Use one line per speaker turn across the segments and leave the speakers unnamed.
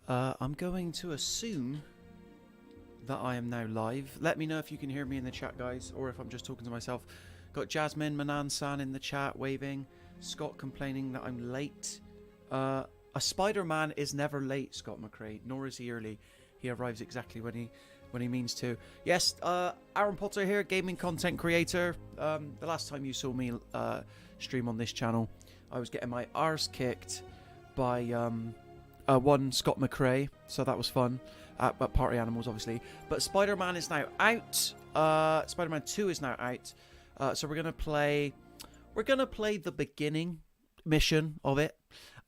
I'm going to assume that I am now live. Let me know if you can hear me in the chat, guys, or if I'm just talking to myself. Got Jasmine Manan-san in the chat waving. Scott complaining that I'm late. A Spider-Man is never late, Scott McRae, nor is he early. He arrives exactly when he means to. Yes, Aaron Potter here, gaming content creator. The last time you saw me stream on this channel, I was getting my arse kicked by one Scott McRae, so that was fun. But Party Animals, obviously. But Spider-Man is now out. Spider-Man 2 is now out. So we're gonna play the beginning mission of it.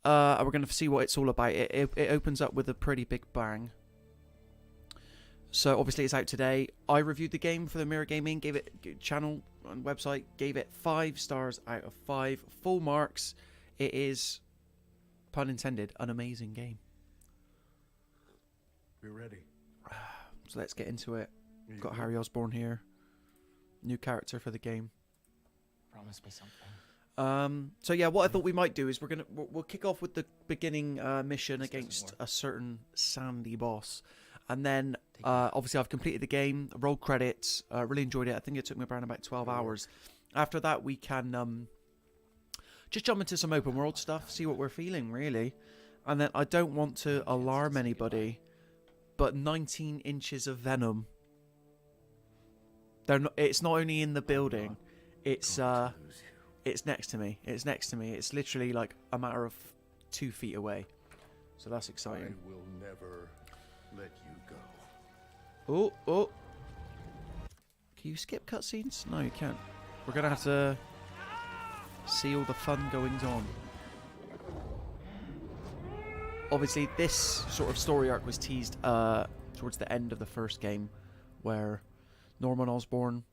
And we're gonna see what it's all about. It opens up with a pretty big bang. So obviously it's out today. I reviewed the game for the Mirror Gaming, gave it channel and website, gave it 5 stars out of 5, full marks. It is, pun intended, an amazing game.
We're ready.
So let's get into it. Got Harry Osborn here, new character for the game.
Promise me something.
So yeah, what I thought we might do is we'll kick off with the beginning mission against a certain Sandy boss, and then obviously I've completed the game, rolled credits, really enjoyed it. I think it took me around about 12 hours. After that, we can just jump into some open world stuff, see what we're feeling really, and then I don't want to alarm anybody, but 19 inches of venom. It's not only in the building, it's next to me. It's next to me. It's literally like a matter of 2 feet away. So that's exciting.
I will never let you go.
Oh. Can you skip cutscenes? No, you can't. We're going to have to see all the fun goings on. Obviously, this sort of story arc was teased towards the end of the first game, where Norman Osborn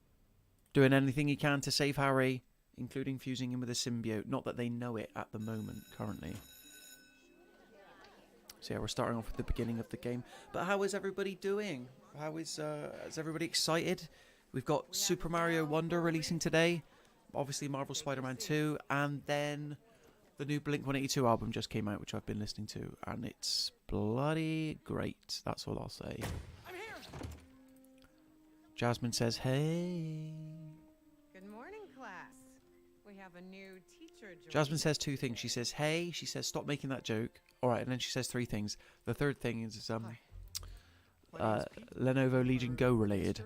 doing anything he can to save Harry, including fusing him with a symbiote. Not that they know it at the moment, currently. So yeah, we're starting off with the beginning of the game. But how is everybody doing? Is everybody excited? We've got Super Mario Wonder releasing today. Obviously Marvel Spider-Man 2. And then the new Blink-182 album just came out, which I've been listening to. And it's bloody great. That's all I'll say.
I'm here.
Jasmine says, hey.
Good morning, class. We have a new teacher.
Jasmine says 2 things. She says, hey. She says, stop making that joke. All right, and then she says 3 things. The third thing is Lenovo Legion Go related.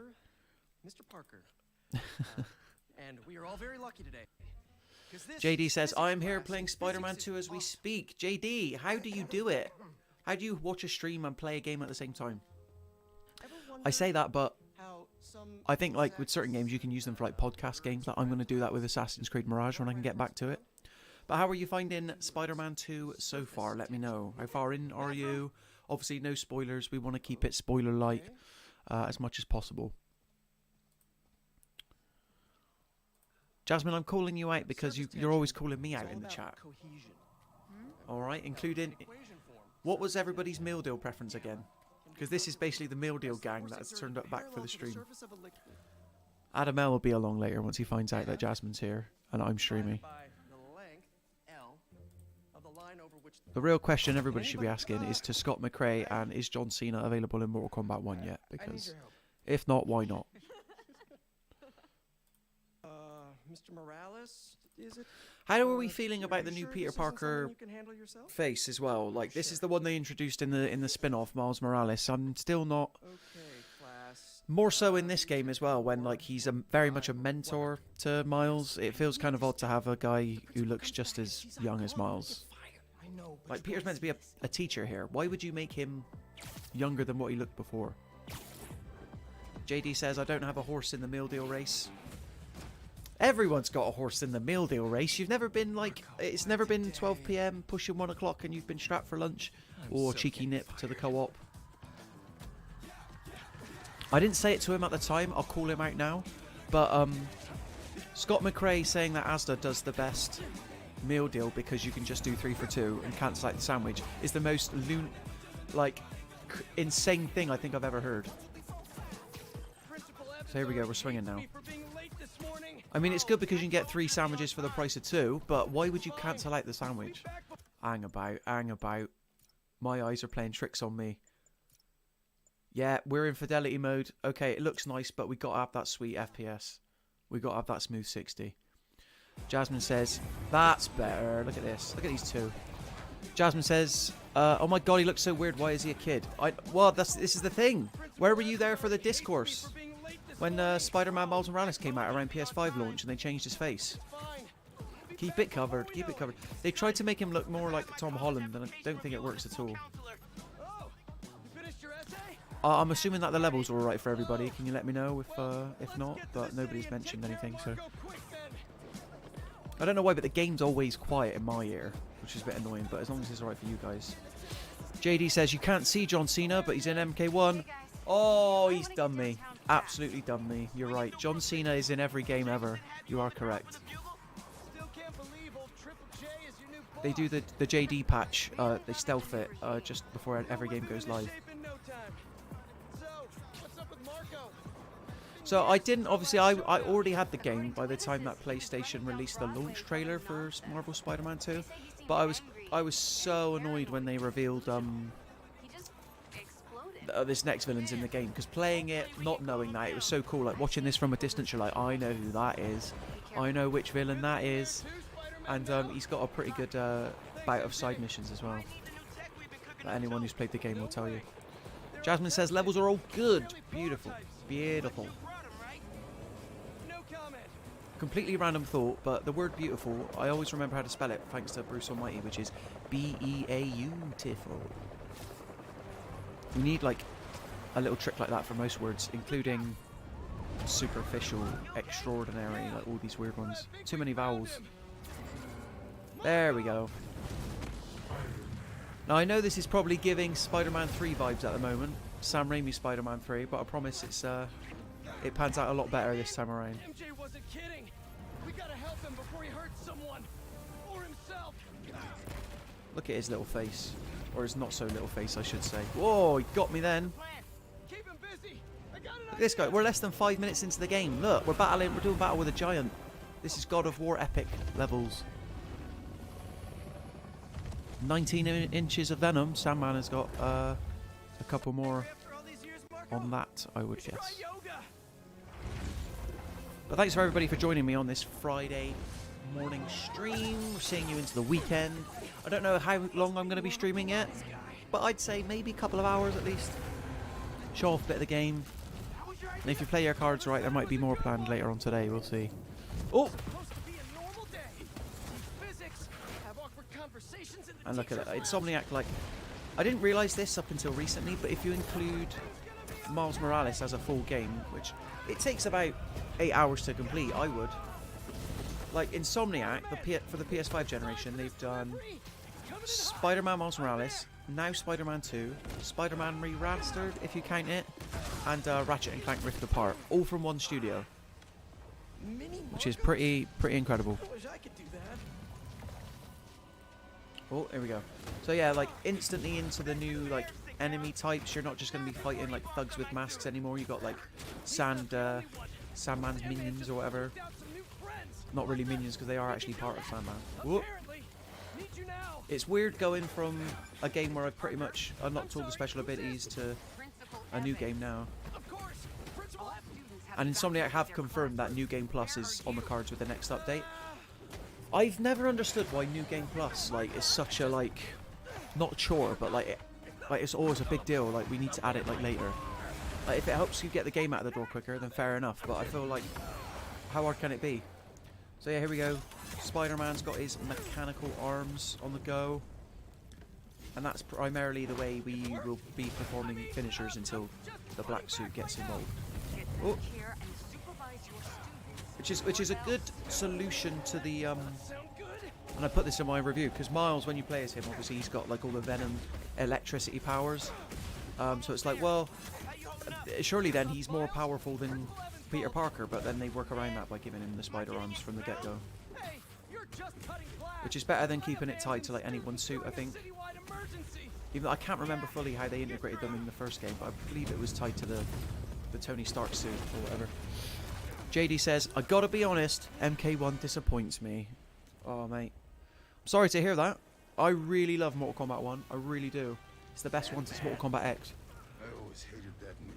Mr. Parker. And we are all very lucky today.
JD says, I am here playing Spider-Man 2 as we speak. JD, how do you do it? How do you watch a stream and play a game at the same time? I say that, but I think like with certain games you can use them for like podcast games. Like I'm going to do that with Assassin's Creed Mirage when I can get back to it. But how are you finding Spider-Man 2 so far? Let me know. How far in are you? Obviously no spoilers. We want to keep it spoiler light as much as possible. Jasmine, I'm calling you out because you're always calling me out in the chat. Alright, including... What was everybody's meal deal preference again? Because this is basically the meal deal gang that's turned up back for the stream. Adam L will be along later once he finds out that Jasmine's here and I'm streaming. The real question everybody should be asking is to Scott McRae, and is John Cena available in Mortal Kombat 1 yet? Because if not, why not?
Mr. Morales, is it?
How are we feeling about the new Peter Parker face as well? Like this is the one they introduced in the spin-off, Miles Morales. I'm still not. More so in this game as well, when like he's very much a mentor to Miles. It feels kind of odd to have a guy who looks just as young as Miles. Like Peter's meant to be a teacher here. Why would you make him younger than what he looked before? JD says I don't have a horse in the meal deal race. Everyone's got a horse in the meal deal race. You've never been like, it's never been 12 PM pushing 1 o'clock and you've been strapped for lunch or cheeky nip to the co-op. I didn't say it to him at the time. I'll call him out now. But Scott McRae saying that Asda does the best meal deal because you can just do 3 for 2 and cancel out the sandwich is the most insane thing I think I've ever heard. So here we go, we're swinging now. I mean, it's good because you can get 3 sandwiches for the price of 2, but why would you cancel out the sandwich? Hang about. My eyes are playing tricks on me. Yeah, we're in fidelity mode. Okay, it looks nice, but we got to have that sweet FPS. We got to have that smooth 60. Jasmine says, that's better. Look at this. Look at these two. Jasmine says, oh my god, he looks so weird. Why is he a kid? Well, this is the thing. Where were you there for the discourse? When Spider-Man Miles Morales came out around PS5 launch and they changed his face. Keep it covered. Keep it covered. They tried to make him look more like Tom Holland, and I don't think it works at all. I'm assuming that the levels are alright for everybody. Can you let me know if not? But nobody's mentioned anything, so... I don't know why, but the game's always quiet in my ear, which is a bit annoying, but as long as it's alright for you guys. JD says, you can't see John Cena, but he's in MK1. Oh, he's done me. Absolutely done me. You're right. John Cena is in every game ever. You are correct. They do the JD patch. They stealth it just before every game goes live. So I didn't, obviously, I already had the game by the time that PlayStation released the launch trailer for Marvel Spider-Man 2. But I was so annoyed when they revealed this next villain's in the game, because playing it, not knowing that, it was so cool. Like watching this from a distance, you're like, I know who that is. I know which villain that is. And he's got a pretty good bout of side missions as well. That anyone who's played the game will tell you. Jasmine says levels are all good. Beautiful. Beautiful. Completely random thought, but the word beautiful, I always remember how to spell it thanks to Bruce Almighty, which is B-E-A-U-tiful. We need like a little trick like that for most words, including superficial, extraordinary, like all these weird ones. Too many vowels. There we go. Now I know this is probably giving Spider-Man 3 vibes at the moment, Sam Raimi's Spider-Man 3, but I promise it's it pans out a lot better this time around.
MJ wasn't kidding. We gotta help him before he hurts someone or himself.
Look at his little face, or his not so little face, I should say. Whoa, he got me then.
Keep him busy. I got
Look at this guy. We're less than 5 minutes into the game. Look, we're doing battle with a giant. This is God of War epic levels. 19 inches of venom. Sandman has got a couple more on that, I would guess. But thanks for everybody for joining me on this Friday morning stream. We're seeing you into the weekend. I don't know how long I'm going to be streaming yet, but I'd say maybe a couple of hours at least. Show off a bit of the game. And if you play your cards right, there might be more planned later on today. We'll see. Oh! And look at it. Insomniac, like... I didn't realise this up until recently, but if you include Miles Morales as a full game, which it takes about 8 hours to complete, I would. Like Insomniac, for the PS5 generation, they've done Spider-Man Miles Morales, now Spider-Man 2, Spider-Man Remastered, if you count it, and Ratchet and Clank Rift Apart, all from one studio, which is pretty incredible. Oh, here we go. So yeah, like instantly into the new like enemy types. You're not just going to be fighting like thugs with masks anymore. You got like Sandman's minions or whatever. Not really minions because they are actually part of Sandman. Whoop. It's weird going from a game where I've pretty much unlocked all the special abilities to a new game now. And Insomniac have confirmed that New Game Plus is on the cards with the next update. I've never understood why New Game Plus like is such a like not chore, but like it's always a big deal. Like we need to add it like later. Like if it helps you get the game out of the door quicker, then fair enough. But I feel like how hard can it be? So yeah, here we go. Spider-Man's got his mechanical arms on the go, and that's primarily the way we will be performing finishers until the black suit gets involved. Oh. Which is a good solution to the and I put this in my review because Miles, when you play as him, obviously he's got like all the Venom electricity powers, so it's like, well, surely then he's more powerful than Peter Parker, but then they work around that by giving him the spider arms from the get-go, which is better than keeping it tied to like any one suit, I think. Even though I can't remember fully how they integrated them in the first game, but I believe it was tied to the Tony Stark suit or whatever. JD says, I gotta be honest, MK1 disappoints me. Oh, mate. I'm sorry to hear that. I really love Mortal Kombat 1. I really do. It's the best one since Mortal Kombat X.
I always hated that name.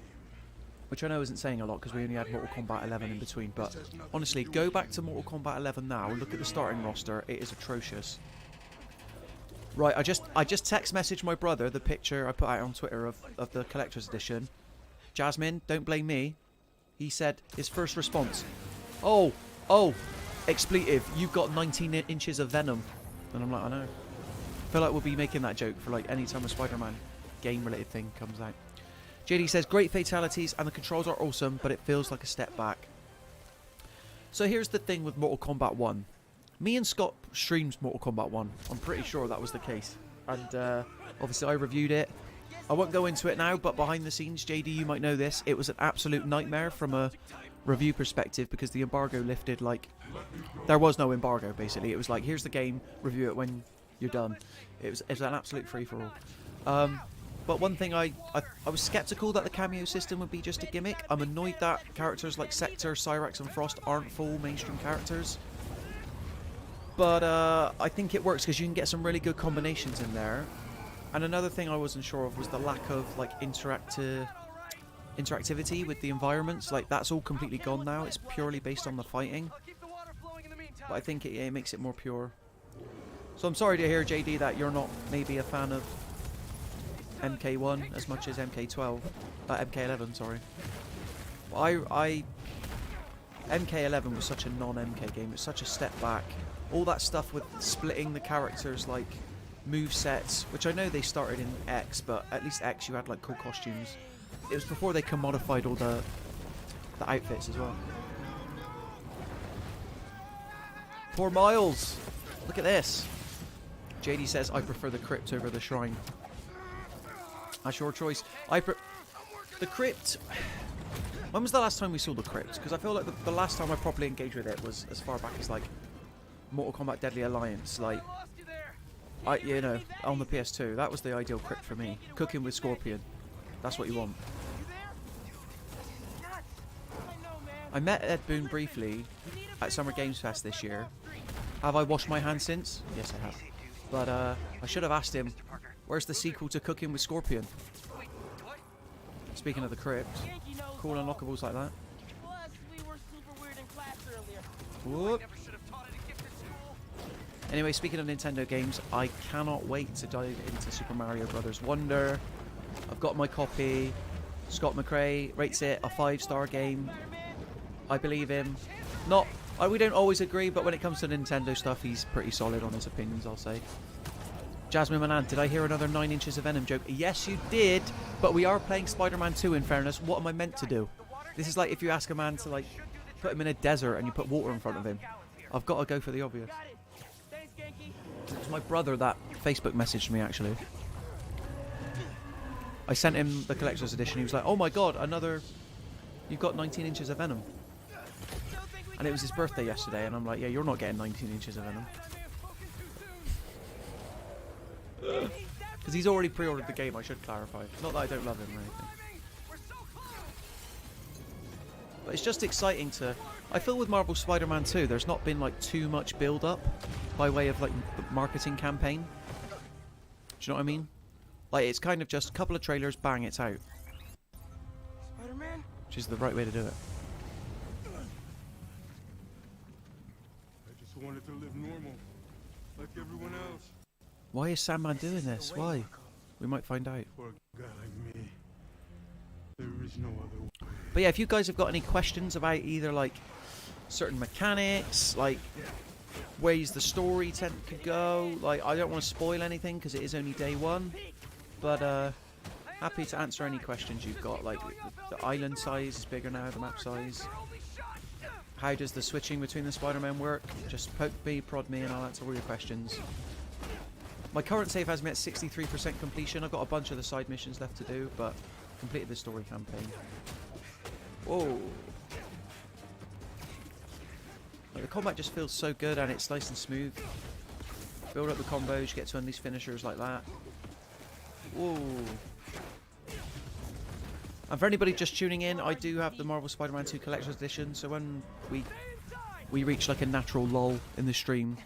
Which I know isn't saying a lot because we only had Mortal Kombat 11 in between, but honestly, go back to Mortal Kombat 11 now, look at the starting roster, it is atrocious. Right, I just text messaged my brother the picture I put out on Twitter of the collector's edition. Jasmine, don't blame me. He said his first response, oh, expletive, you've got 19 inches of venom. And I'm like, I know. I feel like we'll be making that joke for like any time a Spider-Man game related thing comes out. JD says, great fatalities and the controls are awesome, but it feels like a step back. So here's the thing with Mortal Kombat 1. Me and Scott streamed Mortal Kombat 1. I'm pretty sure that was the case. And obviously I reviewed it. I won't go into it now, but behind the scenes, JD, you might know this, it was an absolute nightmare from a review perspective because the embargo lifted like... There was no embargo, basically. It was like, here's the game, review it when you're done. It was an absolute free-for-all. But one thing I was skeptical that the cameo system would be just a gimmick. I'm annoyed that characters like Sector, Cyrax and Frost aren't full mainstream characters. But I think it works because you can get some really good combinations in there. And another thing I wasn't sure of was the lack of like interactivity with the environments. Like that's all completely gone now. It's purely based on the fighting. But I think it makes it more pure. So I'm sorry to hear, JD, that you're not maybe a fan of MK1 as much as MK12, MK11, sorry. MK11 was such a non-MK game. It's such a step back. All that stuff with splitting the characters, like move sets, which I know they started in X, but at least X you had like cool costumes. It was before they commodified all the outfits as well. Poor Miles. Look at this. JD says I prefer the crypt over the shrine. That's your choice. The crypt... When was the last time we saw the crypt? Because I feel like the last time I properly engaged with it was as far back as like Mortal Kombat Deadly Alliance. Like, you know, on the PS2. That was the ideal crypt for me. Cooking with Scorpion. That's what you want. I met Ed Boon briefly at Summer Games Fest this year. Have I washed my hands since? Yes, I have. But I should have asked him, where's the sequel to Cooking with Scorpion? Speaking of the crypt, cool unlockables like that. Whoop. Anyway, speaking of Nintendo games, I cannot wait to dive into Super Mario Bros. Wonder. I've got my copy. Scott McRae rates it a 5-star game. I believe him. We don't always agree, but when it comes to Nintendo stuff, he's pretty solid on his opinions, I'll say. Jasmine Manan, did I hear another 9 inches of venom joke? Yes, you did, but we are playing Spider-Man 2, in fairness. What am I meant to do? This is like if you ask a man to, like, put him in a desert and you put water in front of him. I've got to go for the obvious. It was my brother that Facebook messaged me, actually. I sent him the collector's edition. He was like, oh my god, another... You've got 19 inches of venom. And it was his birthday yesterday, and I'm like, yeah, you're not getting 19 inches of venom. Because he's already pre-ordered the game, I should clarify. Not that I don't love him or anything. But it's just exciting to... I feel with Marvel Spider-Man 2, there's not been like too much build-up by way of like marketing campaign. Do you know what I mean? Like it's kind of just a couple of trailers, bang, it's out.
Spider-Man?
Which is the right way to do it.
I just wanted to live normal, like everyone else.
Why is Sandman doing this? Why? We might find out.
For a guy like me, there is no other way.
But yeah, if you guys have got any questions about either like certain mechanics, like ways the story could go, like I don't want to spoil anything because it is only day one, but happy to answer any questions you've got. Like the island size is bigger now, the map size. How does the switching between the Spider-Man work? Just poke me, prod me, and I'll answer all your questions. My current save has me at 63% completion. I've got a bunch of the side missions left to do, but completed the story campaign. Whoa. Like, the combat just feels so good and it's nice and smooth. Build up the combos, you get to unleash finishers like that. Whoa. And for anybody just tuning in, I do have the Marvel Spider-Man 2 Collector's Edition, so when we reach like a natural lull in the stream,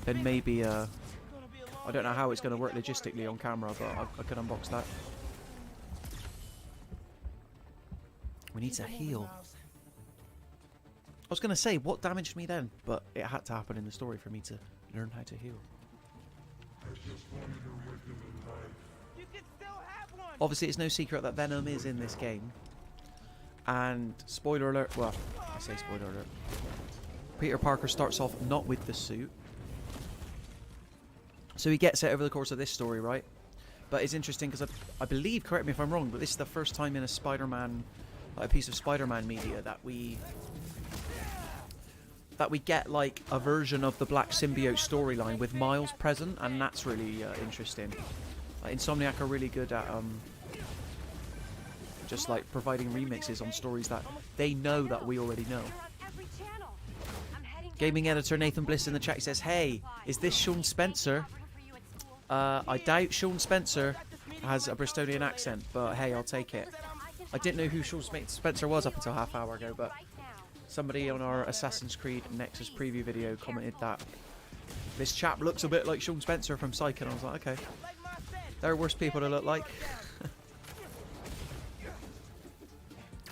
then maybe I don't know how it's going to work logistically on camera, but I could unbox that. We need to heal. I was going to say, what damaged me then? But it had to happen in the story for me to learn how to heal. Obviously, it's no secret that Venom is in this game. And, spoiler alert, well, I say spoiler alert. Peter Parker starts off not with the suit. So he gets it over the course of this story, right? But it's interesting because I believe, correct me if I'm wrong, but this is the first time in a Spider-Man, like a piece of Spider-Man media that we get like a version of the Black Symbiote storyline with Miles present, and that's really interesting. Insomniac are really good at just like providing remixes on stories that they know that we already know. Gaming editor Nathan Bliss in the chat says, "Hey, is this Sean Spencer?" I doubt Sean Spencer has a Bristolian accent, but hey, I'll take it. I didn't know who Sean Spencer was up until half hour ago, but somebody on our Assassin's Creed Nexus preview video commented that this chap looks a bit like Sean Spencer from Psych, and I was like, okay, there are worse people to look like.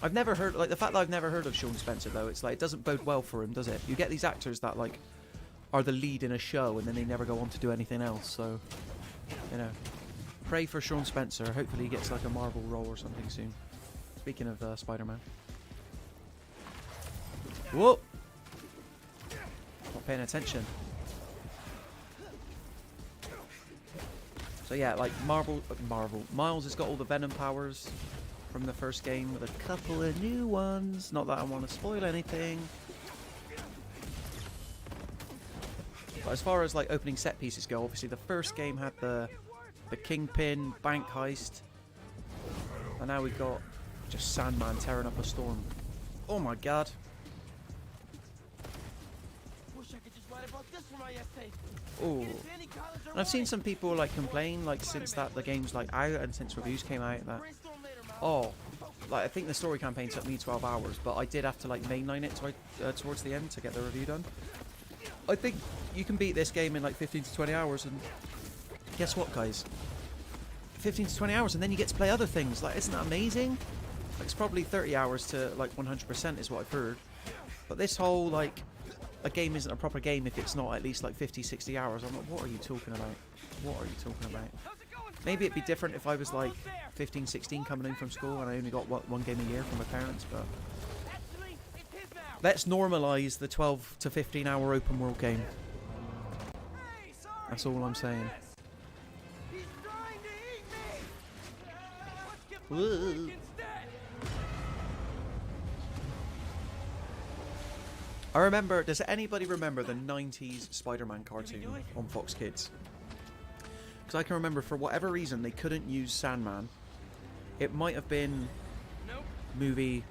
I've never heard, like, the fact that I've never heard of Sean Spencer, though, it's like, it doesn't bode well for him, does it? You get these actors that, like, are the lead in a show, and then they never go on to do anything else, so, you know. Pray for Sean Spencer. Hopefully he gets, like, a Marvel role or something soon. Speaking of Spider-Man. Whoa! Not paying attention. So yeah, like Marvel. Miles has got all the Venom powers from the first game with a couple of new ones. Not that I want to spoil anything. But as far as like opening set pieces go, obviously the first game had the Kingpin bank heist, and now we've got just Sandman tearing up a storm. Oh my god! Oh, and I've seen some people like complain like since that the game's like out and since reviews came out that like I think the story campaign took me 12 hours, but I did have to like mainline it towards the end to get the review done. I think you can beat this game in like 15 to 20 hours, and guess what, guys? 15 to 20 hours, and then you get to play other things. Like, isn't that amazing? Like, it's probably 30 hours to like 100% is what I've heard. But this whole like a game isn't a proper game if it's not at least like 50, 60 hours. I'm like, what are you talking about? What are you talking about? Maybe it'd be different if I was like 15, 16 coming in from school and I only got one game a year from my parents, but let's normalise the 12 to 15 hour open world game. That's all I'm saying. Whoa. I remember, does anybody remember the 90s Spider-Man cartoon on Fox Kids? Because I can remember for whatever reason they couldn't use Sandman. It might have been movie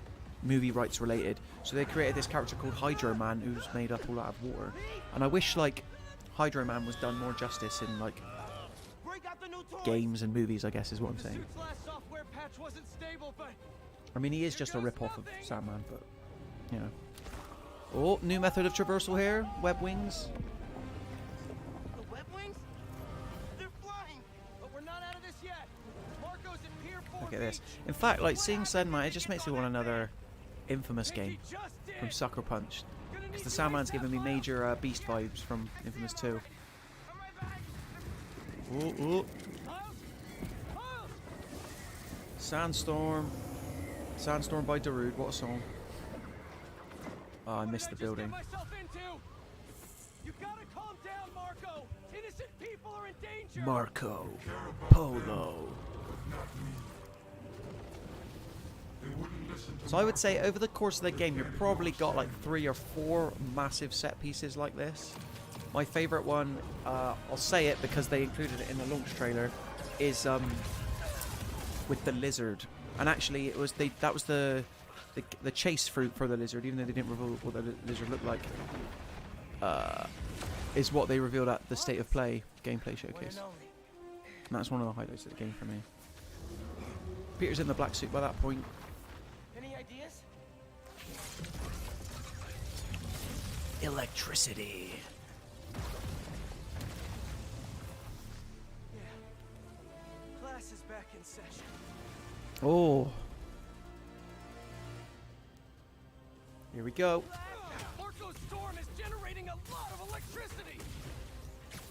rights related. So they created this character called Hydro Man who's made up all out of water. And I wish like Hydro Man was done more justice in like games and movies, I guess is what I'm saying. I mean, he is just a rip-off of Sandman, but you know. Oh, new method of traversal here. Web wings.
The web wings? They're flying, but we're not out of this yet. Marco's at Pier 4
Look at this. In fact, like seeing Sandman, it just makes me want another Infamous game from Sucker Punch. Because the Sandman's giving me major Beast vibes from Infamous 2. Oh, oh. Sandstorm. Sandstorm by Darude. What a song. Oh, I missed the building. Marco Polo. So I would say over the course of the game you've probably got like 3 or 4 massive set pieces like this. My favourite one, I'll say it because they included it in the launch trailer, is with the lizard. And actually it was that was the chase fruit for the lizard, even though they didn't reveal what the lizard looked like, is what they revealed at the State of Play gameplay showcase. And that's one of the highlights of the game for me. Peter's in the black suit by that point.
Any ideas?
Electricity.
is back in session.
Oh. Here we go.
Marco's storm is generating a lot of electricity.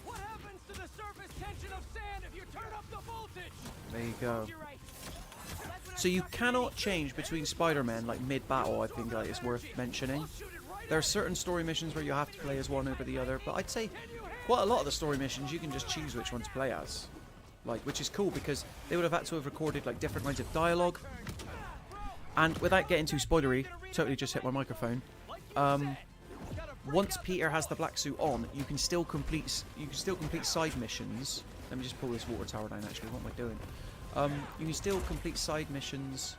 What happens to the surface tension of sand if you turn up the voltage?
There you go.
You're right.
So you cannot change between Spider-Man like mid-battle. I think like it's worth mentioning. There are certain story missions where you have to play as one over the other, but I'd say quite a lot of the story missions you can just choose which one to play as, like, which is cool because they would have had to have recorded like different lines of dialogue. And without getting too spoilery, totally just hit my microphone. Once Peter has the black suit on, you can still complete side missions. Let me just pull this water tower down. Actually, what am I doing? You can still complete side missions.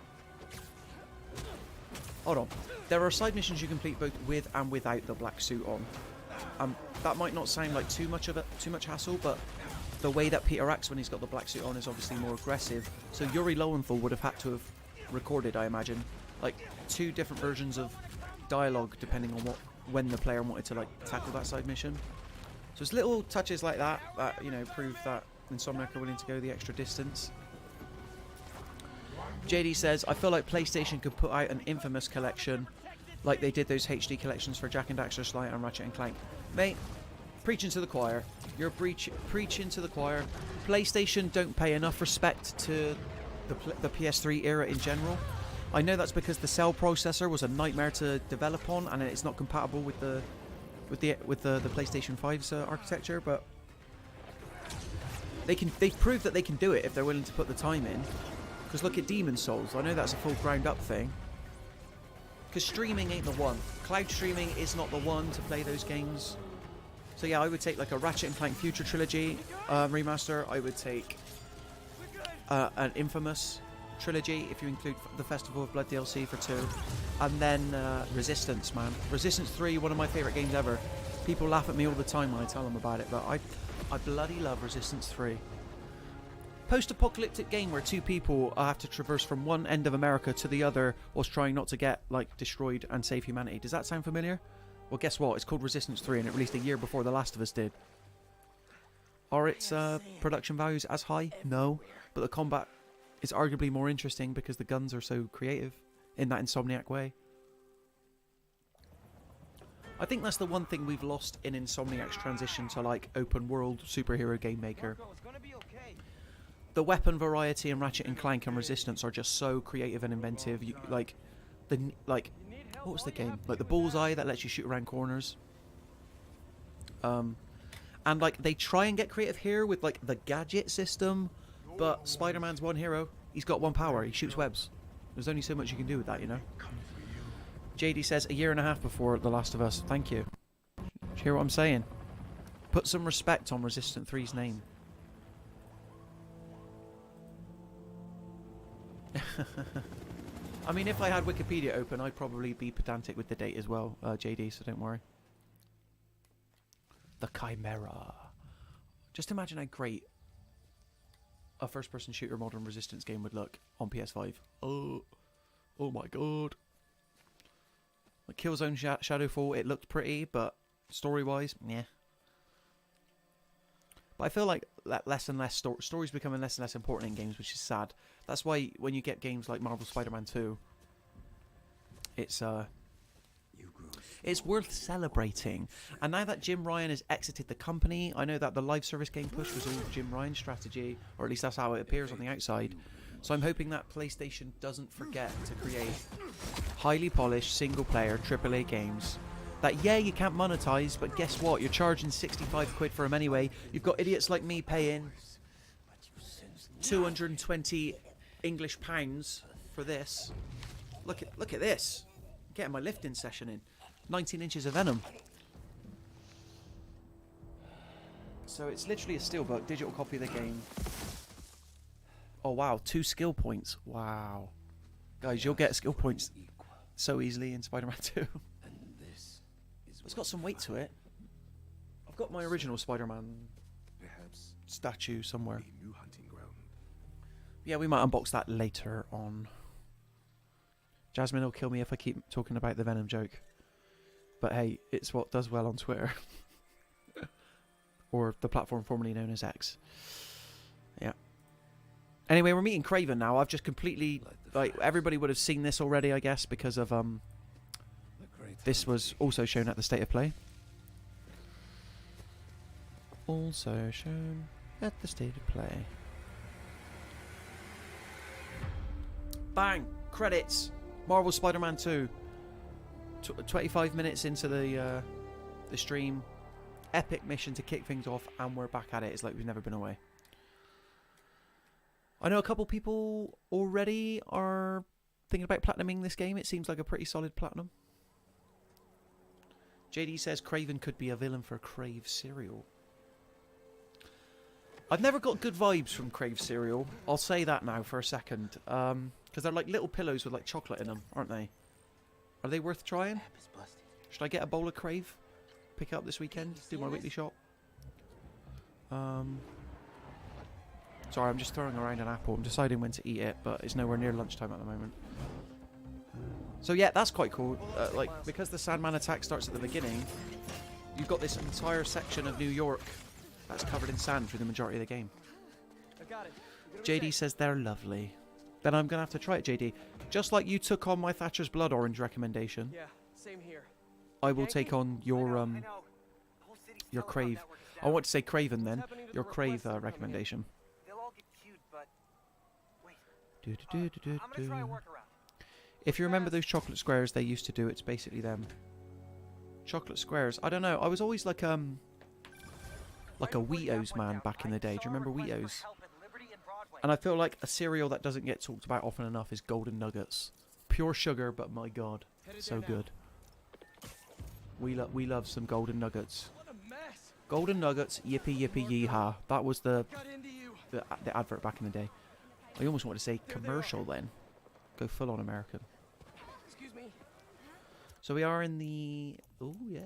Hold on. There are side missions you complete both with and without the black suit on. That might not sound like too much hassle, but the way that Peter acts when he's got the black suit on is obviously more aggressive. So Yuri Lowenthal would have had to have recorded, I imagine, like 2 different versions of dialogue depending on when the player wanted to like tackle that side mission. So it's little touches like that that, you know, prove that Insomniac are willing to go the extra distance. JD says, I feel like PlayStation could put out an Infamous collection like they did those HD collections for Jak and Daxter, Sly and Ratchet and Clank. Mate, preaching to the choir. You're preaching to the choir. PlayStation don't pay enough respect to the PS3 era in general. I know that's because the Cell processor was a nightmare to develop on, and it's not compatible with the PlayStation 5's architecture. But they've proved that they can do it if they're willing to put the time in. Because look at Demon's Souls. I know that's a full ground up thing. Because streaming ain't the one. Cloud streaming is not the one to play those games. So yeah, I would take like a Ratchet and Clank Future Trilogy remaster. I would take an Infamous trilogy if you include the Festival of Blood DLC for 2. And then Resistance, man. Resistance 3, one of my favourite games ever. People laugh at me all the time when I tell them about it, but I bloody love Resistance 3. Post-apocalyptic game where 2 people have to traverse from one end of America to the other whilst trying not to get like destroyed and save humanity. Does that sound familiar? Well, guess what? It's called Resistance 3 and it released a year before The Last of Us did. Are its production values as high? No. But the combat is arguably more interesting because the guns are so creative in that Insomniac way. I think that's the one thing we've lost in Insomniac's transition to like open world superhero game maker. The weapon variety in Ratchet and Clank and Resistance are just so creative and inventive. What was the game? Like the bullseye that lets you shoot around corners. And like they try and get creative here with like the gadget system, but Spider-Man's one hero. He's got one power. He shoots webs. There's only so much you can do with that, you know. JD says 1.5 years before The Last of Us. Thank you. Do you hear what I'm saying? Put some respect on Resistant 3's name. I mean, if I had Wikipedia open, I'd probably be pedantic with the date as well, JD, so don't worry. The Chimera. Just imagine how great a first-person shooter modern Resistance game would look on PS5. Oh my god. Like Killzone Shadowfall, it looked pretty, but story-wise, yeah. But I feel like less and less stories becoming less and less important in games, which is sad. That's why when you get games like Marvel Spider-Man 2, it's worth celebrating. And now that Jim Ryan has exited the company, I know that the live service game push was all Jim Ryan's strategy, or at least that's how it appears on the outside. So I'm hoping that PlayStation doesn't forget to create highly polished single-player AAA games that, yeah, you can't monetize, but guess what? You're charging 65 quid for them anyway. You've got idiots like me paying 220 English pounds for this. Look at this. Getting my lifting session in. 19 inches of Venom. So it's literally a steelbook, digital copy of the game. Oh wow, 2 skill points. Wow. Guys, you'll get skill points so easily in Spider-Man 2. It's got some weight to it. I've got my original Spider-Man statue somewhere. Yeah, we might unbox that later on. Jasmine will kill me if I keep talking about the Venom joke. But hey, it's what does well on Twitter. Or the platform formerly known as X. Yeah. Anyway, we're meeting Craven now. I've just completely, like, everybody would have seen this already, I guess, because of this was also shown at the State of Play. Also shown at the State of Play. Bang! Credits. Marvel Spider-Man 2. 25 minutes into the stream. Epic mission to kick things off, and we're back at it. It's like we've never been away. I know a couple people already are thinking about platinuming this game. It seems like a pretty solid platinum. JD says Craven could be a villain for Crave cereal. I've never got good vibes from Crave cereal. I'll say that now for a second. Because they're like little pillows with like chocolate in them, aren't they? Are they worth trying? Should I get a bowl of Crave? Pick it up this weekend? Do my weekly shop? Sorry, I'm just throwing around an apple. I'm deciding when to eat it, but it's nowhere near lunchtime at the moment. So yeah, that's quite cool. Like, because the Sandman attack starts at the beginning, you've got this entire section of New York that's covered in sand through the majority of the game.
I got it.
JD says they're lovely. Then I'm going to have to try it, JD. Just like you took on my Thatcher's Blood Orange recommendation,
Yeah, same here.
I will take on your Crave. I want to say Craven then. Your Crave recommendation.
They'll all get queued, but wait.
Do.
I'm gonna try a workaround.
If you remember those chocolate squares they used to do, it's basically them. Chocolate squares. I don't know. I was always like a Wheatos man back in the day. Do you remember Wheatos? And I feel like a cereal that doesn't get talked about often enough is Golden Nuggets. Pure sugar, but my god, so good. We love some Golden Nuggets.
What a mess.
Golden Nuggets, yippee yippee yeehaw. That was the
Got into you.
advert back in the day. I almost want to say commercial then. Go full on American.
Excuse me.
So we are in the... Oh yeah,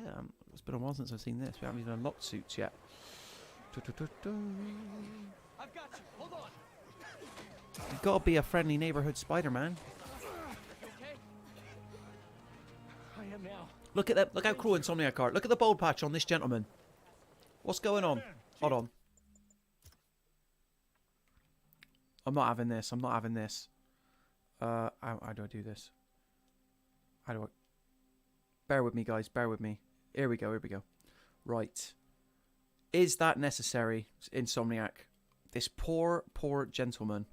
it's been a while since I've seen this. We haven't even unlocked suits yet.
I've got you. Hold on.
You've got to be a friendly neighborhood Spider-Man.
You okay? I am now.
Look at that. Look how cool Insomniac are. Look at the bald patch on this gentleman. What's going on? Hold on. I'm not having this. I'm not having this. How do I do this? How do I... Bear with me, guys. Bear with me. Here we go. Here we go. Right. Is that necessary, Insomniac? This poor, poor gentleman.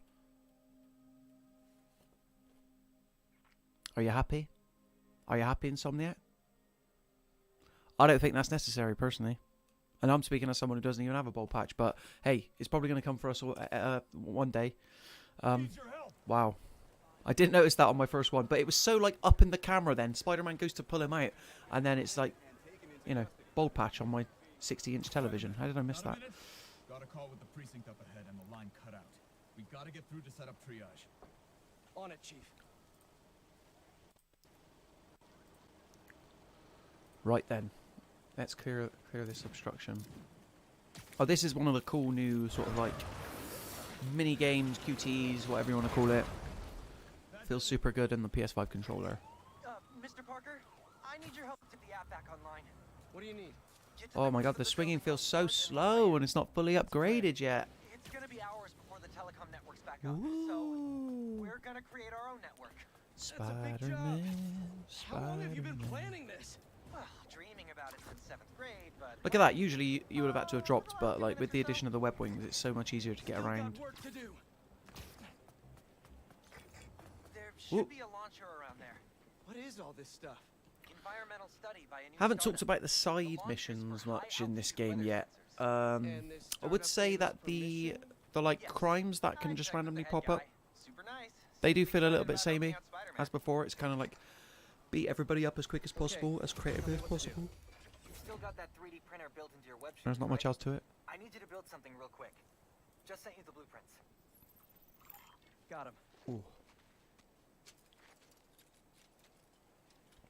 Are you happy? Are you happy, Insomniac? I don't think that's necessary, personally. And I'm speaking as someone who doesn't even have a bald patch. But, hey, it's probably going to come for us one day. Wow. I didn't notice that on my first one. But it was so, like, up in the camera then. Spider-Man goes to pull him out. And then it's, like, you know, bald patch on my 60-inch television. How did I miss that?
Got a call with the precinct up ahead and the line cut out. We gotta get through to set up triage.
On it, Chief.
Right then. Let's clear this obstruction. Oh, this is one of the cool new sort of like mini games, QTs, whatever you want to call it. Feels super good in the PS5 controller.
Mr. Parker, I need your help to get the app back online.
What do you need?
Oh my god, the swinging feels so slow and it's not fully upgraded yet.
It's gonna be hours before the telecom network's back up, so we're gonna create our own network.
Spider-Man,
How long have you been
Spider-Man.
planning this?
Well, dreaming about it since 7th grade, but
Look at that, usually you would have had to have dropped, but like with the addition of the web wings, it's so much easier to get
Still got
around.
work to do.
there should
Ooh.
be a launcher around there.
What is all this stuff?
Environmental study by a new
Haven't
startup.
talked about the side
launch is
missions
for
much in this
high-altitude
game
weather
yet.
sensors.
And this
I would
startup
say
thing
that
is
the
permission?
like
Yes.
crimes that can
I
just
checked with
randomly
the head
pop up,
guy. Super nice.
they do
Seems
feel a little
excited
bit
about
samey
helping out Spider-Man.
as before. It's kind of like beat everybody up as quick as possible, as creatively as
What to do.
possible.
You still got that 3D printer built into your web
There's not much else to it.
I need you to build something real quick. Just sent you the blueprints.
Got him.
Ooh.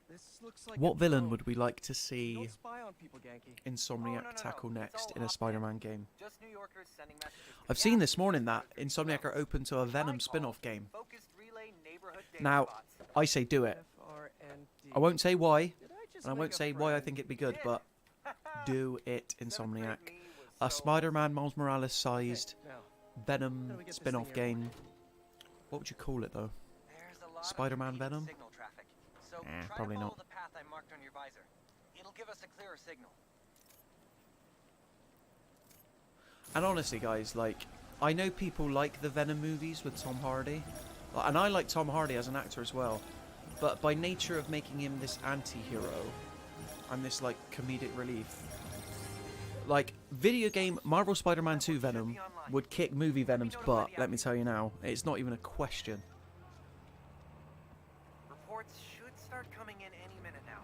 This looks like
What
a
villain
drone.
would we like to see
Don't spy on people, Genki.
Insomniac
no,
tackle
it's
next
all
in a
off
Spider-Man game?
Just New Yorkers sending messages. to
I've
the
seen
app.
this morning that Insomniac are open to a Venom spin-off game.
Focused relay neighborhood data
Now,
spots.
I say do it.
FRND.
I won't say why,
Did I just
and I
make
won't
a
say why I
friend?
think it'd be good,
Yeah.
but do it, Insomniac.
Seventh grade me was
A
so
Spider-Man Miles Morales
Okay,
sized
now,
Venom
How do we get this
spin-off
thing
game.
airborne?
What would you call it though?
There's a lot
Spider-Man
of competing
Venom?
signal traffic. So try
Probably
to follow
not.
the path I marked on your visor. It'll give us a clearer signal.
And honestly, guys, like, I know people like the Venom movies with Tom Hardy, and I like Tom Hardy as an actor as well. But by nature of making him this anti-hero and this like comedic relief, like video game Marvel Spider-Man 2 Venom would kick movie Venom's butt. Let me tell you now, it's not even a question.
Reports should start coming in any minute now.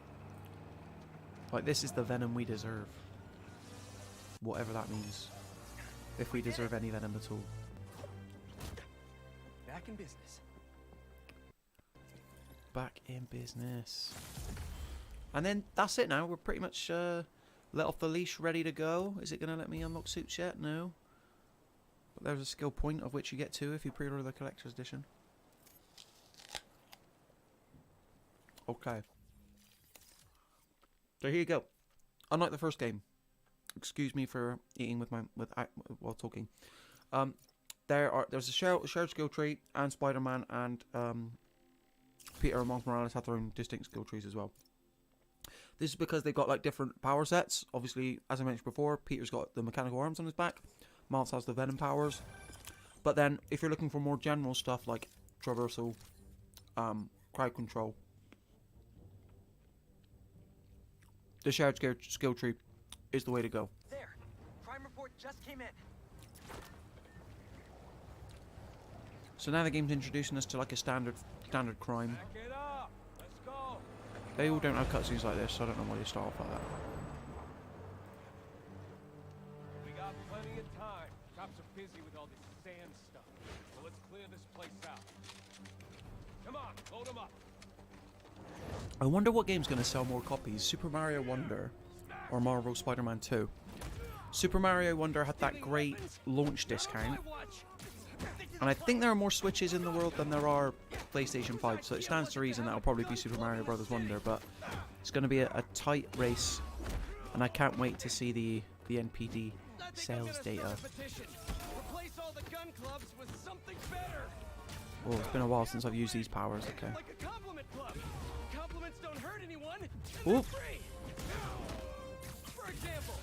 Like, this is the Venom we deserve, whatever that means. If we deserve any Venom at all.
Back in business.
Back in business. And then that's it now. We're pretty much let off the leash, ready to go. Is it going to let me unlock suits yet? No. But there's a skill point of which you get 2 if you pre-order the collector's edition. Okay. So here you go. Unlike the first game. Excuse me for eating while talking. There's a shared skill tree, and Spider-Man and Peter and Miles Morales have their own distinct skill trees as well. This is because they've got like different power sets. Obviously, as I mentioned before, Peter's got the mechanical arms on his back. Miles has the Venom powers. But then, if you're looking for more general stuff like traversal, crowd control, the shared skill tree is the way to go.
There, crime report just came in.
So now the game's introducing us to like a standard crime.
Back it up. Let's go.
They all don't have cutscenes like this, so I don't know why they start off like that.
We got plenty of time. Cops are busy with all this sand stuff. So let's clear this place out. Come on, load them up.
I wonder what game's going to sell more copies, Super Mario Wonder or Marvel Spider-Man 2. Super Mario Wonder had that great launch discount, and I think there are more Switches in the world than there are PlayStation 5, so it stands to reason that will probably be Super Mario Brothers Wonder, but it's going to be a tight race, and I can't wait to see the NPD sales data.
Replace all the gun clubs with something better.
Oh, it's been a while since I've used these powers, okay.
Like a compliment club. Compliments don't hurt anyone.
Ooh.
They're free. For example,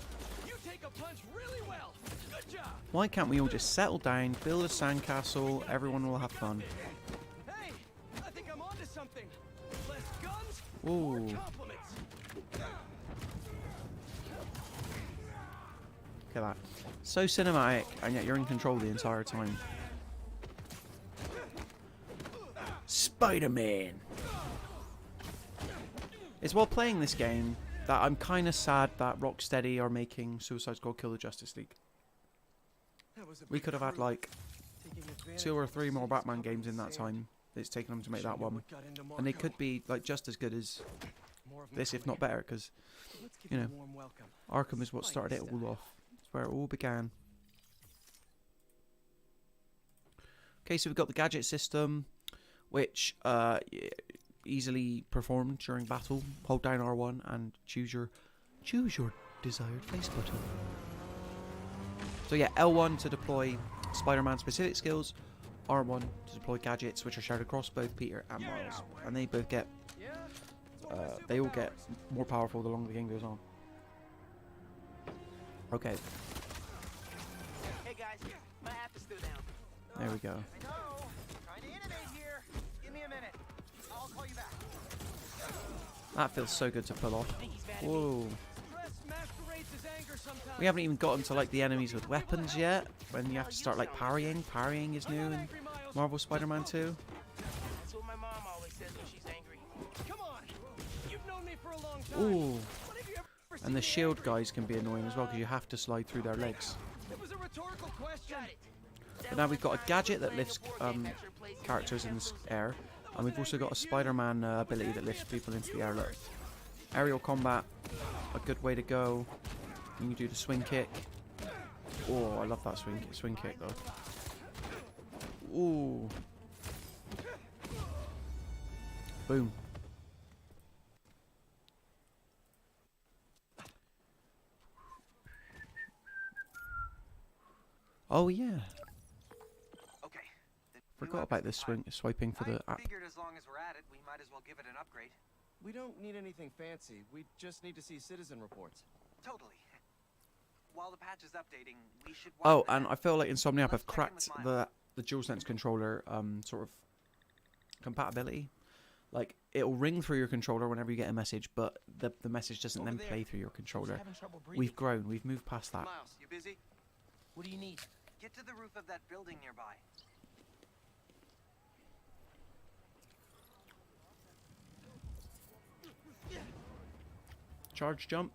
you take a punch really well. Good job.
Why can't we all just settle down, build a sandcastle, everyone will have fun?
Hey, I think I'm onto something. Less guns,
Ooh.
more compliments.
Look at that. So cinematic, and yet you're in control the entire time. Spider-Man! It's while playing this game that I'm kind of sad that Rocksteady are making Suicide Squad Kill the Justice League. We could have had like 2 or 3 more Batman games in that time. It's taken them to make that one. And they could be like just as good as this, if not better, because, you know, Arkham is what started it all off. It's where it all began. Okay, so we've got the gadget system, which easily performed during battle. Hold down R1 and choose your desired face button. So yeah, L1 to deploy Spider-Man specific skills, R1 to deploy gadgets, which are shared across both Peter and Miles, and they both get they all get more powerful the longer the game goes on. Okay,
Hey guys, my app is still down.
there we go.
I know. Trying to innovate here. Give me a minute. I'll call you back.
That feels so good to pull off. Whoa.
Stress masquerades as anger sometimes.
We haven't even gotten to like the enemies with weapons yet, when you have to start like parrying. Parrying is new in Marvel Spider-Man 2.
That's what my mom always says when she's angry.
Come on. You've known me for a long time.
Ooh.
What have you ever seen
And the
me
shield
angry?
guys can be annoying as well, because you have to slide through their legs.
It was a rhetorical question.
But now we've got a gadget that lifts characters in the air, and we've also got a Spider-Man ability that lifts people into the air. Look. Aerial combat, a good way to go. You can do the swing kick. Oh, I love that swing kick though. Ooh. Boom. Oh yeah. Forgot about this swiping for the
I
app.
figured as long as we're at it, we might as well give it an upgrade.
We don't need anything fancy. We just need to see citizen reports.
Totally. While the patch is updating, we should.
Oh,
watch the
and
net.
I feel like Insomniac
Let's
have
check in
cracked
with Miles.
the DualSense controller sort of compatibility. Like, it'll ring through your controller whenever you get a message, but the message doesn't
Over
then
there.
play through your controller.
Having trouble breathing.
We've grown. We've moved past that.
Miles, you busy?
What do you need?
Get to the roof of that building nearby.
Charge jump.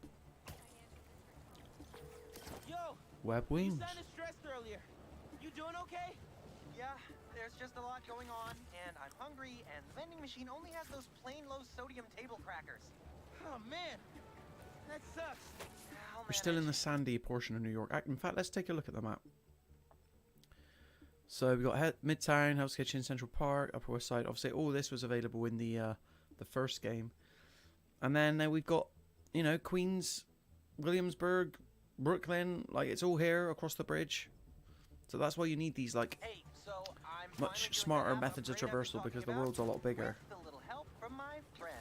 Yo,
Web
you
wings.
sounded stressed earlier. You doing okay?
Yeah, there's just a lot going on, and I'm hungry, and the vending machine only has those plain low-sodium table crackers.
Oh man, that sucks.
I'll
We're still in the
manage.
sandy portion of New York. In fact, let's take a look at the map. So we've got Midtown, Hell's Kitchen, Central Park, Upper West Side. Obviously, all this was available in the first game. And then we've got, you know, Queens, Williamsburg, Brooklyn. Like, it's all here across the bridge. So that's why you need these, like,
Hey, so I'm finally
much
doing
smarter
that
methods of
upgrade I've been
traversal
talking
because the
about,
world's a lot bigger.
with a little help from my friends.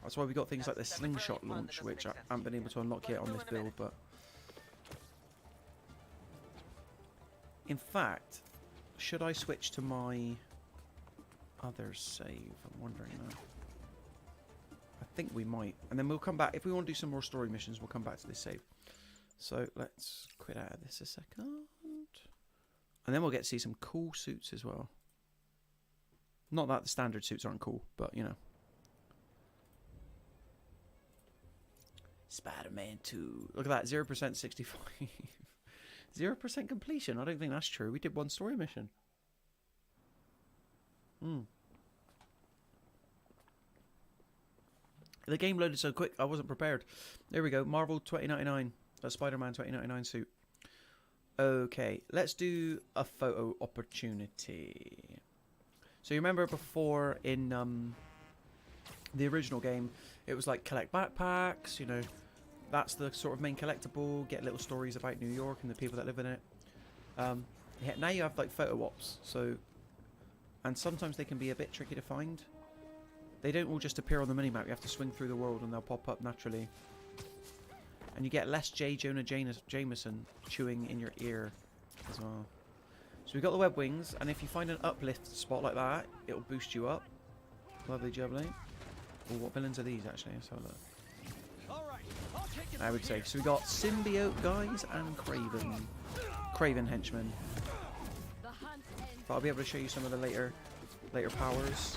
That's why we got things like the
That's really
slingshot
fun. That
launch,
doesn't
which I
make sense.
haven't been able to unlock yet on this
Let's do it in a
build, but... In fact, should I switch to my other save? I'm wondering now. I think we might. And then we'll come back. If we want to do some more story missions, we'll come back to this save. So let's quit out of this a second. And then we'll get to see some cool suits as well. Not that the standard suits aren't cool, but you know. Spider-Man 2. Look at that, 0% 65. 0% completion. I don't think that's true. We did one story mission. The game loaded so quick, I wasn't prepared. There we go. Marvel 2099. A Spider-Man 2099 suit. Okay, let's do a photo opportunity. So you remember before in the original game, it was like collect backpacks, you know, that's the sort of main collectible, get little stories about New York and the people that live in it. Yeah, now you have like photo ops, so, and sometimes they can be a bit tricky to find. They don't all just appear on the minimap, you have to swing through the world and they'll pop up naturally. And you get less J. Jonah Jameson chewing in your ear as well. So we've got the web wings, and if you find an uplift spot like that, it'll boost you up. Lovely jubbly. Oh, what villains are these actually? Let's have a look.
All right, I'll take it
I would say. So we got symbiote guys and Craven henchmen. But I'll be able to show you some of the later powers.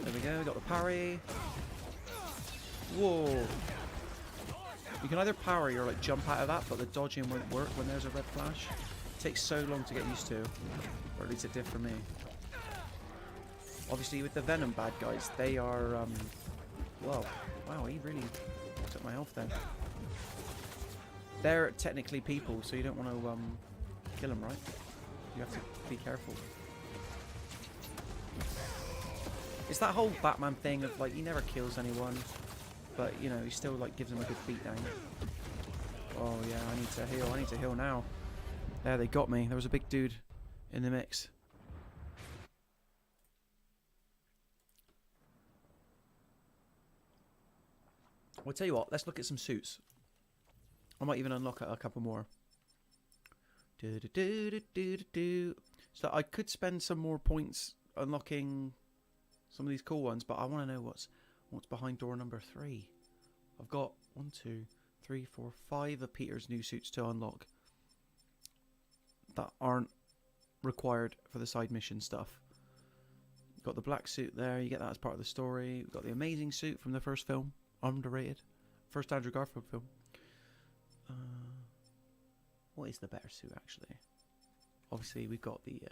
There we go. We got the parry. Whoa. You can either power or like jump out of that, but the dodging won't work when there's a red flash. It takes so long to get used to, or at least it did for me. Obviously, with the Venom bad guys, they are. Well, wow, he really took my health then. They're technically people, so you don't want to kill them, right? You have to be careful. It's that whole Batman thing of like he never kills anyone, but you know he still like gives them a good beatdown. Oh yeah, I need to heal. I need to heal now. There, they got me. There was a big dude in the mix. Well, tell you what. Let's look at some suits. I might even unlock a couple more. So I could spend some more points unlocking some of these cool ones, but I want to know what's behind door number 3. I've got 1, 2, 3, 4, 5 of Peter's new suits to unlock that aren't required for the side mission stuff. You've got the black suit there, you get that as part of the story. We've got the amazing suit from the first film, underrated, first Andrew Garfield film. What is the better suit actually? Obviously we've got the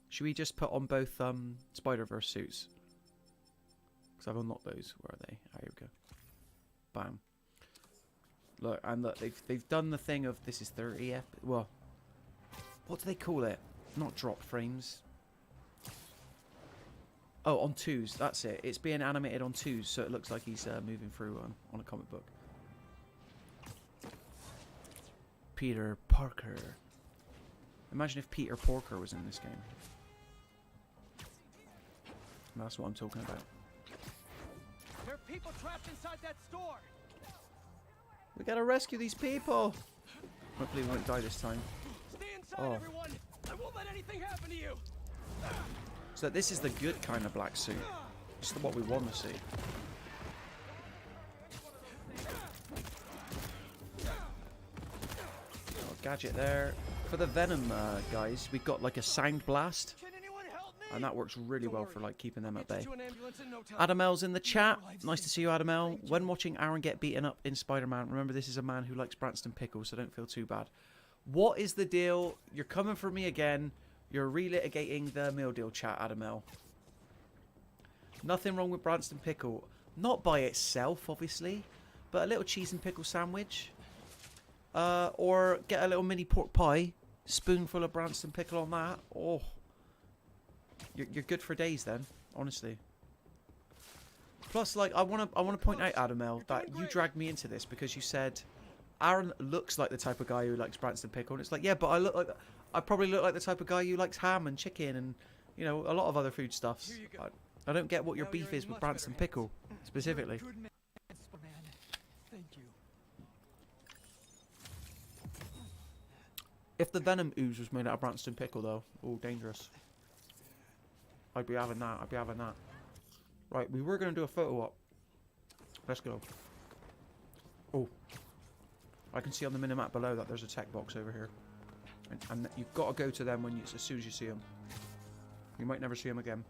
should we just put on both Spider-Verse suits? Because I've unlocked those. Where are they? Ah, here we go. Bam. Look, and look, they've done the thing of this is 30 well, what do they call it? Not drop frames. Oh, on 2s. That's it. It's being animated on 2s, so it looks like he's moving through on a comic book. Peter Parker. Imagine if Peter Porker was in this game. That's what I'm talking about.
There are people trapped inside that store.
We gotta rescue these people. Hopefully we won't die this time.
Stay inside, everyone. I won't let anything happen to you.
So this is the good kind of black suit. It's what we want to see. Oh, gadget there. For the Venom guys, we've got like a sound blast.
Can anyone help me?
And that works really well for like keeping them at bay.
To an ambulance in no time.
Adam L's in the chat. Nice to see you, Adam L. When watching Aaron get beaten up in Spider-Man, remember this is a man who likes Branston pickles, so don't feel too bad. What is the deal? You're coming for me again. You're relitigating the meal deal chat, Adam L. Nothing wrong with Branston pickle. Not by itself, obviously, but a little cheese and pickle sandwich. Or get a little mini pork pie, spoonful of Branston pickle on that. Oh, you're good for days then, honestly. Plus, like, I want to point out, Adam L, that you dragged me into this because you said Aaron looks like the type of guy who likes Branston pickle, and it's like, yeah, but I probably look like the type of guy who likes ham and chicken and, you know, a lot of other foodstuffs. I don't get what your beef is with Branston pickle specifically.
Good man, Spider-Man. Thank you.
If the Venom ooze was made out of Branston pickle, though, oh, dangerous. I'd be having that. I'd be having that. Right, we were going to do a photo op. Let's go. Oh. I can see on the minimap below that there's a tech box over here. And you've got to go to them when you, as soon as you see them. You might never see them again.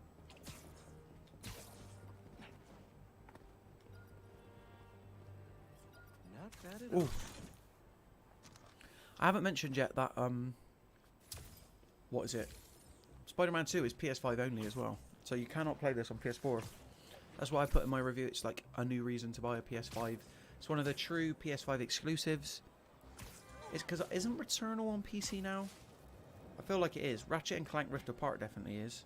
Not bad at all.
Oh. I haven't mentioned yet that, what is it? Spider-Man 2 is PS5 only as well. So you cannot play this on PS4. That's why I put in my review. It's like a new reason to buy a PS5. It's one of the true PS5 exclusives. It's because isn't Returnal on PC now? I feel like it is. Ratchet and Clank Rift Apart definitely is.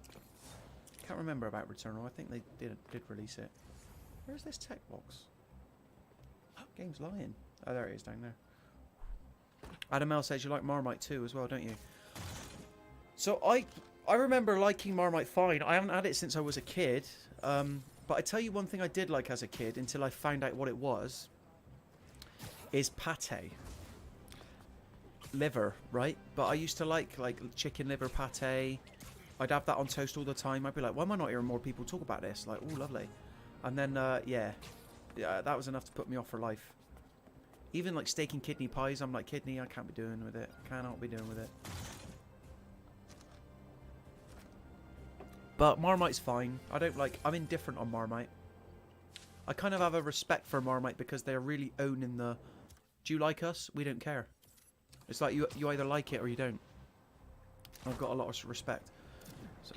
Can't remember about Returnal. I think they did release it. Where's this tech box? Game's lying. Oh, there it is down there. Adam L says you like Marmite too as well, don't you? So I remember liking Marmite fine. I haven't had it since I was a kid. But I tell you one thing I did like as a kid until I found out what it was. Is pate. Liver, right? But I used to like chicken liver pate. I'd have that on toast all the time. I'd be like, why am I not hearing more people talk about this? Like, oh, lovely. And then, yeah, that was enough to put me off for life. Even like steak and kidney pies, I'm like, kidney, I can't be doing with it. Cannot be doing with it. But Marmite's fine. I don't like, I'm indifferent on Marmite. I kind of have a respect for Marmite because they're really owning the, do you like us? We don't care. It's like you either like it or you don't. I've got a lot of respect. So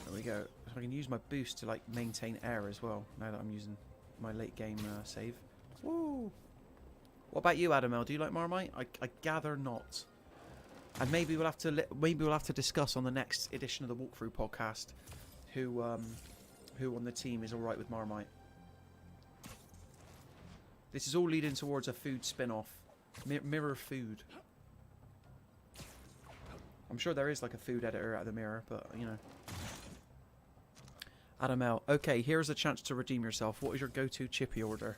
there we go. So I can use my boost to like maintain air as well. Now that I'm using my late game save. Woo! What about you, Adam L? Do you like Marmite? I gather not. And maybe we'll have to discuss on the next edition of the Walkthrough podcast who on the team is all right with Marmite. This is all leading towards a food spin-off. Mirror food. I'm sure there is like a food editor out of the Mirror, but you know. Adam L. Okay, here's a chance to redeem yourself. What is your go-to chippy order?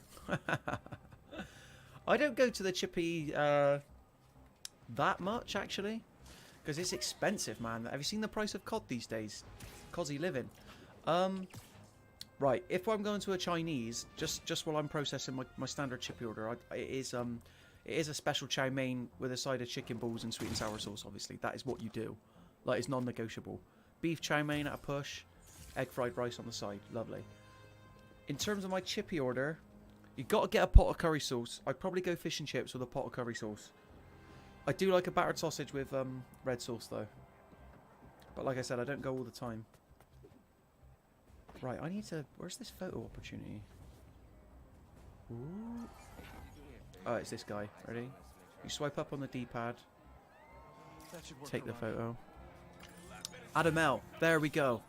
I don't go to the chippy that much, actually. Because it's expensive, man. Have you seen the price of cod these days? Cosy living. Right, if I'm going to a Chinese, just while I'm processing my standard chippy order, it is a special chow mein with a side of chicken balls and sweet and sour sauce, obviously. That is what you do. Like, it's non-negotiable. Beef chow mein at a push, egg fried rice on the side. Lovely. In terms of my chippy order, you've got to get a pot of curry sauce. I'd probably go fish and chips with a pot of curry sauce. I do like a battered sausage with red sauce, though. But like I said, I don't go all the time. Right, I need to... Where's this photo opportunity? Ooh. Oh, it's this guy. Ready? You swipe up on the D-pad. Take the photo. Adam L. There we go.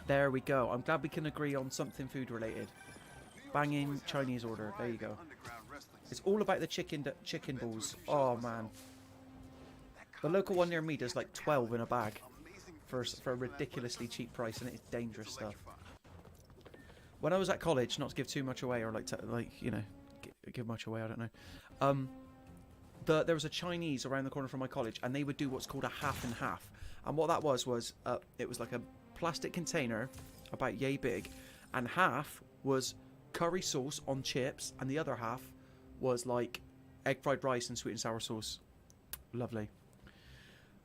There we go. I'm glad we can agree on something food related. Banging Chinese order. There you go. It's all about the chicken balls. Oh, man. The local one near me does like 12 in a bag for a ridiculously cheap price, and it's dangerous stuff. When I was at college, not to give too much away or like you know, give much away, I don't know. There was a Chinese around the corner from my college, and they would do what's called a half and half. And what that was it was like a plastic container about yay big, and half was curry sauce on chips, and the other half was like egg fried rice and sweet and sour sauce. Lovely.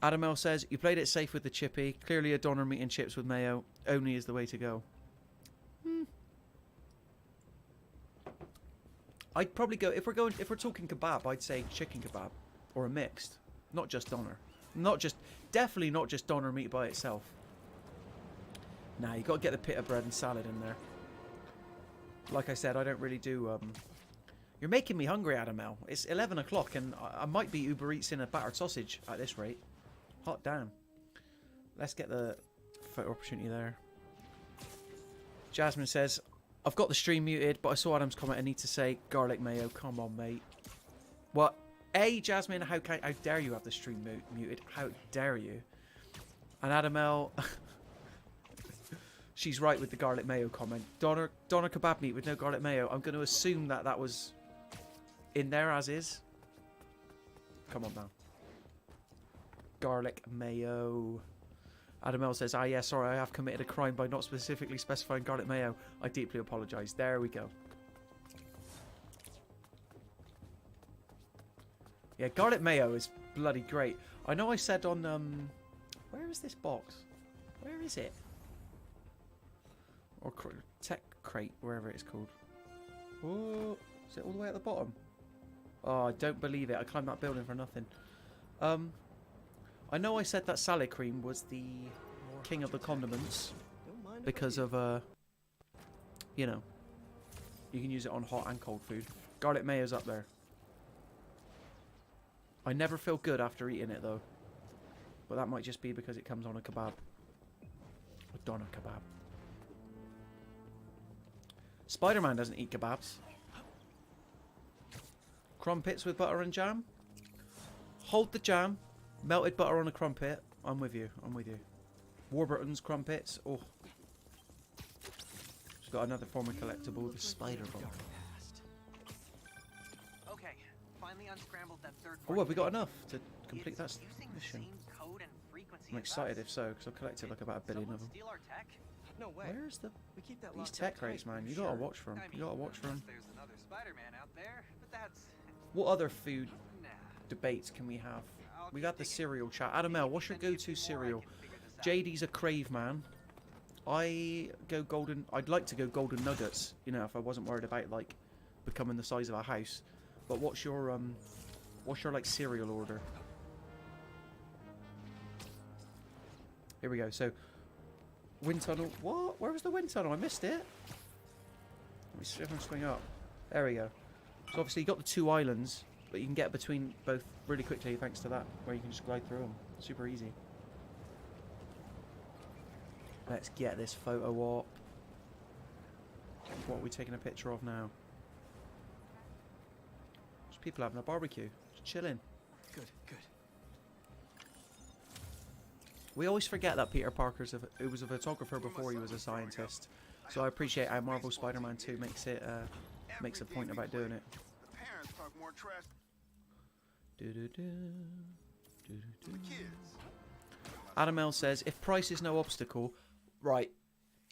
Adam L says, you played it safe with the chippy. Clearly a doner meat and chips with mayo only is the way to go. I'd probably go, if we're talking kebab, I'd say chicken kebab or a mixed, not just doner. Definitely not just doner meat by itself. Nah, you got to get the pita bread and salad in there. Like I said, I don't really do You're making me hungry, Adam L. It's 11 o'clock and I might be Uber Eats in a battered sausage at this rate. Hot damn. Let's get the photo opportunity there. Jasmine says, I've got the stream muted, but I saw Adam's comment. I need to say garlic mayo. Come on, mate. What? Hey, Jasmine, how dare you have the stream muted? How dare you? And Adam L, she's right with the garlic mayo comment. Doner kebab meat with no garlic mayo. I'm going to assume that was in there as is. Come on now. Garlic mayo. Adam L says, yeah, sorry, I have committed a crime by not specifically specifying garlic mayo. I deeply apologise. There we go. Yeah, garlic mayo is bloody great. I know I said on, where is this box? Where is it? Or tech crate, wherever it's called. Oh, is it all the way at the bottom? Oh, I don't believe it. I climbed that building for nothing. I know I said that salad cream was the king of the condiments because of, you know, you can use it on hot and cold food. Garlic mayo's up there. I never feel good after eating it though, but that might just be because it comes on a kebab. A doner kebab. Spider-Man doesn't eat kebabs. Crumpets with butter and jam. Hold the jam. Melted butter on a crumpet. I'm with you. I'm with you. Warburton's crumpets. Oh. She's got another form of collectible, the spider bomb.
Okay, finally unscrambled that third
Oh, have we got enough to complete that
using the
mission?
same code and frequency
I'm
as
excited
us.
if so, because I've collected like about 1 billion of them.
Steal our tech?
No way.
Where's the
We keep that
these
locked
tech
up
crates,
tight,
man?
for
You
sure.
gotta watch for them.
I
You gotta
mean,
watch for them.
unless there's another Spider-Man out there, but that's
What other food
nah.
debates can we have?
I'll
We
keep
got the
digging.
cereal chat. Adam L, what's your
Send you
go-to
2 more, I
cereal?
can figure this out.
JD's a crave man. I go golden. I'd like to go golden nuggets. You know, if I wasn't worried about like becoming the size of a house. But what's your like cereal order? Here we go. So, wind tunnel. What? Where was the wind tunnel? I missed it. Let me see if I can swing up. There we go. So obviously you got the 2 islands, but you can get between both really quickly thanks to that, where you can just glide through them. Super easy. Let's get this photo op. What are we taking a picture of now? There's people having a barbecue. Just chilling.
Good, good.
We always forget that Peter Parker's who was a photographer before he was a scientist. So I appreciate how Marvel Spider-Man 2 makes a point about doing it.
The parents talk more trash
Do-do-do. Do-do-do.
to the kids.
Adam L says, if price is no obstacle, right.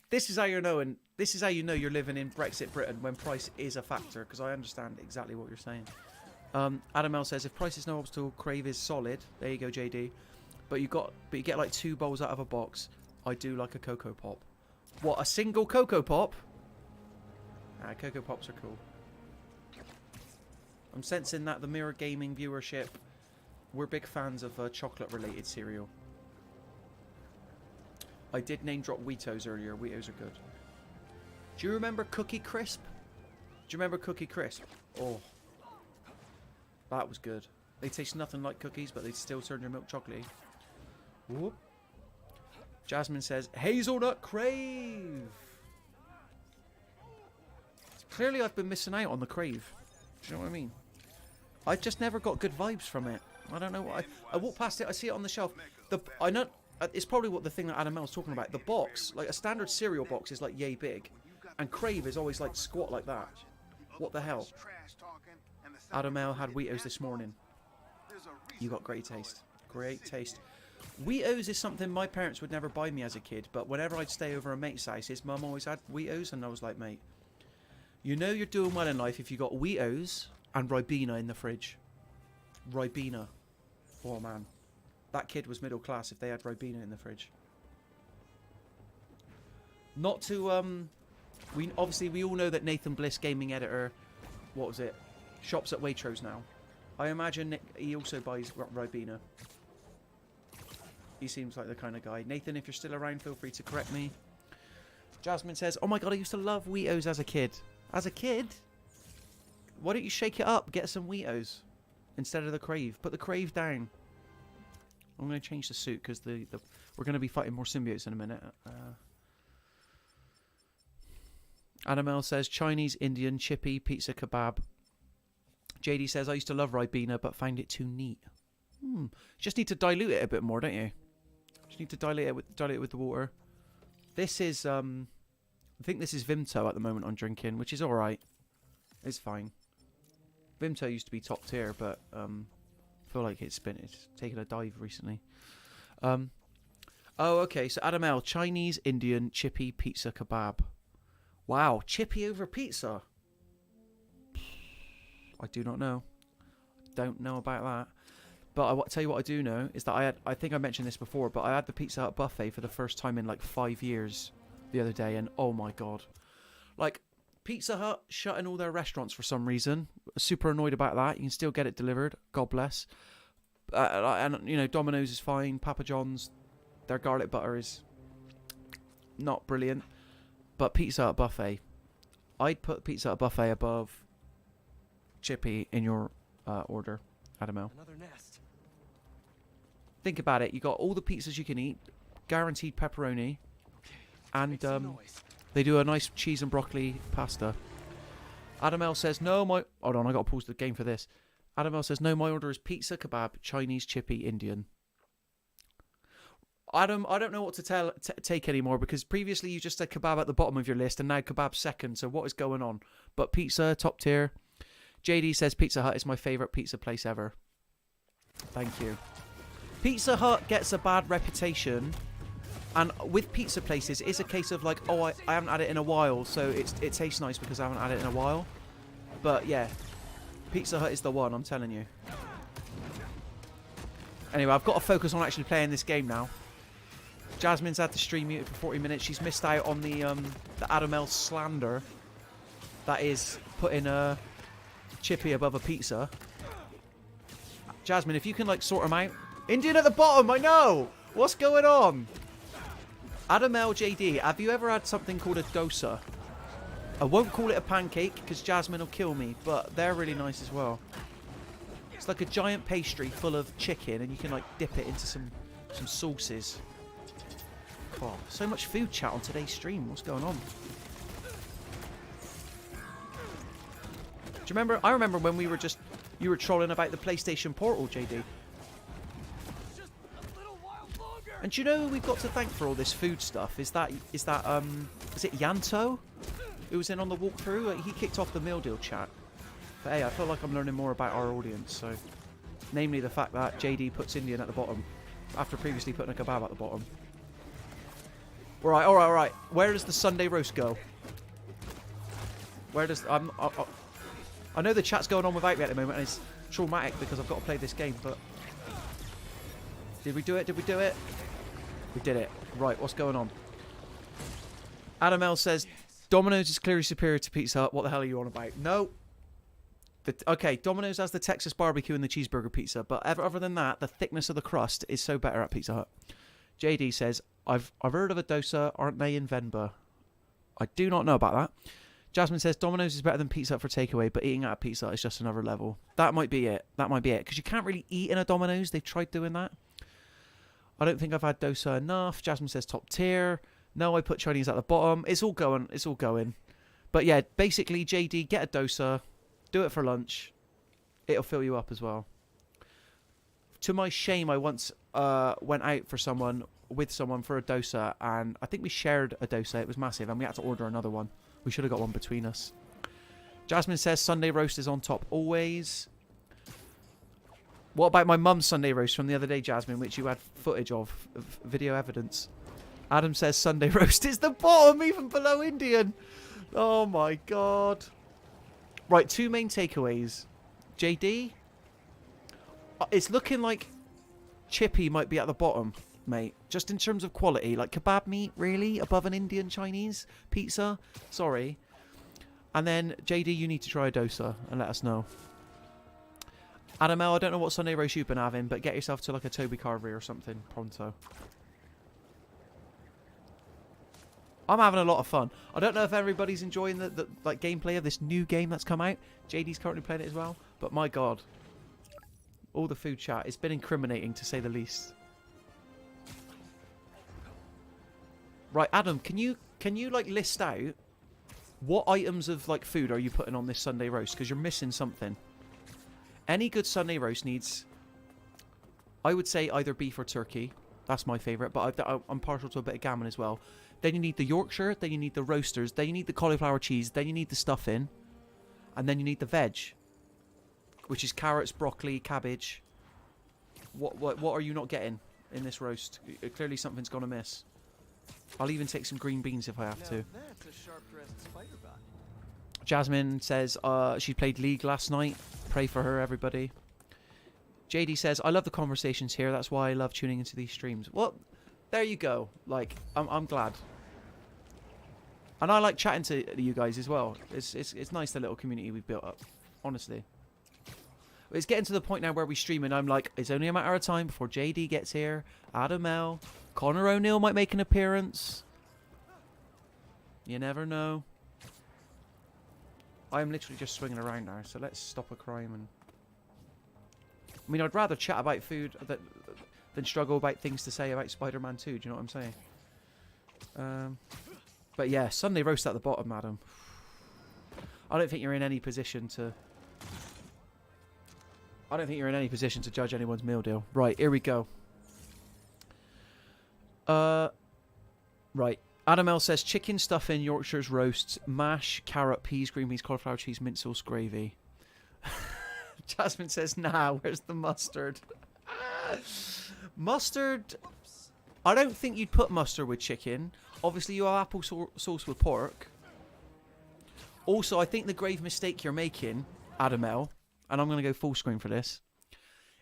This is how you're knowing. This is how you know you're living in Brexit Britain when price is a factor, because I understand exactly what you're saying. Adam L says, if price is no obstacle, Crave is solid. There you go, JD. But you get like 2 bowls out of a box. I do like a Cocoa Pop. What, a single Cocoa Pop? Ah, Cocoa Pops are cool. I'm sensing that the Mirror Gaming viewership, we're big fans of chocolate-related cereal. I did name drop Wheatos earlier. Wheatos are good. Do you remember Cookie Crisp? Do you remember Cookie Crisp? Oh. That was good. They taste nothing like cookies, but they still turn your milk chocolatey. Whoop. Jasmine says, Hazelnut Crave! Clearly I've been missing out on the Crave. Do you know what I mean? I've just never got good vibes from it. I don't know what I walk past it. I see it on the shelf. I know it's probably what the thing that Adam L's talking about. The box, like a standard cereal box, is like yay big, and Crave is always like squat like that. What the hell? Adam L had Wheatos this morning. You got great taste. Great taste. Wheatos is something my parents would never buy me as a kid, but whenever I'd stay over a mate's house, his mum always had Wheatos, and I was like, mate, you know you're doing well in life if you got Wheatos and Ribena in the fridge. Ribena. Oh man. That kid was middle class if they had Ribena in the fridge. Not to, we all know that Nathan Bliss, gaming editor, what was it? Shops at Waitrose now. I imagine he also buys Ribena. He seems like the kind of guy. Nathan, if you're still around, feel free to correct me. Jasmine says, oh my god, I used to love Wheatos as a kid. As a kid? Why don't you shake it up? Get some Wheatos instead of the Crave. Put the Crave down. I'm going to change the suit because we're going to be fighting more symbiotes in a minute. Adam L says, Chinese, Indian, chippy, pizza, kebab. JD says, I used to love Ribena but found it too neat. Just need to dilute it a bit more, don't you? Just need to dilute it with the water. This is, I think this is Vimto at the moment I'm drinking, which is alright. It's fine. Vimto used to be top tier, but I feel like it's taken a dive recently. Oh, okay, so Adam L, Chinese, Indian, chippy, pizza, kebab. Wow, chippy over pizza. I do not know. Don't know about that. But I tell you what I do know is that I think I mentioned this before, but I had the Pizza Hut buffet for the first time in like 5 years the other day, and oh my god. Like, Pizza Hut shutting all their restaurants for some reason. Super annoyed about that. You can still get it delivered. God bless. And, you know, Domino's is fine. Papa John's, their garlic butter is not brilliant. But Pizza Hut buffet. I'd put Pizza Hut buffet above Chippy in your order, Adam L.
Another nest.
Think about it. You got all the pizzas you can eat, guaranteed pepperoni, and they do a nice cheese and broccoli pasta. Adam L says, no, hold on, I got to pause the game for this. Adam L says, no, my order is pizza, kebab, Chinese, chippy, Indian. Adam, I don't know what to take anymore, because previously you just said kebab at the bottom of your list, and now kebab second, so what is going on? But pizza, top tier. JD says Pizza Hut is my favourite pizza place ever. Thank you. Pizza Hut gets a bad reputation, and with pizza places, it's a case of like, oh, I haven't had it in a while, so it tastes nice because I haven't had it in a while. But yeah, Pizza Hut is the one, I'm telling you. Anyway, I've got to focus on actually playing this game now. Jasmine's had the stream muted for 40 minutes. She's missed out on the Adam L slander. That is putting a chippy above a pizza. Jasmine, if you can like sort them out. Indian at the bottom, I know! What's going on? Adam L JD, have you ever had something called a dosa? I won't call it a pancake because Jasmine will kill me, but they're really nice as well. It's like a giant pastry full of chicken, and you can like dip it into some sauces. Oh, so much food chat on today's stream. What's going on? Do you remember? I remember when you were trolling about the PlayStation Portal, JD. And do you know who we've got to thank for all this food stuff? Is it Yanto? Who was in on the walkthrough? He kicked off the meal deal chat. But hey, I feel like I'm learning more about our audience, so namely the fact that JD puts Indian at the bottom after previously putting a kebab at the bottom. All right. Where does the Sunday roast go? Where does I know the chat's going on without me at the moment, and it's traumatic because I've got to play this game, but did we do it? We did it. Right, what's going on? Adam L says, Domino's is clearly superior to Pizza Hut. What the hell are you on about? No. Okay, Domino's has the Texas barbecue and the cheeseburger pizza, but other than that, the thickness of the crust is so better at Pizza Hut. JD says, I've heard of a dosa, aren't they in Venba? I do not know about that. Jasmine says, Domino's is better than Pizza Hut for takeaway, but eating at a Pizza Hut is just another level. That might be it. Because you can't really eat in a Domino's. They've tried doing that. I don't think I've had dosa enough. Jasmine says top tier. No, I put Chinese at the bottom. It's all going. But yeah, basically, JD, get a dosa. Do it for lunch. It'll fill you up as well. To my shame, I once went out with someone for a dosa, and I think we shared a dosa. It was massive, and we had to order another one. We should have got one between us. Jasmine says Sunday roast is on top always. What about my mum's Sunday roast from the other day, Jasmine, which you had footage of video evidence? Adam says Sunday roast is the bottom, even below Indian. Oh my god. Right, 2 main takeaways. JD, it's looking like Chippy might be at the bottom, mate. Just in terms of quality. Like kebab meat, really? Above an Indian Chinese pizza? Sorry. And then, JD, you need to try a dosa and let us know. Adam L, I don't know what Sunday roast you've been having, but get yourself to like a Toby Carvery or something pronto. I'm having a lot of fun. I don't know if everybody's enjoying the like gameplay of this new game that's come out. JD's currently playing it as well. But my god. All the food chat. It's been incriminating to say the least. Right, Adam, can you like list out what items of like food are you putting on this Sunday roast? Because you're missing something. Any good Sunday roast needs, I would say, either beef or turkey. That's my favourite, but I'm partial to a bit of gammon as well. Then you need the Yorkshire, then you need the roasters, then you need the cauliflower cheese, then you need the stuffing, and then you need the veg, which is carrots, broccoli, cabbage. What are you not getting in this roast? Clearly something's gone amiss. I'll even take some green beans if I have to.
That's a sharp-dressed spider bot.
Jasmine says she played League last night. Pray for her, everybody. JD says, I love the conversations here. That's why I love tuning into these streams. Well, there you go. Like, I'm glad. And I like chatting to you guys as well. It's nice, the little community we've built up. Honestly. It's getting to the point now where we stream and I'm like, it's only a matter of time before JD gets here. Adam L. Connor O'Neill might make an appearance. You never know. I am literally just swinging around now, so let's stop a crime and... I mean, I'd rather chat about food than struggle about things to say about Spider-Man 2, do you know what I'm saying? But yeah, Sunday roast at the bottom, madam. I don't think you're in any position to... judge anyone's meal deal. Right, here we go. Right. Adam L says chicken stuffing, Yorkshire's roasts, mash, carrot, peas, green beans, cauliflower cheese, mint sauce, gravy. Jasmine says, nah, where's the mustard? Mustard? I don't think you'd put mustard with chicken. Obviously, you have apple sauce with pork. Also, I think the grave mistake you're making, Adam L, and I'm going to go full screen for this,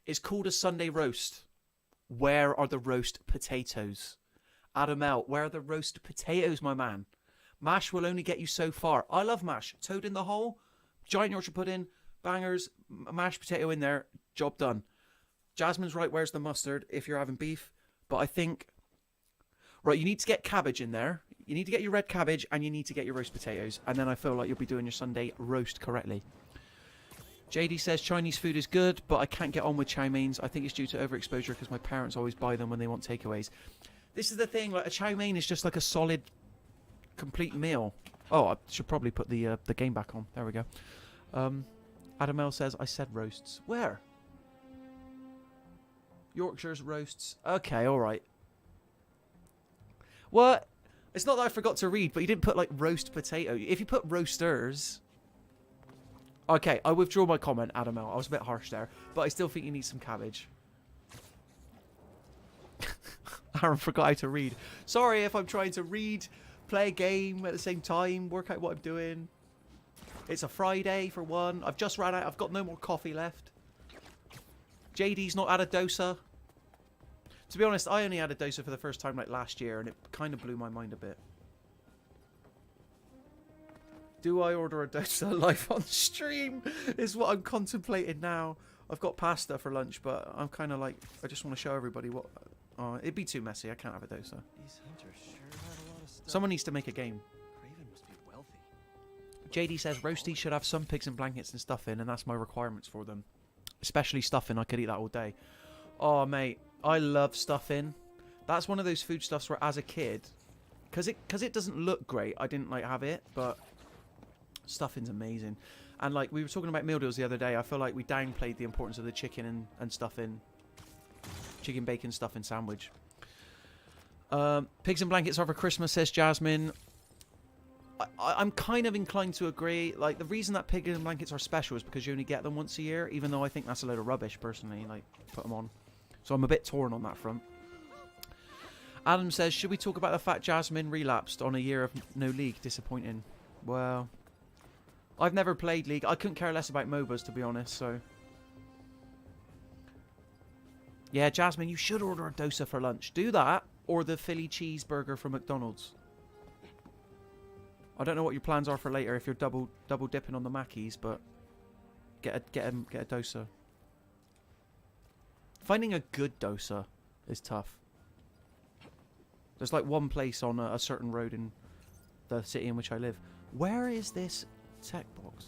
it's called a Sunday roast. Where are the roast potatoes? Adam L, where are the roast potatoes, my man? Mash will only get you so far. I love mash. Toad in the hole, giant Yorkshire pudding, bangers, mashed potato in there, job done. Jasmine's right, where's the mustard if you're having beef? But I think... Right, you need to get cabbage in there. You need to get your red cabbage and you need to get your roast potatoes. And then I feel like you'll be doing your Sunday roast correctly. JD says Chinese food is good, but I can't get on with chow meins. I think it's due to overexposure because my parents always buy them when they want takeaways. This is the thing, like a chow mein is just like a solid, complete meal. Oh, I should probably put the game back on. There we go. Adam L says, I said roasts. Where? Yorkshire's roasts. Okay, alright. What? It's not that I forgot to read, but you didn't put like roast potato. If you put roasters... Okay, I withdraw my comment, Adam L. I was a bit harsh there, but I still think you need some cabbage. Aaron forgot how to read. Sorry if I'm trying to read, play a game at the same time, work out what I'm doing. It's a Friday for one. I've just ran out. I've got no more coffee left. JD's not had a dosa. To be honest, I only had a dosa for the first time like last year, and it kind of blew my mind a bit. Do I order a dosa live on stream? Is what I'm contemplating now. I've got pasta for lunch, but I'm kind of like, I just want to show everybody what... Oh, it'd be too messy. I can't have a dosa.
These hunters sure had a lot of stuff.
Someone needs to make a game.
Craven must be wealthy.
JD says roasties should have some pigs and blankets and stuff in, and that's my requirements for them. Especially stuffing. I could eat that all day. Oh, mate. I love stuffing. That's one of those foodstuffs where as a kid, because it doesn't look great, I didn't like have it, but stuffing's amazing. And like we were talking about meal deals the other day, I feel like we downplayed the importance of the chicken and stuffing Chicken bacon stuffing sandwich. Pigs and blankets are for Christmas, says Jasmine. I'm kind of inclined to agree. Like, the reason that pigs and blankets are special is because you only get them once a year, even though I think that's a load of rubbish, personally. Like, put them on. So I'm a bit torn on that front. Adam says, should we talk about the fact Jasmine relapsed on a year of no League? Disappointing. Well, I've never played League. I couldn't care less about MOBAs, to be honest, so... Yeah, Jasmine, you should order a dosa for lunch. Do that, or the Philly cheeseburger from McDonald's. I don't know what your plans are for later if you're double dipping on the Mackies, but get a dosa. Finding a good dosa is tough. There's like one place on a certain road in the city in which I live. Where is this tech box?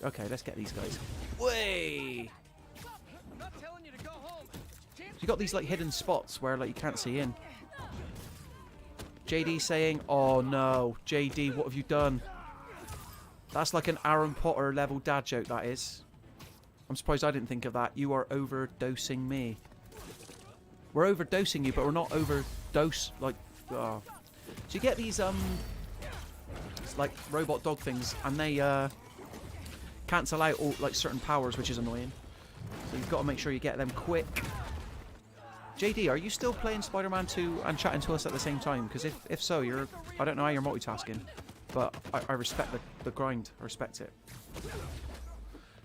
Okay, let's get these guys. Way!
Not telling you to go home.
You got these like hidden spots where like you can't see in. JD saying, "Oh no, JD, what have you done?" That's like an Aaron Potter level dad joke. That is. I'm surprised I didn't think of that. You are overdosing me. We're overdosing you, but we're not overdose like. Oh. So you get these it's like robot dog things, and they cancel out all like certain powers, which is annoying. So you've got to make sure you get them quick. JD, are you still playing Spider-Man 2 and chatting to us at the same time? Because if so, you're... I don't know how you're multitasking. But I respect the grind. I respect it.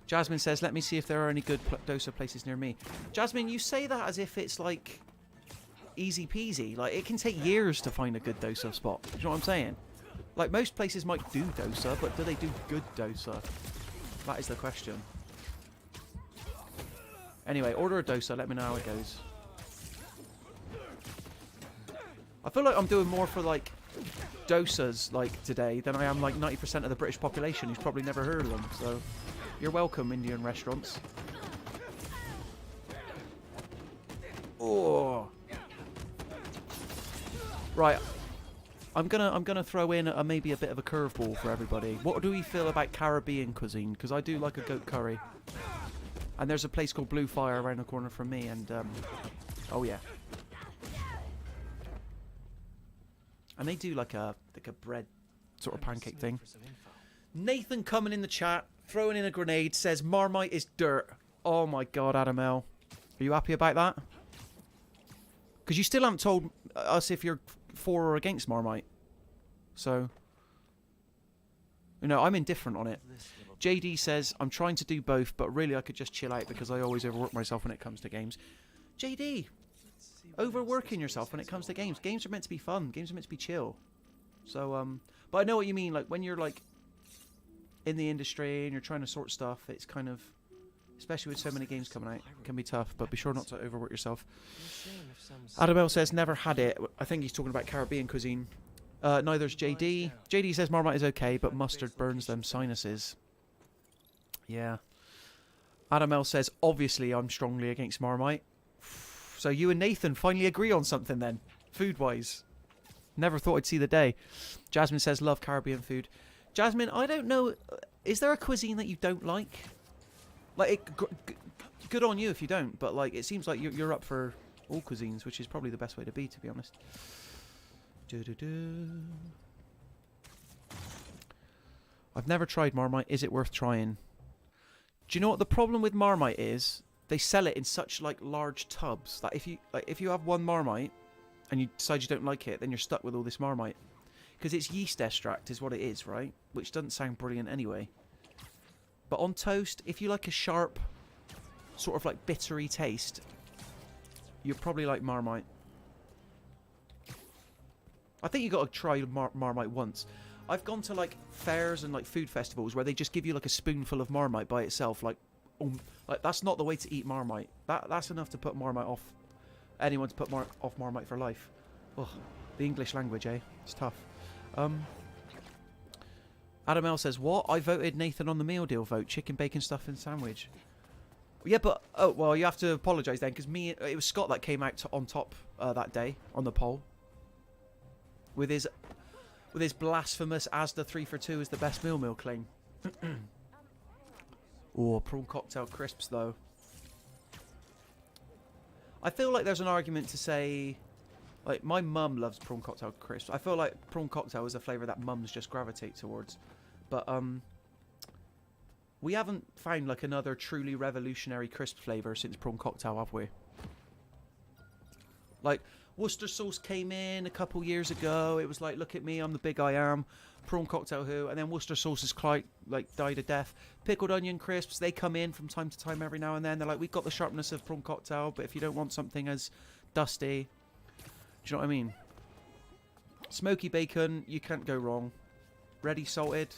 Jasmine says, let me see if there are any good dosa places near me. Jasmine, you say that as if it's, like, easy peasy. Like, it can take years to find a good dosa spot. Do you know what I'm saying? Like, most places might do dosa, but do they do good dosa? That is the question. Anyway, order a dosa. Let me know how it goes. I feel like I'm doing more for, like, dosas, like, today than I am, like, 90% of the British population who's probably never heard of them. So, you're welcome, Indian restaurants. Oh. Right. I'm gonna throw in maybe a bit of a curveball for everybody. What do we feel about Caribbean cuisine? Because I do like a goat curry. And there's a place called Blue Fire around the corner from me, and, oh yeah. And they do like a bread sort of pancake thing. Nathan coming in the chat, throwing in a grenade, says Marmite is dirt. Oh my god, Adam L. Are you happy about that? Because you still haven't told us if you're for or against Marmite. So, you know, I'm indifferent on it. JD says, I'm trying to do both, but really I could just chill out because I always overwork myself when it comes to games. JD! Overworking yourself when it comes to games. Games are meant to be fun. Games are meant to be chill. So, but I know what you mean. Like, when you're, like, in the industry and you're trying to sort stuff, it's kind of, especially with so many games coming out, it can be tough. But be sure not to overwork yourself. Adam L says, never had it. I think he's talking about Caribbean cuisine. Neither's JD. JD says Marmite is okay, but mustard burns them sinuses. Yeah. Adam L says, obviously I'm strongly against Marmite. So you and Nathan finally agree on something then, food-wise. Never thought I'd see the day. Jasmine says, love Caribbean food. Jasmine, I don't know, is there a cuisine that you don't like? Like, good on you if you don't, but like, it seems like you're up for all cuisines, which is probably the best way to be, to be honest. I've never tried Marmite. Is it worth trying? Do you know what the problem with Marmite is? They sell it in such like large tubs that if you have one Marmite and you decide you don't like it, then you're stuck with all this Marmite. Because it's yeast extract is what it is, right? Which doesn't sound brilliant anyway. But on toast, if you like a sharp, sort of like bittery taste, you'll probably like Marmite. I think you got to try Marmite once. I've gone to like fairs and like food festivals where they just give you like a spoonful of Marmite by itself, like that's not the way to eat Marmite. That's enough to put Marmite off. Anyone to put off Marmite for life. Ugh, the English language, eh? It's tough. Adam L says, what? I voted Nathan on the meal deal vote. Chicken, bacon, stuffing sandwich. Yeah, but... Oh, well, you have to apologise then, because it was Scott that came out on top that day on the poll. With his blasphemous Asda 3 for 2 is the best meal claim. Oh, prawn cocktail crisps, though. I feel like there's an argument to say, like, my mum loves prawn cocktail crisps. I feel like prawn cocktail is a flavour that mums just gravitate towards. But, we haven't found, like, another truly revolutionary crisp flavour since prawn cocktail, have we? Like, Worcester sauce came in a couple years ago. It was like, look at me, I'm the big I am. Prawn cocktail who? And then Worcester sauce has quite, like, died a death. Pickled onion crisps, they come in from time to time every now and then. They're like, we've got the sharpness of prawn cocktail, but if you don't want something as dusty... Do you know what I mean? Smoky bacon, you can't go wrong. Ready salted,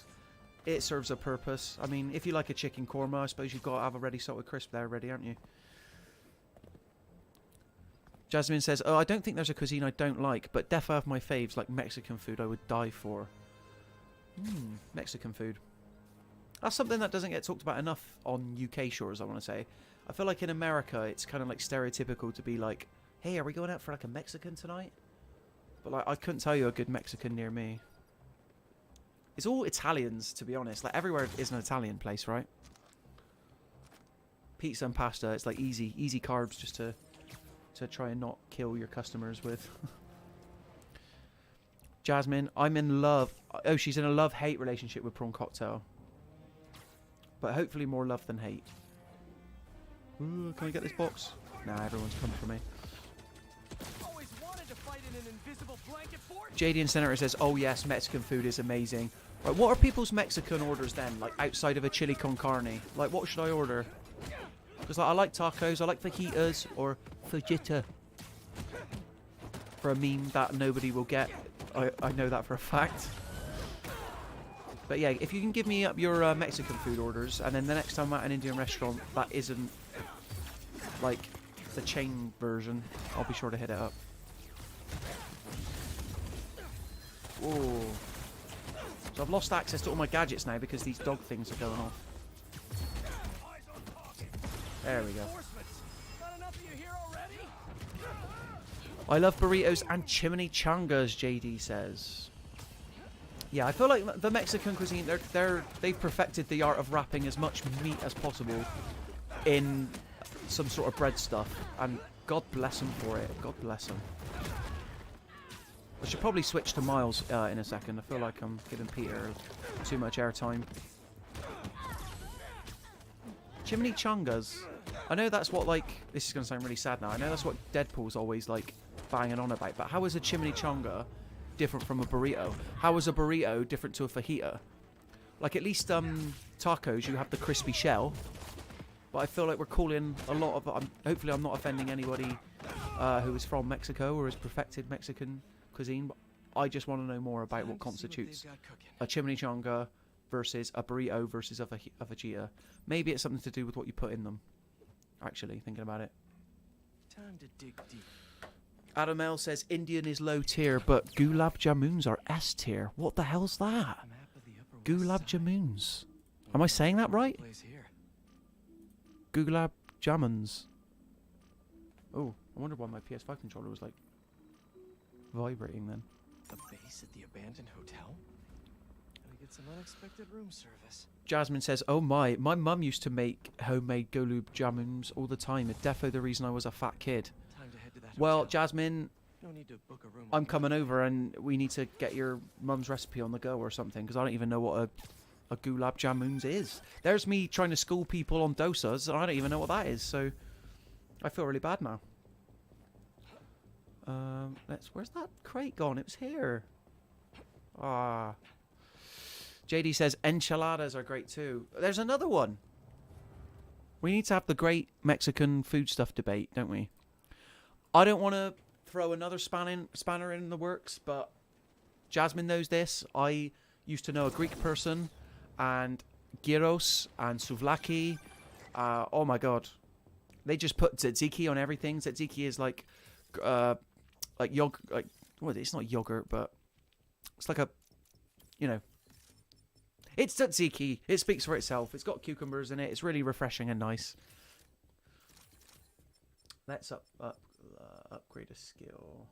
it serves a purpose. I mean, if you like a chicken korma, I suppose you've got to have a ready salted crisp there ready, aren't you? Jasmine says, oh, I don't think there's a cuisine I don't like, but defo have my faves, like Mexican food I would die for. Mexican food. That's something that doesn't get talked about enough on UK shores, I want to say. I feel like in America, it's kind of like stereotypical to be like, hey, are we going out for like a Mexican tonight? But like, I couldn't tell you a good Mexican near me. It's all Italians, to be honest. Like, everywhere is an Italian place, right? Pizza and pasta, it's like easy carbs just to try and not kill your customers with. Jasmine, I'm in love. Oh, she's in a love-hate relationship with prawn cocktail. But hopefully more love than hate. Ooh, can I get this box? Nah, everyone's coming for me.
Always wanted to fight in an invisible blanket fort.
JD Senator says, oh yes, Mexican food is amazing. Right, what are people's Mexican orders then? Like, outside of a chili con carne? Like, what should I order? Because like, I like tacos, I like fajitas, or fajita. For a meme that nobody will get. I know that for a fact. But yeah, if you can give me up your Mexican food orders, and then the next time I'm at an Indian restaurant that isn't, like, the chain version, I'll be sure to hit it up. Whoa. So I've lost access to all my gadgets now because these dog things are going off. There we go. I love burritos and chimichangas, JD says. Yeah, I feel like the Mexican cuisine, they've perfected the art of wrapping as much meat as possible in some sort of bread stuff. And God bless them for it. God bless them. I should probably switch to Miles in a second. I feel like I'm giving Peter too much airtime. Chimichangas. I know that's what, like, this is going to sound really sad now. I know that's what Deadpool's always, like, banging on about. But how is a chimichanga different from a burrito? How is a burrito different to a fajita? Like, at least tacos, you have the crispy shell. But I feel like we're calling a lot of... hopefully I'm not offending anybody who is from Mexico or has perfected Mexican cuisine. But I just want to know more about what constitutes a chimichanga versus a burrito versus a fajita. Maybe it's something to do with what you put in them. Actually, thinking about it.
Time to dig deep.
Adam L says Indian is low tier, but gulab jamuns are S tier. What the hell's that? Gulab jamuns. Am I saying that right? Gulab jamuns. Oh, I wonder why my PS5 controller was like vibrating then.
The base at the abandoned hotel? Gotta get some unexpected room service.
Jasmine says, oh my mum used to make homemade gulab jamuns all the time. It's defo the reason I was a fat kid.
Time to head to that
Well,
hotel.
Jasmine,
No need to book a room.
I'm coming over and we need to get your mum's recipe on the go or something, because I don't even know what a gulab jamuns is. There's me trying to school people on dosas, and I don't even know what that is, so I feel really bad now. Where's that crate gone? It was here. Ah. JD says enchiladas are great too. There's another one. We need to have the great Mexican food stuff debate, don't we? I don't want to throw another spanner in the works, but Jasmine knows this. I used to know a Greek person, and gyros and souvlaki. Oh my god, they just put tzatziki on everything. Tzatziki is like yogurt. Like, what? It's not yogurt, but it's like a, you know. It's tzatziki. It speaks for itself. It's got cucumbers in it. It's really refreshing and nice. Let's upgrade a skill.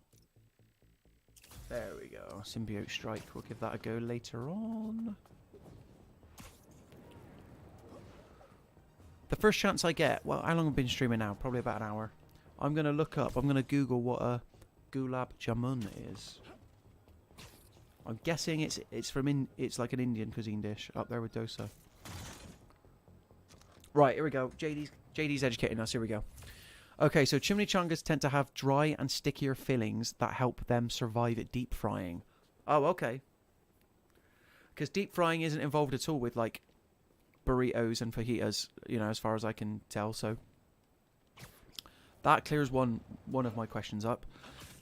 There we go. Symbiote Strike. We'll give that a go later on. The first chance I get... Well, how long have I been streaming now? Probably about an hour. I'm going to look up, I'm going to Google what a gulab jamun is. I'm guessing it's it's like an Indian cuisine dish up there with dosa. Right, here we go. JD's educating us. Here we go. Okay, so chimichangas tend to have dry and stickier fillings that help them survive at deep frying. Oh, okay. Because deep frying isn't involved at all with like burritos and fajitas, you know, as far as I can tell. So that clears one of my questions up.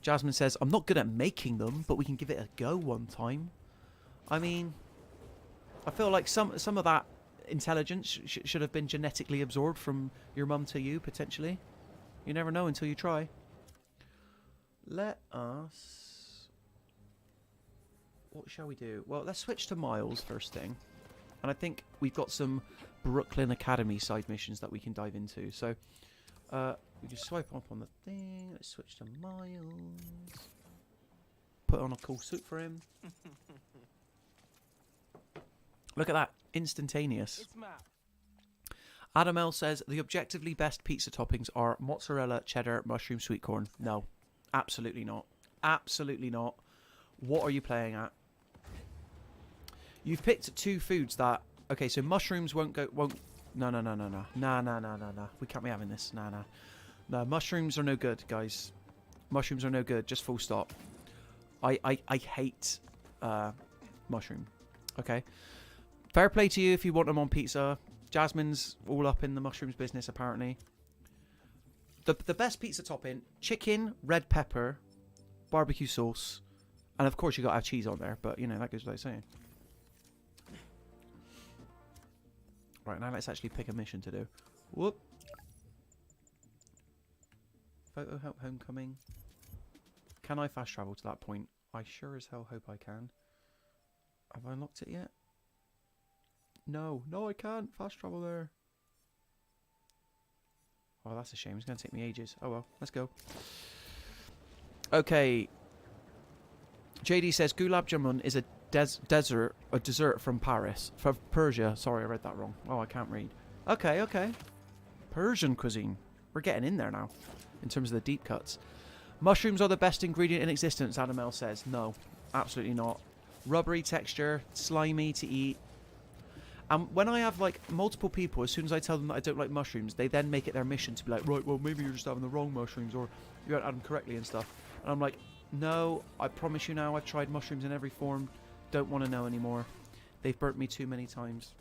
Jasmine says, I'm not good at making them, but we can give it a go one time. I mean, I feel like some of that intelligence should have been genetically absorbed from your mum to you, potentially. You never know until you try. Let us... What shall we do? Well, let's switch to Miles first thing. And I think we've got some Brooklyn Academy side missions that we can dive into. So, we can swipe up on the thing. Let's switch to Miles. Put on a cool suit for him. Look at that. Instantaneous.
It's Matt.
Adam L says, the objectively best pizza toppings are mozzarella, cheddar, mushroom, sweet corn. No. Absolutely not. Absolutely not. What are you playing at? You've picked two foods that... Okay, so mushrooms won't go... No. Nah. We can't be having this. Nah. No, mushrooms are no good, guys. Mushrooms are no good. Just full stop. I hate mushroom. Okay? Fair play to you if you want them on pizza. Jasmine's all up in the mushrooms business, apparently. The best pizza topping, chicken, red pepper, barbecue sauce, and of course you got to have cheese on there, but you know, that goes without saying. Right, now let's actually pick a mission to do. Whoop. Photo help homecoming. Can I fast travel to that point? I sure as hell hope I can. Have I unlocked it yet? No, I can't fast travel there. Oh, that's a shame. It's going to take me ages. Oh well, let's go. Okay. JD says gulab jamun is a dessert from Paris. From Persia. Sorry, I read that wrong. Oh, I can't read. Okay. Persian cuisine. We're getting in there now, in terms of the deep cuts. Mushrooms are the best ingredient in existence, Adam L says. No, absolutely not. Rubbery texture, slimy to eat. And when I have like multiple people, as soon as I tell them that I don't like mushrooms, they then make it their mission to be like, right, well, maybe you're just having the wrong mushrooms, or you don't add them correctly and stuff. And I'm like, no, I promise you now, I've tried mushrooms in every form. Don't want to know anymore. They've burnt me too many times.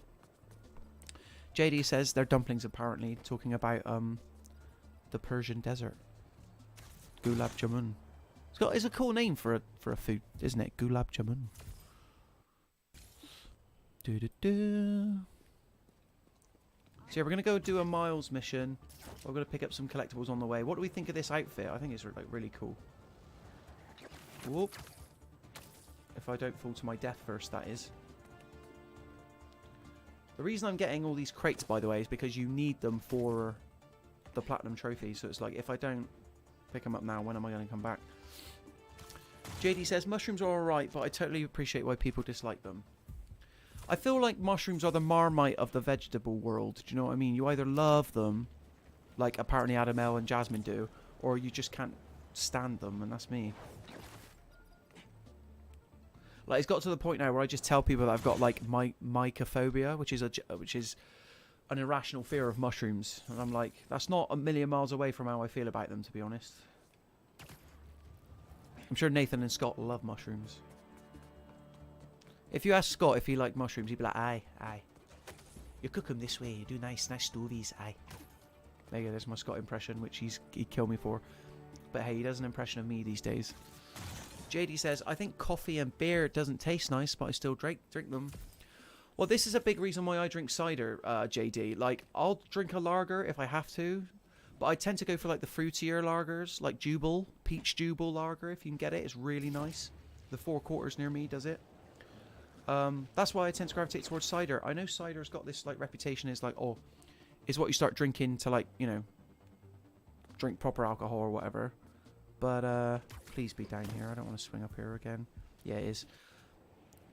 JD says they're dumplings, apparently, talking about the Persian desert. Gulab jamun. It's a cool name for a food, isn't it? Gulab jamun. So yeah, we're going to go do a Miles mission. We're going to pick up some collectibles on the way. What do we think of this outfit? I think it's like really cool. Whoop. If I don't fall to my death first, that is. The reason I'm getting all these crates, by the way, is because you need them for the platinum trophy. So it's like, if I don't pick them up now, when am I going to come back? JD says, mushrooms are alright, but I totally appreciate why people dislike them. I feel like mushrooms are the Marmite of the vegetable world. Do you know what I mean? You either love them, like apparently Adam L and Jasmine do, or you just can't stand them, and that's me. Like, it's got to the point now where I just tell people that I've got like mycophobia, which is an irrational fear of mushrooms, and I'm like, that's not a million miles away from how I feel about them, to be honest. I'm sure Nathan and Scott love mushrooms. If you ask Scott if he liked mushrooms, he'd be like, aye. You cook them this way, you do nice stovies, aye. There you go, there's my Scott impression, which he'd kill me for. But hey, he does an impression of me these days. JD says, I think coffee and beer doesn't taste nice, but I still drink them. Well, this is a big reason why I drink cider, JD. Like, I'll drink a lager if I have to, but I tend to go for like the fruitier lagers, like Jubal, Peach Jubal lager, if you can get it. It's really nice. The 4 Quarters near me does it. That's why I tend to gravitate towards cider. I know cider's got this like reputation as like, oh, is what you start drinking to like, you know, drink proper alcohol or whatever. But please be down here. I don't want to swing up here again. Yeah, it is.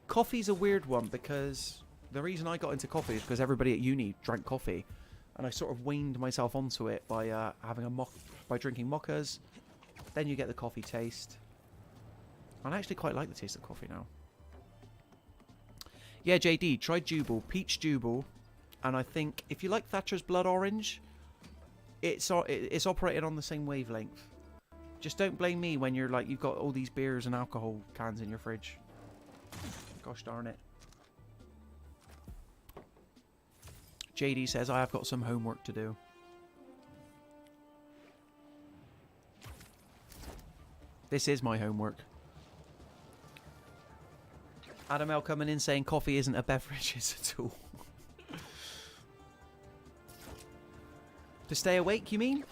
Coffee's a weird one because the reason I got into coffee is because everybody at uni drank coffee. and I sort of weaned myself onto it by by drinking mochas. Then you get the coffee taste. I actually quite like the taste of coffee now. Yeah, JD, try Jubal, peach Jubal, and I think if you like Thatcher's Blood Orange, it's operating on the same wavelength. Just don't blame me when you're like you've got all these beers and alcohol cans in your fridge. Gosh darn it. JD says I have got some homework to do. This is my homework. Adam L coming in saying coffee isn't a beverage, it's a tool. To stay awake, you mean?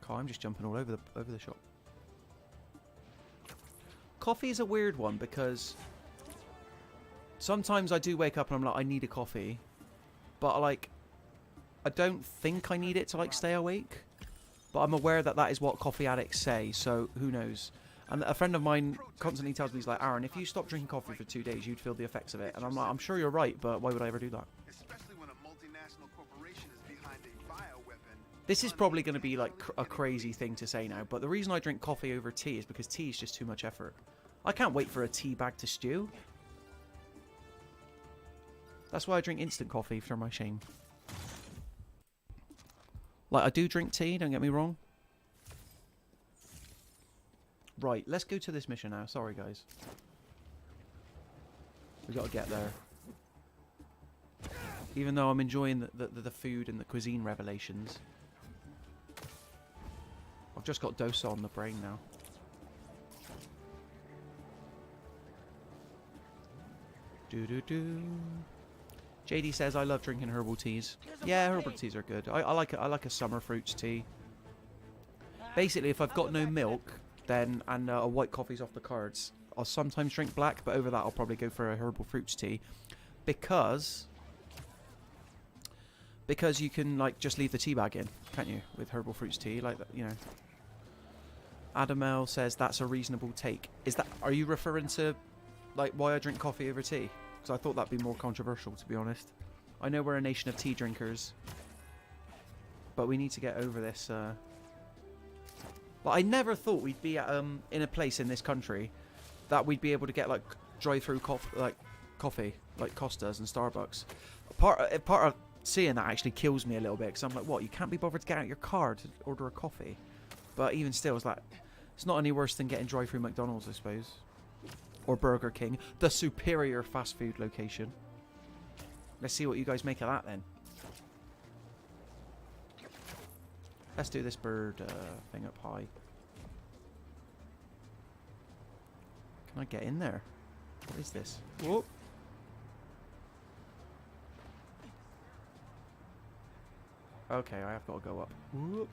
God, I'm just jumping all over the shop. Coffee is a weird one because sometimes I do wake up and I'm like, I need a coffee, but like, I don't think I need it to like stay awake. But I'm aware that that is what coffee addicts say, so who knows? And a friend of mine constantly tells me, he's like, Aaron, if you stop drinking coffee for 2 days, you'd feel the effects of it. And I'm like, I'm sure you're right, but why would I ever do that?
Especially when a multinational corporation is behind a bioweapon.
This is probably going to be like a crazy thing to say now, but the reason I drink coffee over tea is because tea is just too much effort. I can't wait for a tea bag to stew. That's why I drink instant coffee, for my shame. Like, I do drink tea, don't get me wrong. Right, let's go to this mission now. Sorry, guys. We got to get there. Even though I'm enjoying the food and the cuisine revelations. I've just got dosa on the brain now. Do-do-do. JD says I love drinking herbal teas. Yeah, herbal teas are good. I like a summer fruits tea. Basically, if I've got no milk, then and a white coffee's off the cards, I'll sometimes drink black, but over that I'll probably go for a herbal fruits tea, because you can like just leave the tea bag in, can't you, with herbal fruits tea, like that, you know. Adam L says that's a reasonable take. Are you referring to like why I drink coffee over tea? Because I thought that'd be more controversial, to be honest. I know we're a nation of tea drinkers, but we need to get over this. But I never thought we'd be in a place in this country that we'd be able to get like drive-through coffee, like Costas and Starbucks. Part of seeing that actually kills me a little bit, because I'm like, what? You can't be bothered to get out your car to order a coffee? But even still, it's like, it's not any worse than getting drive-through McDonald's, I suppose. Or Burger King, the superior fast food location. Let's see what you guys make of that then. Let's do this bird thing up high. Can I get in there? What is this? Whoa. Okay, I have got to go up. Whoop.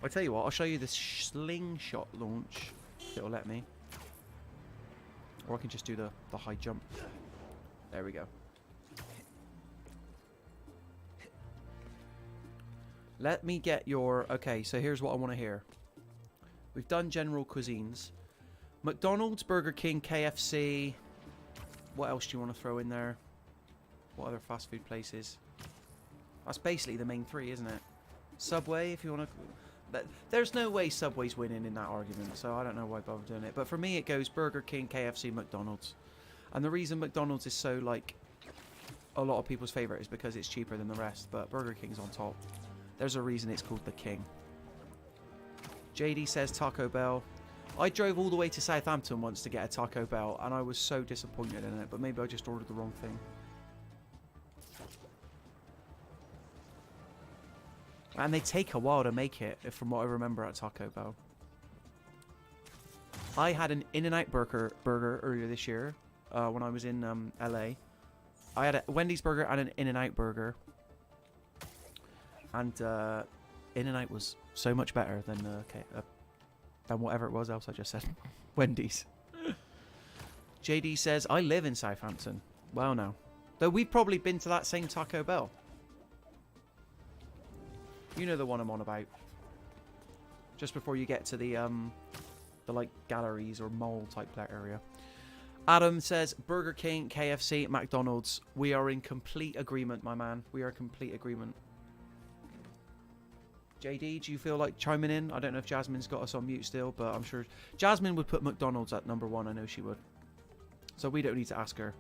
I tell you what, I'll show you this slingshot launch, if it'll let me. Or I can just do the high jump. There we go. Let me get your... Okay, so here's what I want to hear. We've done general cuisines. McDonald's, Burger King, KFC. What else do you want to throw in there? What other fast food places? That's basically the main three, isn't it? Subway, if you want to... There's no way Subway's winning in that argument, so I don't know why I bother doing it. But for me, it goes Burger King, KFC, McDonald's. And the reason McDonald's is so, like, a lot of people's favourite is because it's cheaper than the rest. But Burger King's on top. There's a reason it's called the King. JD says Taco Bell. I drove all the way to Southampton once to get a Taco Bell, and I was so disappointed in it. But maybe I just ordered the wrong thing. And they take a while to make it, from what I remember at Taco Bell. I had an In-N-Out burger earlier this year, when I was in LA. I had a Wendy's burger and an In-N-Out burger. And In-N-Out was so much better than whatever it was else I just said. Wendy's. JD says, I live in Southampton. Well, no. Though we've probably been to that same Taco Bell. You know the one I'm on about. Just before you get to the like galleries or mall type area. Adam says Burger King, KFC, McDonald's. We are in complete agreement, my man. We are in complete agreement. JD, do you feel like chiming in? I don't know if Jasmine's got us on mute still, but I'm sure Jasmine would put McDonald's at number 1. I know she would. So we don't need to ask her.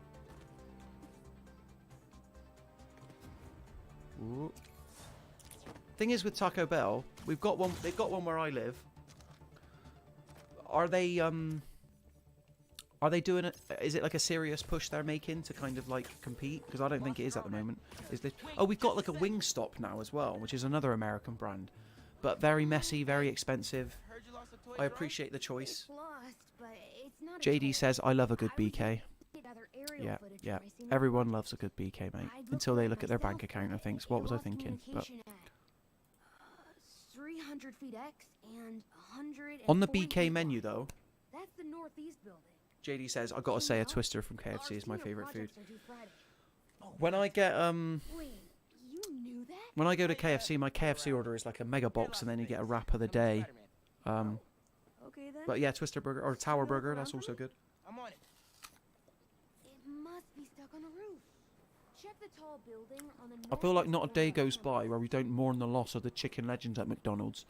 Ooh. Thing is with Taco Bell, we've got one. They've got one where I live. Are they doing it? Is it like a serious push they're making to kind of like compete? Because I don't think it is at the moment. Is this? Oh, we've got like a Wingstop now as well, which is another American brand, but very messy, very expensive. I appreciate the choice. JD says I love a good BK. Yeah, yeah. Everyone loves a good BK, mate. Until they look at their bank account and thinks, "What was I thinking?" But
300 feet X and 100
on the BK menu though,
that's the northeast building.
JD says I gotta say a Twister from KFC is my favorite food. When I get
Wait, you knew that?
when I go to KFC, my KFC order is like a mega box, and then you get a wrap of the day.
Okay then.
But yeah, Twister burger or Tower burger, that's also good.
I'm on it.
It must be stuck on the roof. Check the tall building on the
I feel like
northeast
not a day
corner.
goes by where we don't mourn the loss of the chicken legends at McDonald's.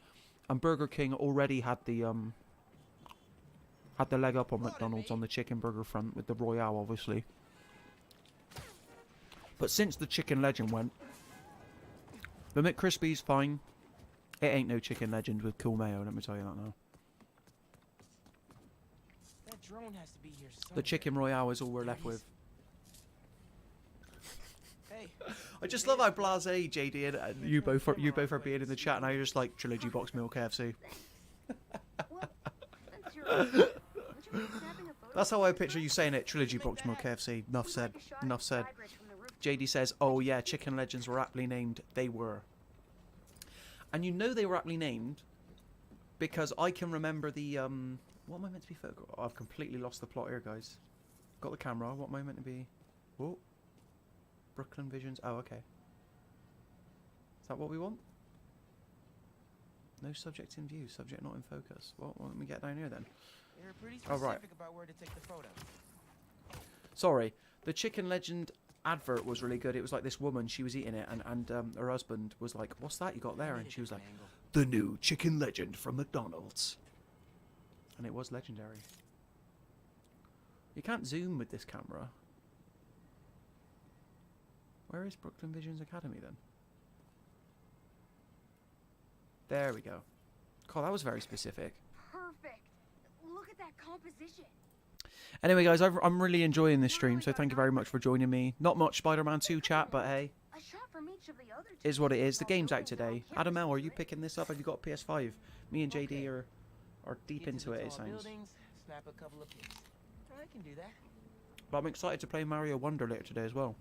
And Burger King already had the leg up on McDonald's on the chicken burger front with the Royale, obviously. But since the chicken legend went, the McCrispy's fine. It ain't no chicken legend with cool mayo, let me tell you that now.
That drone has to be here somewhere.
The chicken Royale is all we're left with.
Hey.
I just love how blasé JD and you both are being in the chat, and now you're just like trilogy box meal KFC. That's how I picture you saying it. Trilogy box meal KFC. Enough said. Enough said. JD says, "Oh yeah, chicken legends were aptly named. They were." And you know they were aptly named because I can remember the what am I meant to be photographing? Oh, I've completely lost the plot here, guys. Got the camera. What am I meant to be? Oh. Brooklyn Visions. Oh, okay. Is that what we want? No subject in view. Subject not in focus. What? Why don't we get down here then?
You're pretty
Oh,
specific
right.
about where to take the photo.
Sorry. The Chicken Legend advert was really good. It was like this woman. She was eating it, and her husband was like, "What's that you got there?" And she was like, "The new Chicken Legend from McDonald's." And it was legendary. You can't zoom with this camera. Where is Brooklyn Visions Academy then? There we go. God, that was very specific.
Perfect. Look at that composition.
Anyway, guys, I'm really enjoying this stream, so thank you very much for joining me. Not much Spider-Man 2 chat, but hey,
A shot from each of the other two
is what it is. The
while
game's out
buildings
today.
on
Adam
campus.
L, are you picking this up? Have you got a PS5? Me and JD are deep
Get to
into
the
it, it
tall
sounds.
buildings, snap a couple of pics. I can do that.
But I'm excited to play Mario Wonder later today as well.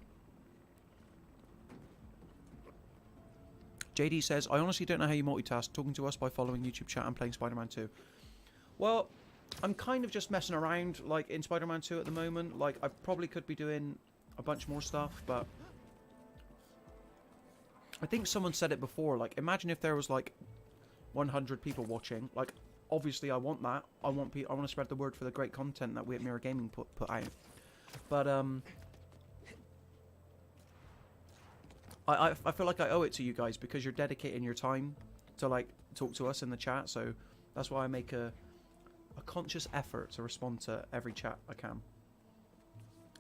JD says, I honestly don't know how you multitask, talking to us by following YouTube chat and playing Spider-Man 2. Well, I'm kind of just messing around, like, in Spider-Man 2 at the moment. Like, I probably could be doing a bunch more stuff, but I think someone said it before, like, imagine if there was, like, 100 people watching. Like, obviously I want that. I want to spread the word for the great content that we at Mirror Gaming put out. But, I feel like I owe it to you guys because you're dedicating your time to like talk to us in the chat, so that's why I make a conscious effort to respond to every chat I can.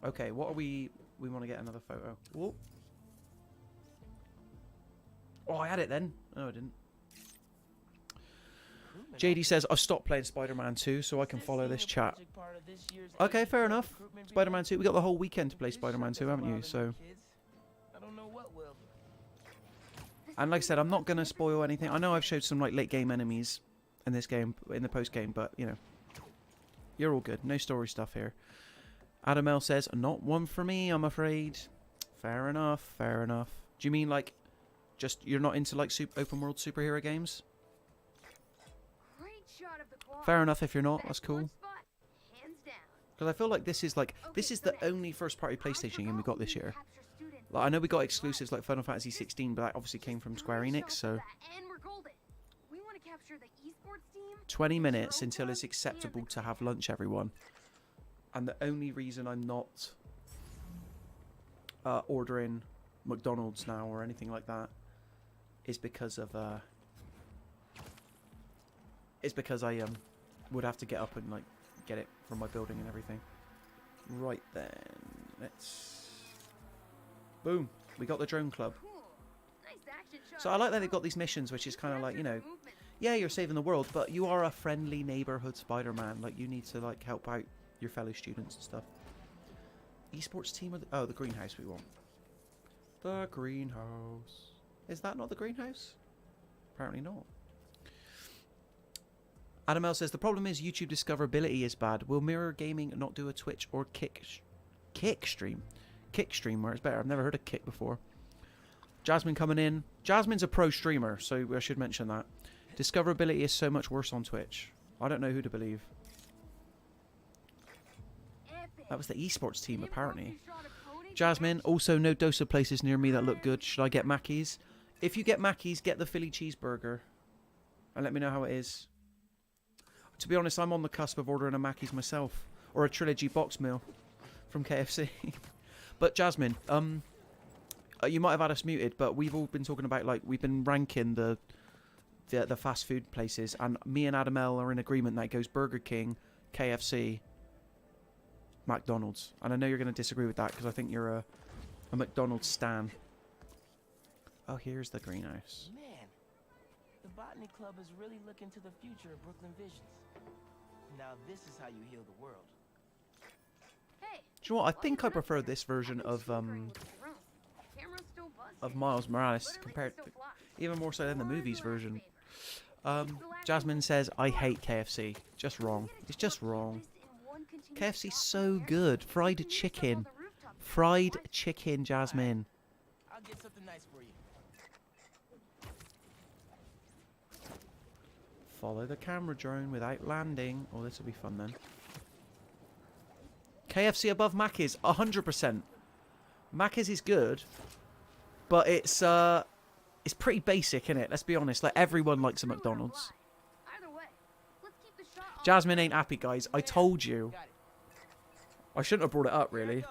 Okay, what are we want to get another photo. Whoa. Oh, I had it then. No, I didn't. JD says I've stopped playing Spider-Man 2 so I can follow this chat. Okay, fair enough. Spider-Man 2, we got the whole weekend to play Spider-Man 2, haven't you? So
I don't know what will.
and like I said, I'm not going to spoil anything. I know I've showed some like late game enemies in this game, in the post game, but you know, you're all good. No story stuff here. Adam L says, not one for me, I'm afraid. Fair enough, fair enough. Do you mean like, just you're not into like open world superhero games?
Great shot of the quad.
Fair enough if you're not, that's
Best
cool.
one spot, hands down.
Because I feel like this is like, this is the only first party PlayStation game we got this year. Like, I know we got exclusives like Final Fantasy 16, but that obviously came from Square Enix, so
And we're golden. We want to capture the esports team.
20 minutes until it's acceptable to have lunch, everyone. And the only reason I'm not ordering McDonald's now or anything like that is because of I would have to get up and like get it from my building and everything. Right then, let's boom. We got the drone club.
Cool. Nice action shot.
So I like that they've got these missions, which is kind of like, you know, yeah, you're saving the world, but you are a friendly neighborhood Spider-Man. Like, you need to like help out your fellow students and stuff. Esports team or the greenhouse we want. The greenhouse. Is that not the greenhouse? Apparently not. Adam L says the problem is YouTube discoverability is bad. Will Mirror Gaming not do a Twitch or Kick stream? Kick stream where it's better. I've never heard of Kick before. Jasmine coming in. Jasmine's a pro streamer, so I should mention that. Discoverability is so much worse on Twitch. I don't know who to believe. That was the esports team, apparently. Jasmine, also no dosa places near me that look good. Should I get Mackey's? If you get Mackey's, get the Philly cheeseburger. And let me know how it is. To be honest, I'm on the cusp of ordering a Mackey's myself. Or a trilogy box meal from KFC. But Jasmine, you might have had us muted, but we've all been talking about, like, we've been ranking the fast food places. And me and Adam L are in agreement that it goes Burger King, KFC, McDonald's. And I know you're going to disagree with that because I think you're a McDonald's stan. Oh, here's the greenhouse.
Man, the Botany Club is really looking to the future of Brooklyn Visions. Now this is how you heal the world.
Hey,
Do you know what? I think I prefer this version of Miles Morales compared to, even more so than the movies version. Jasmine says, I hate KFC. Just wrong. It's just wrong. KFC's so good. Fried chicken. Fried chicken, Jasmine.
I'll get something nice for you.
Follow the camera drone without landing. Oh, this will be fun then. KFC above Macca's, 100%. Macca's is good, but it's pretty basic, isn't it? Let's be honest. Like, everyone likes a McDonald's. Jasmine ain't happy, guys. I told you. I shouldn't have brought it up, really.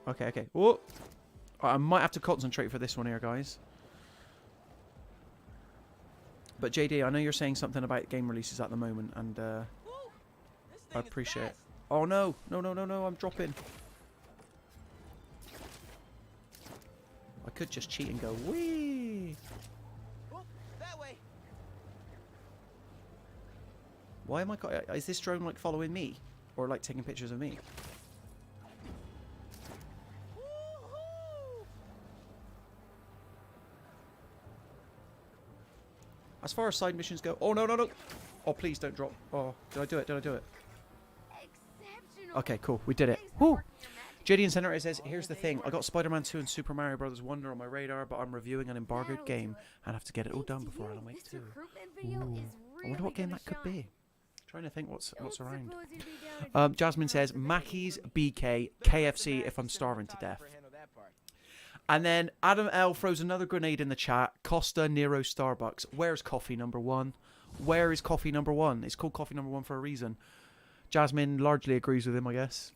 Okay, okay. Whoa. I might have to concentrate for this one here, guys. But JD, I know you're saying something about game releases at the moment, and I appreciate it. Oh no, no, no, no, no! I'm dropping. I could just cheat and go wee.
That way.
Why am I? Is this drone like following me, or like taking pictures of me? As far as side missions go, oh no, no, no! Oh please don't drop. Oh, did I do it? Did I do it? Okay, cool. We did it. Woo! JD and Senator says, here's the thing. I got Spider-Man 2 and Super Mario Bros. Wonder on my radar, but I'm reviewing an embargoed game and have to get it all done before Alan Wake 2. Ooh. I wonder what game that could be. Trying to think what's around. Jasmine says, Mackey's, BK, KFC if I'm starving to death. And then Adam L throws another grenade in the chat. Costa, Nero, Starbucks. Where's coffee number one? Where is coffee number one? It's called coffee number one for a reason. Jasmine largely agrees with him, I guess.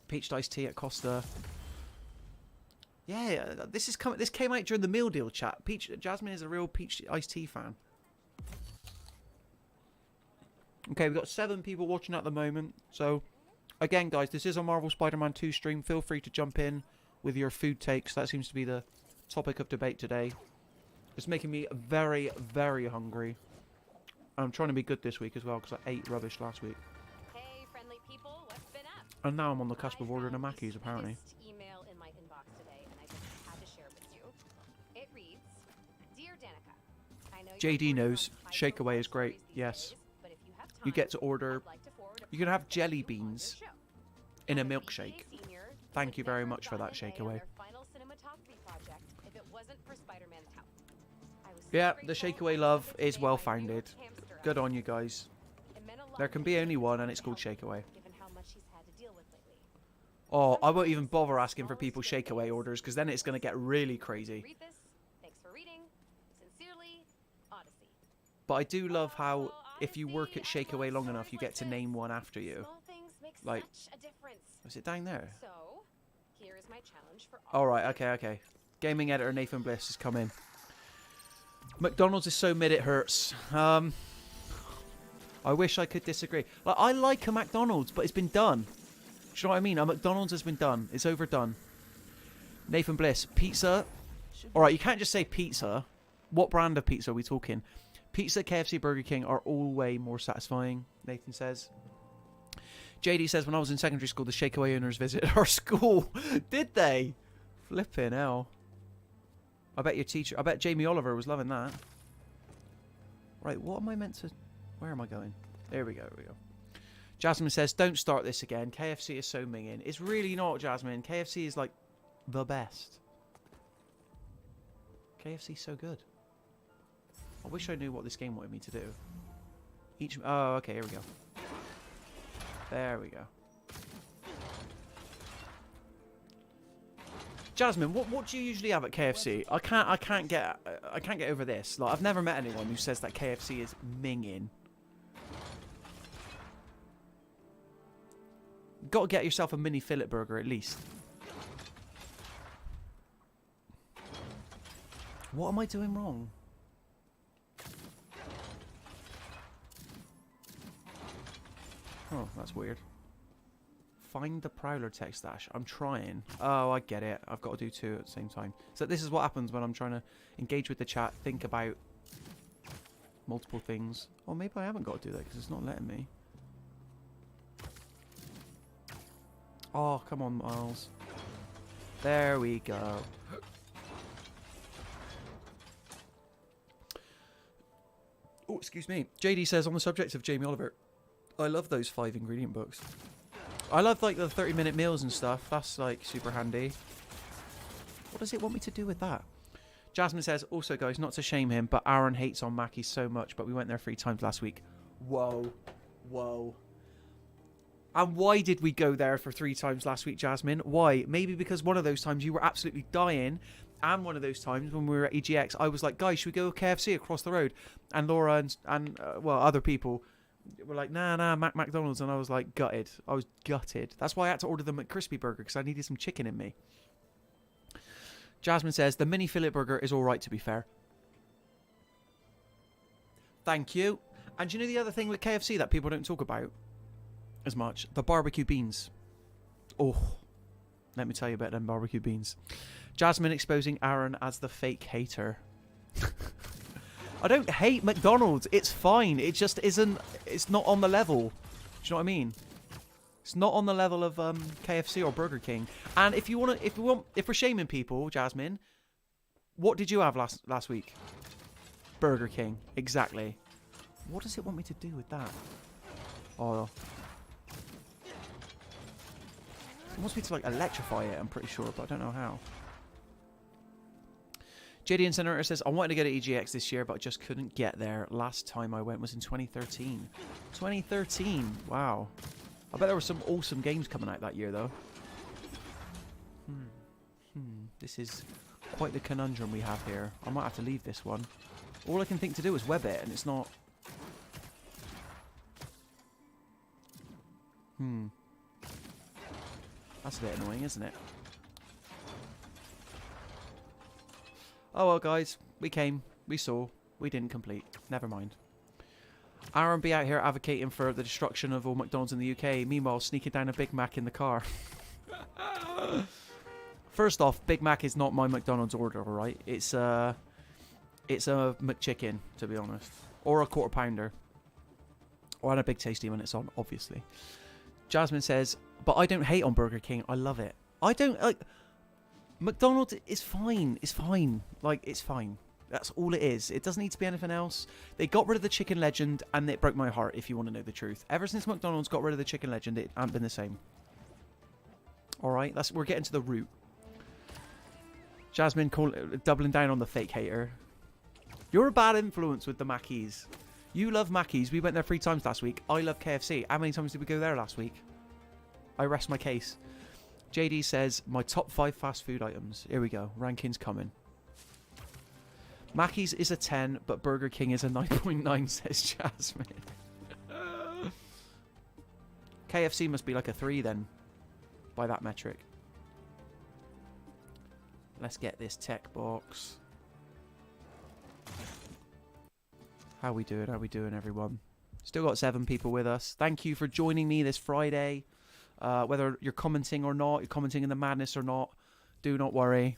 Peach iced tea at Costa. Yeah, this came out during the meal deal chat. Jasmine is a real peach iced tea fan. Okay, we've got 7 people watching at the moment. So, again, guys, this is a Marvel Spider-Man 2 stream. Feel free to jump in with your food takes. That seems to be the topic of debate today. It's making me very, very hungry. And I'm trying to be good this week as well because I ate rubbish last week.
Hey, friendly people, what's been up?
And now I'm on the cusp of ordering a Mackey's, apparently.
Email in my inbox today, and I just had to share it with you. It reads, Dear Danica, I know
JD knows. Shakeaway is great. Yes. You get to order. You can have jelly beans in a milkshake. Thank you very much for that, Shakeaway. Yeah, the Shakeaway love is well founded. Good on you guys. There can be only one, and it's called Shakeaway. Oh, I won't even bother asking for people's Shakeaway orders because then it's going to get really crazy. But I do love how if you work at Shake Away long enough, you get to name one after you.
Small things make
Like,
such a difference.
is it down there?
So, here is my challenge for all.
All right, okay. Gaming editor Nathan Bliss has come in. McDonald's is so mid it hurts. I wish I could disagree. Like, I like a McDonald's, but it's been done. Do you know what I mean? A McDonald's has been done. It's overdone. Nathan Bliss, pizza. All right, you can't just say pizza. What brand of pizza are we talking? Pizza, KFC, Burger King are all way more satisfying, Nathan says. JD says, when I was in secondary school, the Shake Away owners visited our school. Did they? Flipping hell. I bet Jamie Oliver was loving that. Right, what am I meant to... Where am I going? There we go. Jasmine says, don't start this again. KFC is so minging. It's really not, Jasmine. KFC is like the best. KFC's so good. I wish I knew what this game wanted me to do. Oh, okay, here we go. There we go. Jasmine, what do you usually have at KFC? I can't get over this. Like, I've never met anyone who says that KFC is minging. Got to get yourself a mini fillet burger at least. What am I doing wrong? Oh, that's weird. Find the Prowler tech stash. I'm trying. Oh, I get it. I've got to do two at the same time. So this is what happens when I'm trying to engage with the chat, think about multiple things. Or maybe I haven't got to do that because it's not letting me. Oh, come on, Miles. There we go. Oh, excuse me. JD says, on the subject of Jamie Oliver, I love those 5 ingredient books. I love like the 30-minute meals and stuff. That's like super handy. What does it want me to do with that? Jasmine says, also guys, not to shame him, but Aaron hates on Mackey's so much, but we went there 3 times last week. Whoa. And why did we go there for 3 times last week, Jasmine? Why? Maybe because one of those times you were absolutely dying, and one of those times when we were at EGX, I was like, guys, should we go KFC across the road? And Laura and other people were like, nah, McDonald's. And I was like, gutted. I was gutted. That's why I had to order the McCrispy burger, because I needed some chicken in me. Jasmine says, the mini fillet burger is all right, to be fair. Thank you. And you know the other thing with KFC that people don't talk about as much? The barbecue beans. Oh, let me tell you about them barbecue beans. Jasmine exposing Aaron as the fake hater. I don't hate McDonald's. It's fine. It just isn't. It's not on the level. Do you know what I mean? It's not on the level of KFC or Burger King. And if we're shaming people, Jasmine, what did you have last week? Burger King. Exactly. What does it want me to do with that? Oh. It wants me to like electrify it, I'm pretty sure, but I don't know how. JD Incinerator says, I wanted to get an EGX this year, but I just couldn't get there. Last time I went was in 2013. 2013. Wow. I bet there were some awesome games coming out that year, though. This is quite the conundrum we have here. I might have to leave this one. All I can think to do is web it, and it's not... That's a bit annoying, isn't it? Oh well, guys. We came. We saw. We didn't complete. Never mind. Aaron be out here advocating for the destruction of all McDonald's in the UK. Meanwhile, sneaking down a Big Mac in the car. First off, Big Mac is not my McDonald's order, alright? It's a McChicken, to be honest. Or a quarter pounder. Or a Big Tasty when it's on, obviously. Jasmine says, but I don't hate on Burger King. I love it. I don't, like... McDonald's is fine. It's fine. Like, it's fine. That's all it is. It doesn't need to be anything else. They got rid of the chicken legend, and it broke my heart, if you want to know the truth. Ever since McDonald's got rid of the chicken legend, it hasn't been the same. Alright, we're getting to the root. Jasmine doubling down on the fake hater. You're a bad influence with the Mackeys. You love Mackeys. We went there 3 times last week. I love KFC. How many times did we go there last week? I rest my case. JD says, my top 5 fast food items. Here we go. Rankings coming. Mackey's is a 10, but Burger King is a 9.9, says Jasmine. KFC must be like a 3 then, by that metric. Let's get this tech box. How we doing? How we doing, everyone? Still got 7 people with us. Thank you for joining me this Friday. Whether you're commenting or not, you're commenting in the madness or not, do not worry.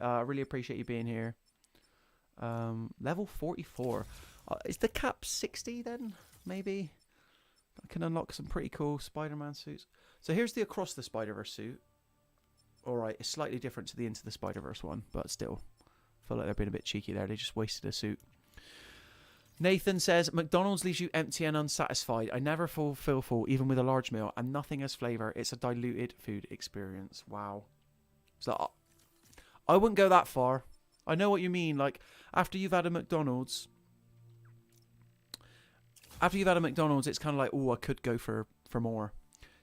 I really appreciate you being here. Level 44. Is the cap 60 then? Maybe? I can unlock some pretty cool Spider-Man suits. So here's the Across the Spider-Verse suit. Alright, it's slightly different to the Into the Spider-Verse one, but still. I feel like they're being a bit cheeky there. They just wasted a suit. Nathan says, McDonald's leaves you empty and unsatisfied. I never feel full, even with a large meal, and nothing has flavour. It's a diluted food experience. Wow. So I wouldn't go that far. I know what you mean. Like, after you've had a McDonald's, it's kind of like, oh, I could go for more.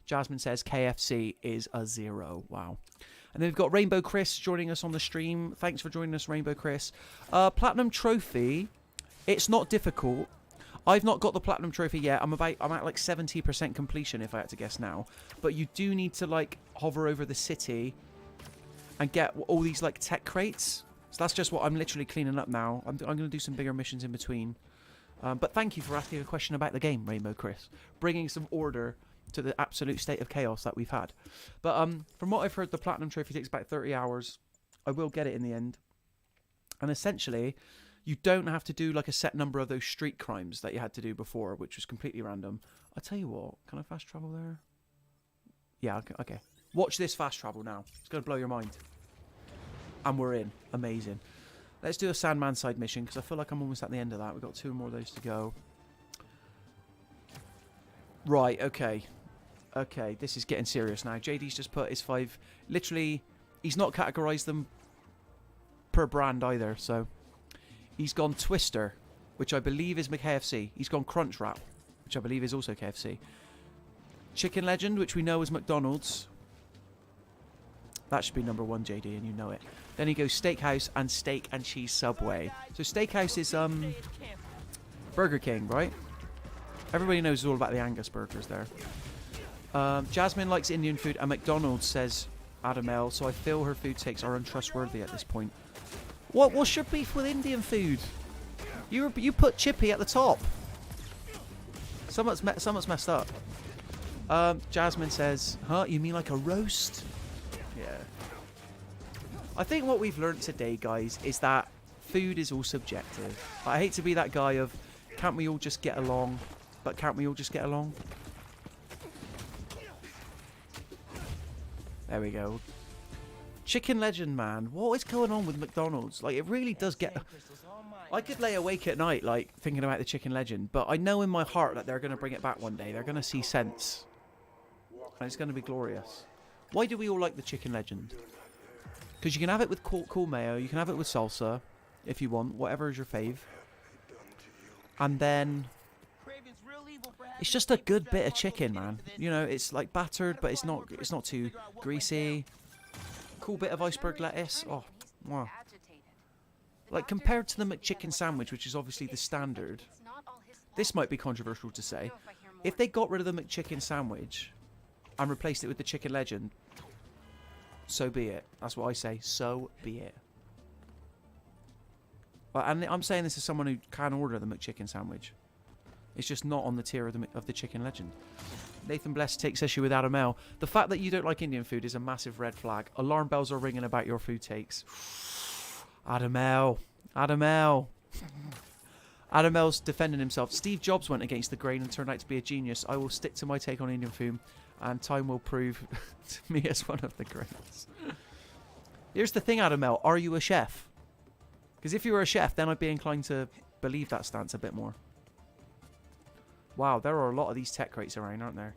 Jasmine says KFC is a 0. Wow. And then we've got Rainbow Chris joining us on the stream. Thanks for joining us, Rainbow Chris. Platinum Trophy. It's not difficult. I've not got the Platinum Trophy yet. I'm at like 70% completion if I had to guess now. But you do need to like hover over the city and get all these like tech crates. So that's just what I'm literally cleaning up now. I'm going to do some bigger missions in between. But thank you for asking a question about the game, Rainbow Chris. Bringing some order to the absolute state of chaos that we've had. But from what I've heard, the Platinum Trophy takes about 30 hours. I will get it in the end. And essentially, you don't have to do like a set number of those street crimes that you had to do before, which was completely random. I'll tell you what, can I fast travel there? Yeah, okay. Watch this fast travel now. It's going to blow your mind. And we're in. Amazing. Let's do a Sandman side mission, because I feel like I'm almost at the end of that. We've got 2 more of those to go. Right, okay. Okay, this is getting serious now. JD's just put his 5... Literally, he's not categorised them per brand either, so... He's gone Twister, which I believe is KFC. He's gone Crunchwrap, which I believe is also KFC. Chicken Legend, which we know is McDonald's. That should be number 1, JD, and you know it. Then he goes Steakhouse and Steak and Cheese Subway. So Steakhouse is Burger King, right? Everybody knows all about the Angus burgers there. Jasmine likes Indian food, and McDonald's, says Adam L. So I feel her food takes are untrustworthy at this point. What's your beef with Indian food? You put chippy at the top. Someone's messed up. Jasmine says, huh? You mean like a roast? Yeah. I think what we've learnt today, guys, is that food is all subjective. I hate to be that guy of, can't we all just get along? But can't we all just get along? There we go. Chicken Legend, man. What is going on with McDonald's? Like, it really does get... I could lay awake at night, like, thinking about the Chicken Legend, but I know in my heart that they're going to bring it back one day. They're going to see sense. And it's going to be glorious. Why do we all like the Chicken Legend? Because you can have it with cool mayo, you can have it with salsa, if you want, whatever is your fave. And then... It's just a good bit of chicken, man. You know, it's like battered, but it's not too greasy. Cool bit of iceberg lettuce. Oh, wow. Like, compared to the McChicken sandwich, which is obviously the standard, this might be controversial to say. If they got rid of the McChicken sandwich and replaced it with the Chicken Legend, so be it. That's what I say. So be it. And I'm saying this as someone who can order the McChicken sandwich. It's just not on the tier of the Chicken Legend. Nathan Bless takes issue with Adam L. The fact that you don't like Indian food is a massive red flag. Alarm bells are ringing about your food takes. Adam L. Adam L. Adam L's defending himself. Steve Jobs went against the grain and turned out to be a genius. I will stick to my take on Indian food, and time will prove to me as one of the greats. Here's the thing, Adam L. Are you a chef? Because if you were a chef, then I'd be inclined to believe that stance a bit more. Wow, there are a lot of these tech crates around, aren't there?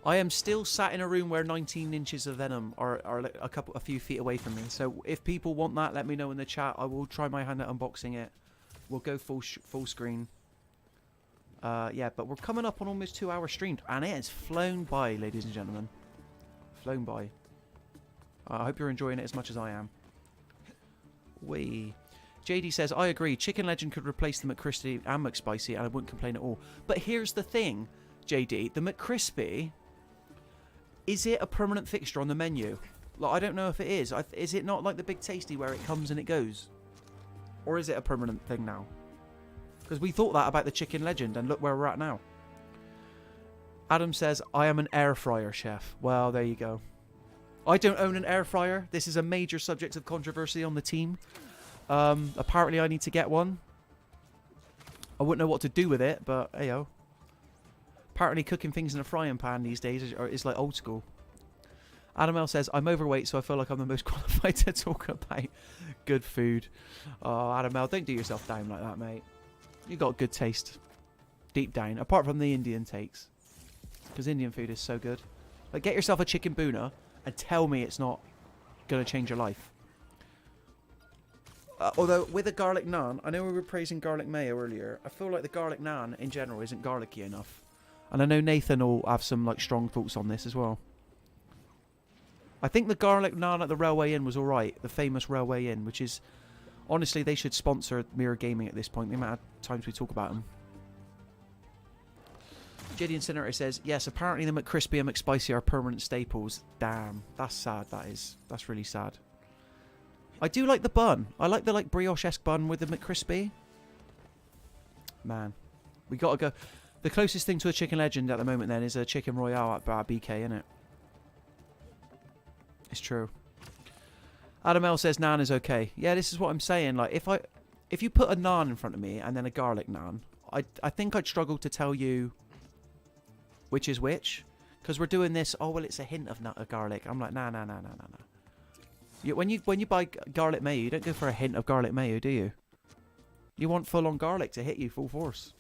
I am still sat in a room where 19 inches of venom are a few feet away from me. So if people want that, let me know in the chat. I will try my hand at unboxing it. We'll go full screen. Yeah, but we're coming up on almost 2 hours streamed, and it has flown by, ladies and gentlemen. Flown by. I hope you're enjoying it as much as I am. Wee. JD says, I agree. Chicken Legend could replace the McCrispy and McSpicy, and I wouldn't complain at all. But here's the thing, JD. The McCrispy, is it a permanent fixture on the menu? Like, I don't know if it is. Is it not like the Big Tasty where it comes and it goes? Or is it a permanent thing now? Because we thought that about the Chicken Legend, and look where we're at now. Adam says, I am an air fryer chef. Well, there you go. I don't own an air fryer. This is a major subject of controversy on the team. Apparently I need to get one. I wouldn't know what to do with it, but hey-o. Apparently cooking things in a frying pan these days is like old school. Adam L says, I'm overweight, so I feel like I'm the most qualified to talk about good food. Oh, Adam L, don't do yourself down like that, mate. You got good taste. Deep down. Apart from the Indian takes. Because Indian food is so good. Like, get yourself a chicken boona and tell me it's not going to change your life. Although, with a garlic naan, I know we were praising garlic mayo earlier. I feel like the garlic naan, in general, isn't garlicky enough. And I know Nathan will have some, like, strong thoughts on this as well. I think the garlic naan at the Railway Inn was alright. The famous Railway Inn, which is... Honestly, they should sponsor Mirror Gaming at this point. The amount of times we talk about them. JD Incinerator says, yes, apparently the McCrispy and McSpicy are permanent staples. Damn, that's sad, that is. That's really sad. I do like the bun. I like the like brioche-esque bun with the McCrispy. Man, we gotta go. The closest thing to a Chicken Legend at the moment then is a Chicken Royale at BK, innit? It's true. Adam L says naan is okay. Yeah, this is what I'm saying. Like, if you put a naan in front of me and then a garlic naan, I think I'd struggle to tell you which is which, because we're doing this. Oh well, it's a hint of garlic. I'm like, nah. When you buy garlic mayo, you don't go for a hint of garlic mayo, do you? You want full on garlic to hit you full force.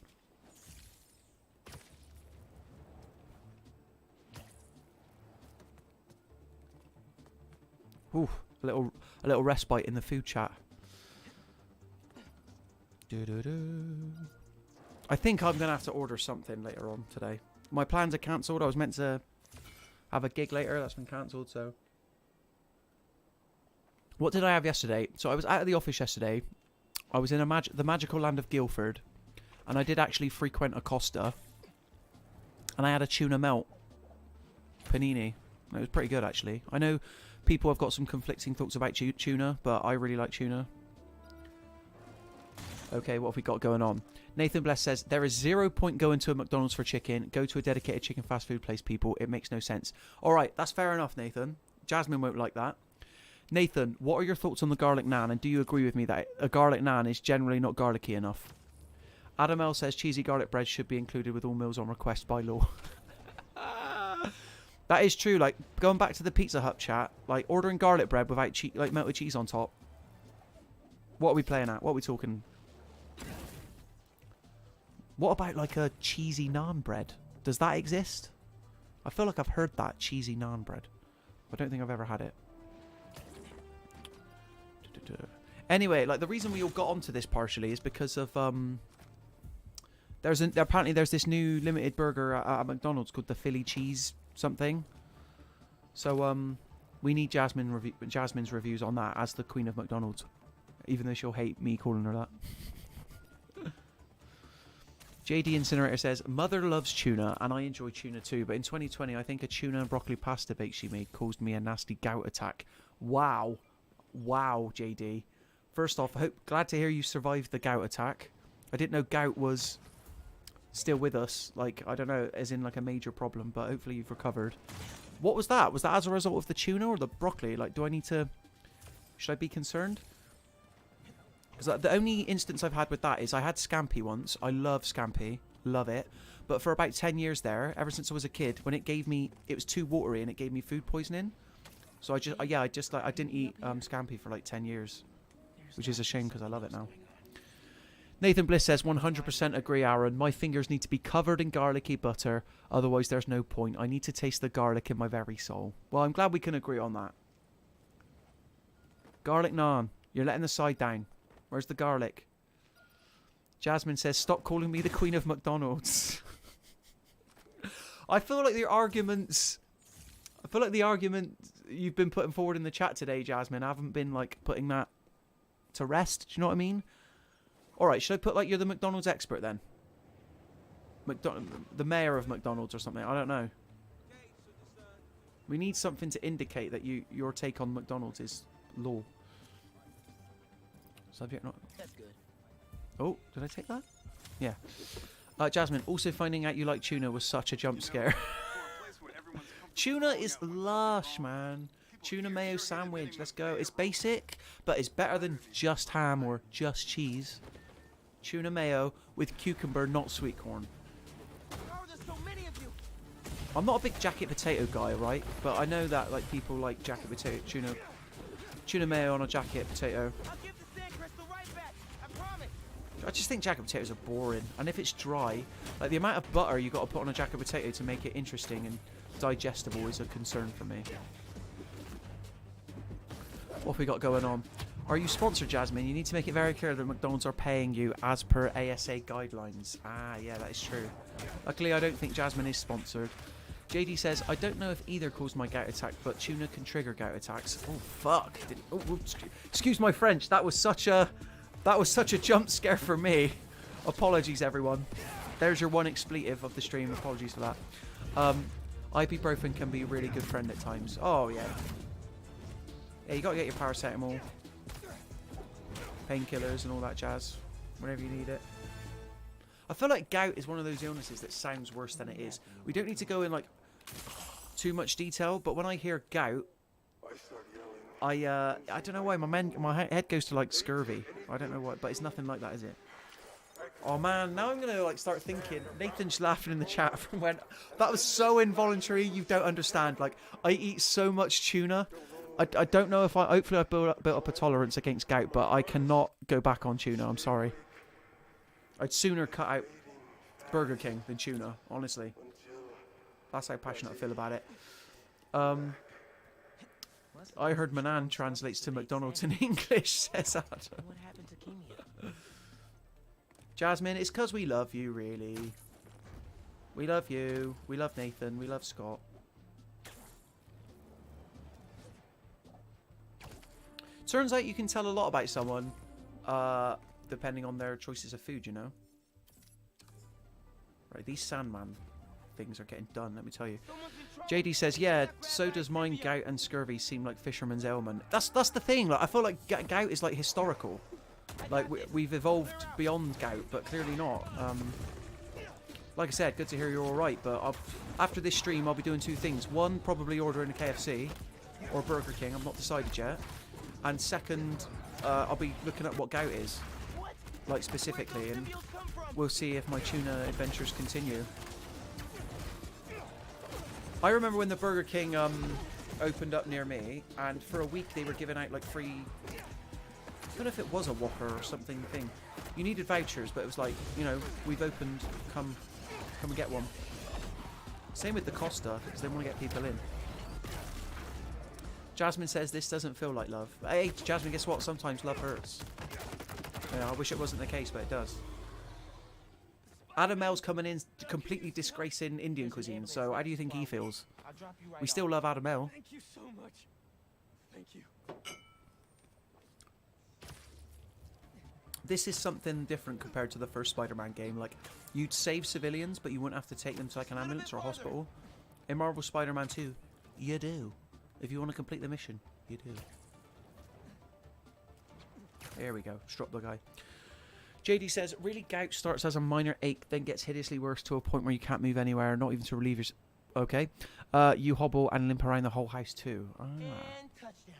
Ooh, a little respite in the food chat. I think I'm gonna have to order something later on today. My plans are cancelled. I was meant to have a gig later. That's been cancelled, so... What did I have yesterday? So I was out of the office yesterday. I was in the magical land of Guildford. And I did actually frequent a Costa. And I had a tuna melt. Panini. It was pretty good, actually. I know people have got some conflicting thoughts about tuna, but I really like tuna. Okay, what have we got going on? Nathan Bless says, there is 0 point going to a McDonald's for chicken. Go to a dedicated chicken fast food place, people. It makes no sense. Alright, that's fair enough, Nathan. Jasmine won't like that. Nathan, what are your thoughts on the garlic naan? And do you agree with me that a garlic naan is generally not garlicky enough? Adam L says, cheesy garlic bread should be included with all meals on request by law. That is true. Like, going back to the Pizza Hut chat, like, ordering garlic bread without like melted cheese on top. What are we playing at? What are we talking... What about, like, a cheesy naan bread? Does that exist? I feel like I've heard that, cheesy naan bread. I don't think I've ever had it. Anyway, like, the reason we all got onto this partially is because of, apparently there's this new limited burger at McDonald's called the Philly Cheese something. So, we need Jasmine's reviews on that as the Queen of McDonald's. Even though she'll hate me calling her that. JD Incinerator says, Mother loves tuna, and I enjoy tuna too, but in 2020, I think a tuna and broccoli pasta bake she made caused me a nasty gout attack. Wow. Wow, JD. First off, glad to hear you survived the gout attack. I didn't know gout was still with us. Like, I don't know, as in like a major problem, but hopefully you've recovered. What was that? Was that as a result of the tuna or the broccoli? Like, do I need to... Should I be concerned? Because the only instance I've had with that is I had scampi once. I love scampi. Love it. But for about 10 years there, ever since I was a kid, when it gave me... It was too watery and it gave me food poisoning. So I didn't eat scampi for like 10 years. Which is a shame because I love it now. Nathan Bliss says, 100% agree, Aaron. My fingers need to be covered in garlicky butter. Otherwise, there's no point. I need to taste the garlic in my very soul. Well, I'm glad we can agree on that. Garlic naan. You're letting the side down. Where's the garlic? Jasmine says, stop calling me the Queen of McDonald's. I feel like the argument you've been putting forward in the chat today, Jasmine, I haven't been like putting that to rest. Do you know what I mean? Alright, should I put like you're the McDonald's expert then? The mayor of McDonald's or something. I don't know. We need something to indicate that your take on McDonald's is law. Subject not.
That's good.
Oh, did I take that? Yeah. Jasmine, also finding out you like tuna was such a jump scare. Tuna is lush, man. Tuna mayo sandwich. Let's go. It's basic, but it's better than just ham or just cheese. Tuna mayo with cucumber, not sweet corn.
How are there so many of you?
I'm not a big jacket potato guy, right? But I know that like people like jacket potato tuna mayo on a jacket potato.
I'll give the sand crystal right back. I promise.
I just think jacket potatoes are boring, and if it's dry, like the amount of butter you got to put on a jacket potato to make it interesting and digestible is a concern for me. What have we got going on? Are you sponsored, Jasmine? You need to make it very clear that McDonald's are paying you as per ASA guidelines. Ah, yeah, that is true. Luckily, I don't think Jasmine is sponsored. JD says, I don't know if either caused my gout attack, but tuna can trigger gout attacks. Oh, fuck. Excuse my French. That was such a jump scare for me. Apologies, everyone. There's your one expletive of the stream. Apologies for that. Ibuprofen can be a really good friend at times. Oh, yeah. Yeah, you gotta get your paracetamol, painkillers and all that jazz whenever you need it. I feel like gout is one of those illnesses that sounds worse than it is. We don't need to go in like too much detail, but when I hear gout, I don't know why my head goes to like scurvy. I don't know why, but it's nothing like that, is it? Oh man, now I'm gonna like start thinking. Nathan's laughing in the chat from when that was so involuntary. You don't understand. Like I eat so much tuna. I don't know if hopefully I've built up a tolerance against gout, but I cannot go back on tuna. I'm sorry. I'd sooner cut out Burger King than tuna, honestly. That's how passionate I feel about it. I heard Manan translates to McDonald's in English, says Adam.
What happened to Kimia?
Jasmine, it's because we love you, really. We love you. We love Nathan. We love Scott. Turns out you can tell a lot about someone depending on their choices of food, you know? Right, these Sandman things are getting done, let me tell you. JD says, yeah, so does mine. Gout and scurvy seem like fisherman's ailment. That's the thing. Like, I feel like gout is like historical. Like, we've evolved beyond gout, but clearly not. Like I said, good to hear you're alright, but after this stream, I'll be doing two things. One, probably ordering a KFC or Burger King. I'm not decided yet. And second, I'll be looking at what gout is, like specifically, and we'll see if my tuna adventures continue. I remember when the Burger King opened up near me, and for a week they were giving out like free. I don't know if it was a Whopper or something thing. You needed vouchers, but it was like, you know, we've opened, come and get one. Same with the Costa, because they want to get people in. Jasmine says this doesn't feel like love. Hey, Jasmine, guess what? Sometimes love hurts. Yeah, I wish it wasn't the case, but it does. Adam L's coming in completely disgracing Indian cuisine, so how do you think he feels? We still love Adam L.
Thank you so much. Thank you.
This is something different compared to the first Spider-Man game. Like, you'd save civilians, but you wouldn't have to take them to like an ambulance or a hospital. In Marvel Spider-Man 2, you do. If you want to complete the mission, you do. There we go. Strop the guy. JD says, really, gout starts as a minor ache, then gets hideously worse to a point where you can't move anywhere, not even to relieve yourself. Okay. You hobble and limp around the whole house too. Ah.
And touchdown.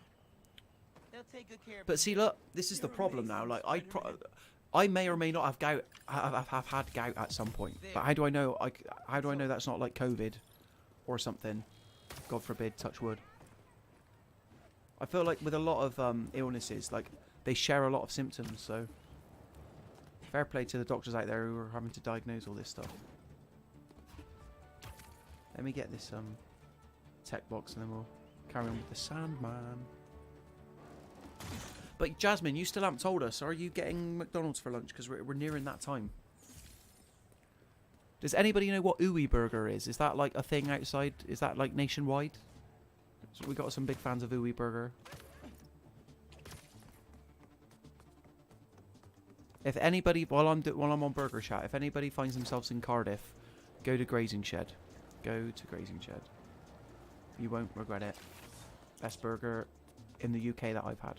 They'll take good care of
But see, look, this is the problem now. Like, I may or may not have gout. Have had gout at some point. But how do I know? How do I know that's not like COVID or something? God forbid, touch wood. I feel like with a lot of illnesses, like they share a lot of symptoms. So fair play to the doctors out there who are having to diagnose all this stuff. Let me get this tech box and then we'll carry on with the Sandman. But Jasmine, you still haven't told us. Are you getting McDonald's for lunch? Because we're nearing that time. Does anybody know what Ooey Burger is? Is that like a thing outside? Is that like nationwide? So we got some big fans of Ooey Burger. If anybody, while I'm on Burger Chat, if anybody finds themselves in Cardiff, go to Grazing Shed. Go to Grazing Shed. You won't regret it. Best burger in the UK that I've had.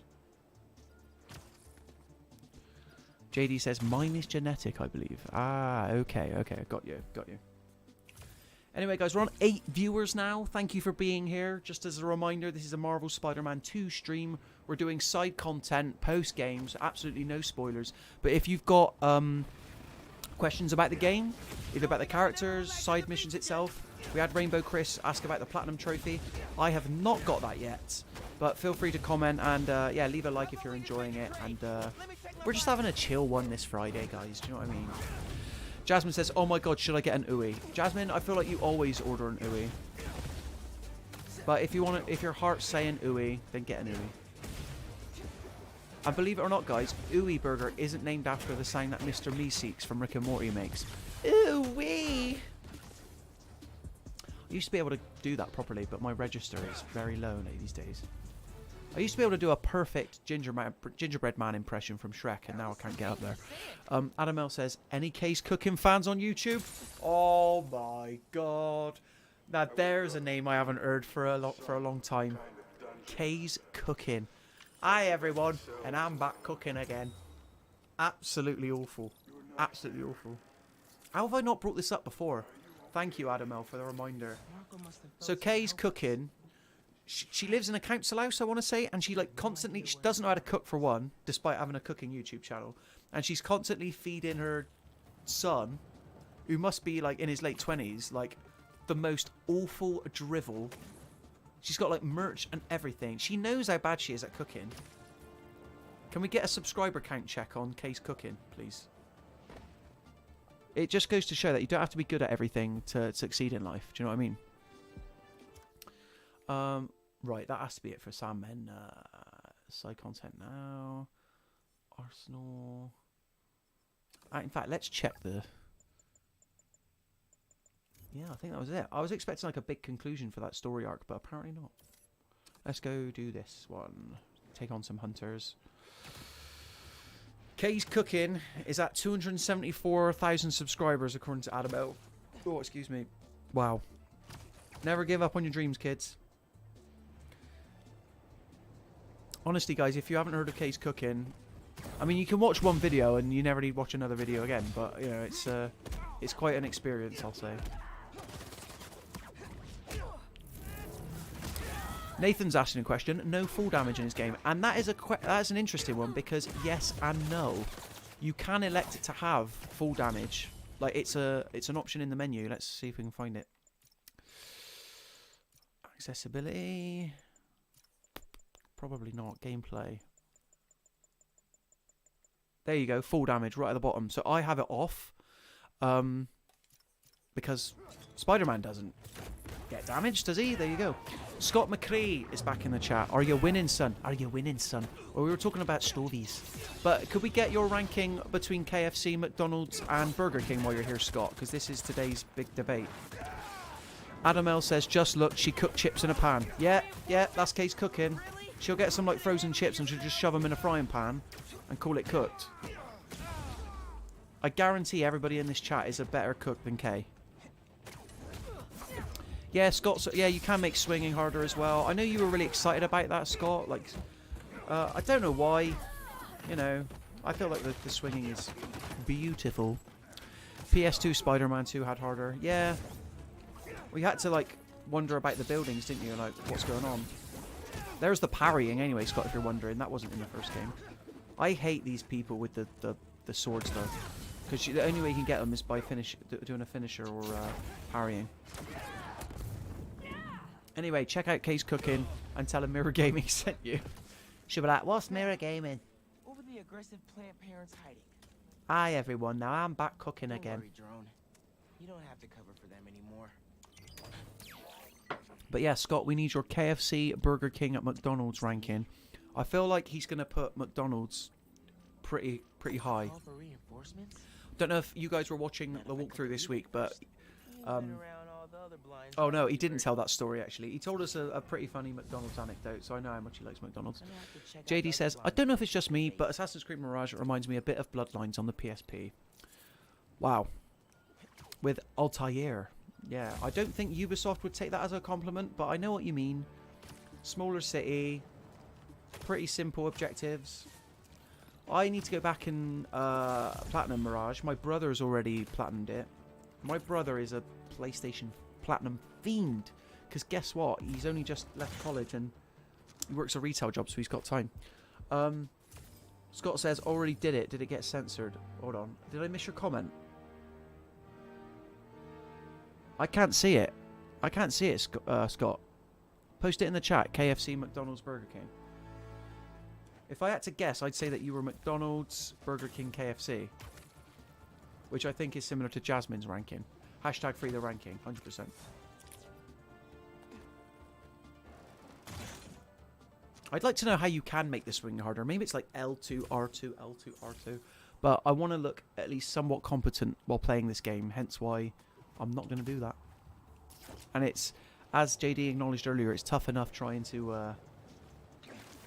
JD says, mine is genetic, I believe. Ah, okay, got you. Anyway, guys, we're on 8 viewers now. Thank you for being here. Just as a reminder, this is a Marvel Spider-Man 2 stream. We're doing side content, post-games, absolutely no spoilers. But if you've got questions about the game, either about the characters, side missions itself, we had Rainbow Chris ask about the Platinum Trophy. I have not got that yet. But feel free to comment and, yeah, leave a like if you're enjoying it. And we're just having a chill one this Friday, guys. Do you know what I mean? Jasmine says, oh my god, should I get an Uwe? Jasmine, I feel like you always order an Uwe. But if you want to, if your heart's saying Uwe, then get an Uwe. And believe it or not, guys, Uwe Burger isn't named after the sound that Mr. Meeseeks from Rick and Morty makes. Uwe! I used to be able to do that properly, but my register is very low these days. I used to be able to do a perfect gingerbread man impression from Shrek, and now I can't get up there. Adam L says, any Case Cooking fans on YouTube? Oh my god. Now there's a name I haven't heard for a long time. Case Cooking. Hi everyone, and I'm back cooking again. Absolutely awful. Absolutely awful. How have I not brought this up before? Thank you, Adam L, for the reminder. So Kay's cooking. She lives in a council house, I want to say, and she constantly, she doesn't know how to cook for one, despite having a cooking YouTube channel, and she's constantly feeding her son, who must be in his late 20s, the most awful drivel. She's got merch and everything. She knows how bad she is at cooking. Can we get a subscriber count check on Case Cooking, please? It just goes to show that you don't have to be good at everything to succeed in life. Do you know what I mean? Right, that has to be it for Sam Men. Side content now. Arsenal. In fact, let's check the... Yeah, I think that was it. I was expecting a big conclusion for that story arc, but apparently not. Let's go do this one. Take on some hunters. Kay's Cooking is at 274,000 subscribers, according to Adam L. Oh, excuse me. Wow. Never give up on your dreams, kids. Honestly, guys, if you haven't heard of Kay's Cooking, I mean, you can watch one video and you never need to watch another video again, but, you know, it's quite an experience, I'll say. Nathan's asking a question. No full damage in his game, and that is an interesting one, because yes and no. You can elect it to have full damage. It's an option in the menu. Let's see if we can find it. Accessibility. Probably not. Gameplay. There you go. Full damage right at the bottom. So I have it off. Because Spider-Man doesn't get damaged, does he? There you go. Scott McCree is back in the chat. Are you winning, son? Are you winning, son? Well, we were talking about stovies. But could we get your ranking between KFC, McDonald's and Burger King while you're here, Scott? Because this is today's big debate. Adam L says, just look, she cooked chips in a pan. Yeah, that's Case Cooking. She'll get some frozen chips and she'll just shove them in a frying pan and call it cooked. I guarantee everybody in this chat is a better cook than Kay. Yeah, Scott, so, yeah, you can make swinging harder as well. I know you were really excited about that, Scott. I don't know why. You know, I feel like the swinging is beautiful. PS2 Spider-Man 2 had harder. Yeah. We had to, wonder about the buildings, didn't you? What's going on? There's the parrying anyway, Scott, if you're wondering. That wasn't in the first game. I hate these people with the swords, though. Because the only way you can get them is by doing a finisher or parrying. Anyway, check out Case Cooking and tell him Mirror Gaming sent you. She'll be like, what's Mirror Gaming?
Over the aggressive plant parents hiding.
Hi everyone, now I'm back cooking again.
Don't worry, Drone. You don't have to cover for them anymore.
But yeah, Scott, we need your KFC, Burger King, at McDonald's ranking. I feel like he's going to put McDonald's pretty high. Don't know if you guys were watching the walkthrough this week, but
colorblind.
Oh no, he didn't tell that story actually. He told us a pretty funny McDonald's anecdote, so I know how much he likes McDonald's. JD says, I don't know if it's just me, but Assassin's Creed Mirage reminds me a bit of Bloodlines on the PSP. Wow. With Altair. Yeah, I don't think Ubisoft would take that as a compliment, but I know what you mean. Smaller city, pretty simple objectives. I need to go back and Platinum Mirage. My brother's already platinumed it. My brother is a PlayStation Platinum fiend. Because guess what? He's only just left college and he works a retail job, so he's got time. Scott says, already did it. Did it get censored? Hold on. Did I miss your comment? I can't see it. I can't see it, Scott. Post it in the chat. KFC, McDonald's, Burger King. If I had to guess, I'd say that you were McDonald's, Burger King, KFC. Which I think is similar to Jasmine's ranking. Hashtag free the ranking, 100%. I'd like to know how you can make the swing harder. Maybe it's like L2, R2, L2, R2. But I want to look at least somewhat competent while playing this game. Hence why I'm not going to do that. And it's, as JD acknowledged earlier, it's tough enough trying to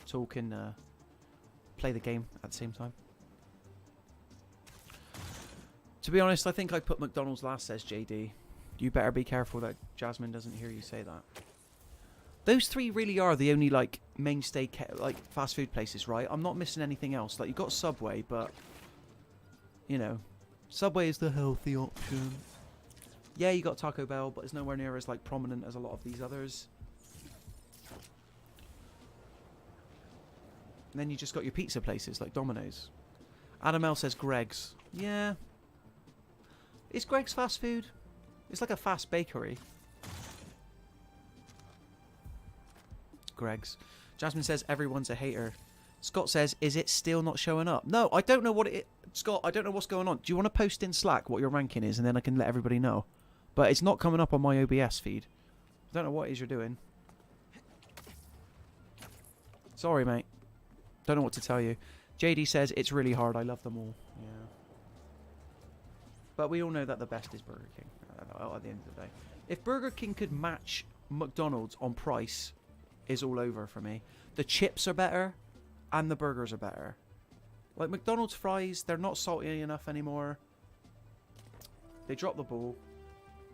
talk and play the game at the same time. To be honest, I think I put McDonald's last, says JD. You better be careful that Jasmine doesn't hear you say that. Those three really are the only like mainstay like fast food places, right? I'm not missing anything else. Like you got Subway, but you know, Subway is the healthy option. Yeah, you got Taco Bell, but it's nowhere near as like prominent as a lot of these others. And then you just got your pizza places like Domino's. Adam L says Greg's. Yeah. Is Greg's fast food? It's like a fast bakery. Greg's. Jasmine says everyone's a hater. Scott says, is it still not showing up? No, I don't know what it is. Scott, I don't know what's going on. Do you want to post in Slack what your ranking is and then I can let everybody know? But it's not coming up on my OBS feed. I don't know what it is you're doing. Sorry, mate. Don't know what to tell you. JD says, it's really hard. I love them all. Yeah. But we all know that the best is Burger King at the end of the day. If Burger King could match McDonald's on price, is all over for me. The chips are better and the burgers are better. Like McDonald's fries, they're not salty enough anymore. They drop the ball.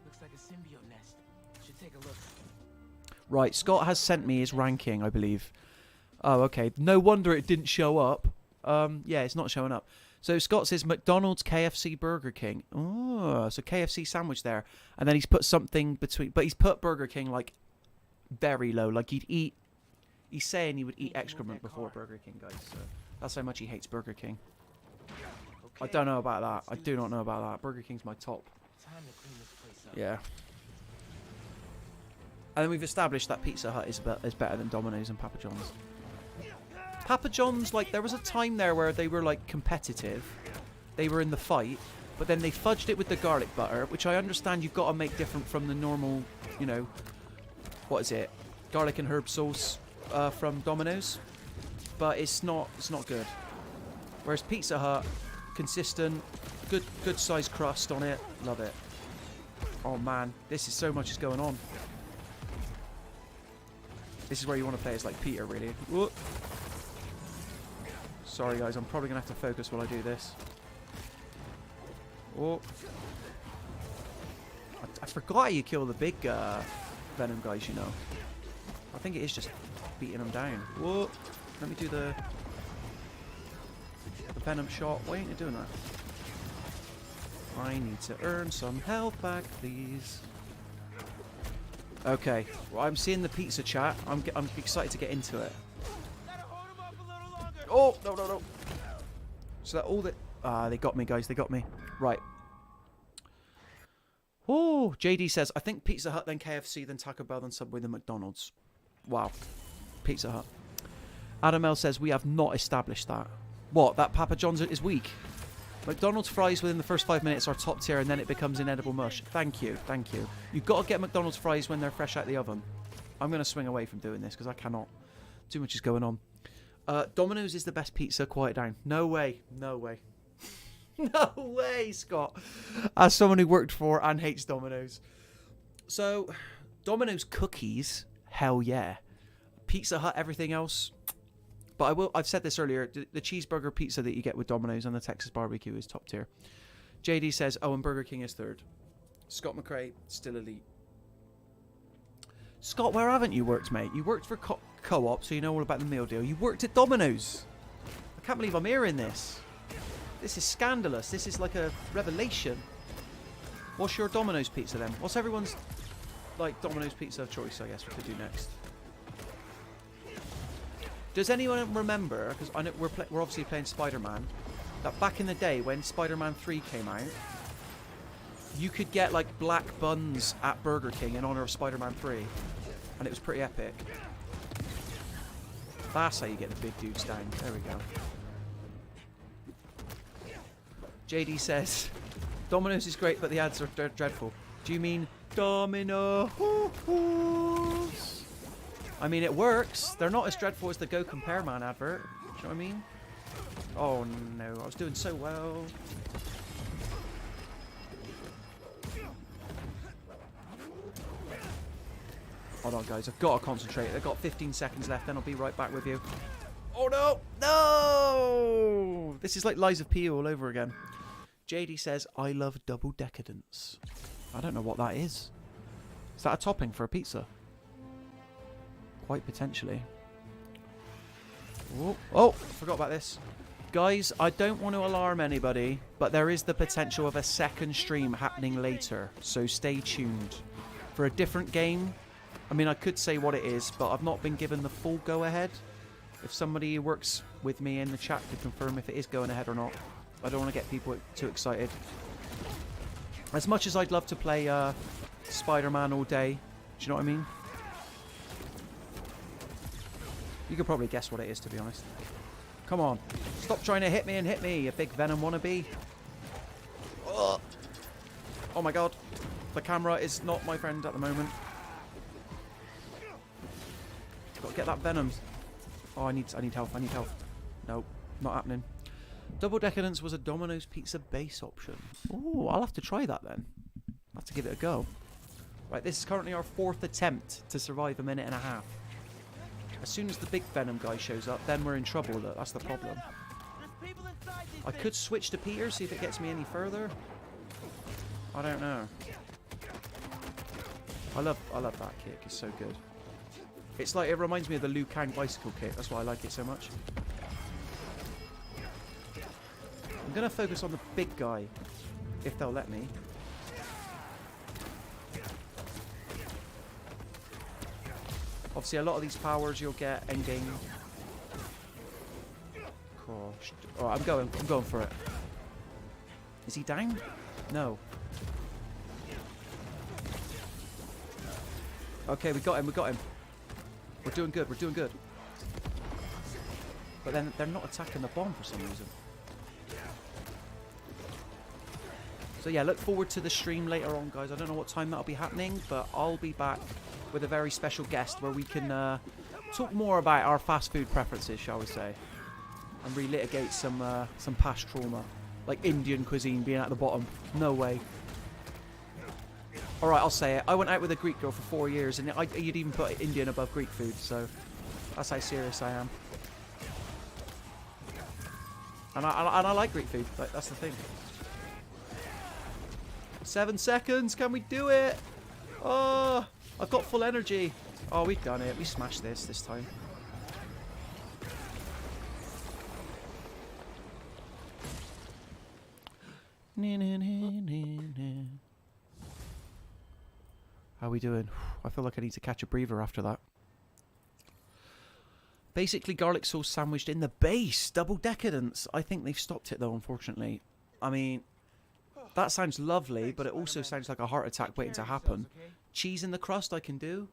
Looks like a symbiote nest. Should take a look.
Right, Scott has sent me his ranking, I believe. Oh, okay. No wonder it didn't show up. Yeah, it's not showing up. So Scott says McDonald's, KFC, Burger King. Oh, so KFC sandwich there. And then he's put something between... But he's put Burger King, like, very low. Like, he'd eat... He's saying he would eat excrement before Burger King, guys. So that's how much he hates Burger King. Okay. I don't know about that. I do not know about that. Burger King's my top.
Time to clean this place up.
Yeah. And then we've established that Pizza Hut is better than Domino's and Papa John's. Papa John's, like, there was a time there where they were, like, competitive. They were in the fight. But then they fudged it with the garlic butter, which I understand you've got to make different from the normal, you know, what is it? Garlic and herb sauce from Domino's. But it's not good. Whereas Pizza Hut, consistent, good sized crust on it. Love it. Oh, man. This is so much is going on. This is where you want to play as, like, Peter, really. Whoop. Sorry, guys. I'm probably going to have to focus while I do this. Oh. I forgot how you kill the big Venom guys, you know. I think it is just beating them down. Whoa. Let me do the Venom shot. Why ain't you doing that? I need to earn some health back, please. Okay. Well, I'm seeing the pizza chat. I'm excited to get into it. Oh, no. So that all that... Ah, they got me, guys. They got me. Right. Oh, JD says, I think Pizza Hut, then KFC, then Taco Bell, then Subway, then McDonald's. Wow. Pizza Hut. Adam L says, we have not established that. What? That Papa John's is weak? McDonald's fries within the first 5 minutes are top tier and then it becomes inedible mush. Thank you. Thank you. You've got to get McDonald's fries when they're fresh out the oven. I'm going to swing away from doing this because I cannot. Too much is going on. Domino's is the best pizza. Quiet down. No way. No way. No way, Scott. As someone who worked for and hates Domino's. So, Domino's cookies, hell yeah. Pizza Hut, everything else. But I've said this earlier, the cheeseburger pizza that you get with Domino's and the Texas barbecue is top tier. JD says, oh, and Burger King is third. Scott McRae, still elite. Scott, where haven't you worked, mate? You worked for Co-op, so you know all about the meal deal. You worked at Domino's. I can't believe I'm hearing this. This is scandalous. This is like a revelation. What's your Domino's pizza then? What's everyone's like Domino's pizza of choice, I guess we could do next. Does anyone remember, because I know we're obviously playing Spider-Man, that back in the day when Spider-Man 3 came out, you could get like black buns at Burger King in honor of Spider-Man 3, and it was pretty epic. That's how you get the big dudes down. There we go. JD says, Domino's is great, but the ads are dreadful. Do you mean Domino's? I mean, it works. They're not as dreadful as the Go Compare Man advert. Do you know what I mean? Oh no, I was doing so well. Hold on, guys. I've got to concentrate. I've got 15 seconds left, then I'll be right back with you. Oh no! No! This is like Lies of P all over again. JD says, I love double decadence. I don't know what that is. Is that a topping for a pizza? Quite potentially. Oh, forgot about this. Guys, I don't want to alarm anybody, but there is the potential of a second stream happening later, so stay tuned. For a different game, I mean, I could say what it is, but I've not been given the full go-ahead. If somebody who works with me in the chat could confirm if it is going ahead or not. I don't want to get people too excited. As much as I'd love to play Spider-Man all day, do you know what I mean? You could probably guess what it is, to be honest. Come on. Stop trying to hit me and hit me, you big Venom wannabe. Ugh. Oh my god. The camera is not my friend at the moment. Got to get that Venom. Oh, I need health. I need health. Nope. Not happening. Double Decadence was a Domino's pizza base option. Oh, I'll have to try that then. I'll have to give it a go. Right, this is currently our 4th attempt to survive a minute and a half. As soon as the big Venom guy shows up, then we're in trouble. That's the problem. I could switch to Peter, see if it gets me any further. I don't know. I love that kick. It's so good. It's like, it reminds me of the Liu Kang bicycle kick. That's why I like it so much. I'm going to focus on the big guy, if they'll let me. Obviously, a lot of these powers you'll get endgame. Gosh. Alright, I'm going for it. Is he down? No. Okay, we got him. We're doing good. But then they're not attacking the bomb for some reason. So yeah, look forward to the stream later on, guys. I don't know what time that'll be happening, but I'll be back with a very special guest where we can talk more about our fast food preferences, shall we say, and relitigate some past trauma, like Indian cuisine being at the bottom. No way. All right, I'll say it. I went out with a Greek girl for 4 years, and you'd even put Indian above Greek food, so that's how serious I am. And I like Greek food. Like, that's the thing. 7 seconds. Can we do it? Oh, I've got full energy. Oh, we've done it. We smashed this time. How are we doing? I feel like I need to catch a breather after that. Basically, garlic sauce sandwiched in the base. Double decadence. I think they've stopped it, though, unfortunately. I mean, that sounds lovely, but it also sounds like a heart attack waiting to happen. Cheese in the crust, I can do.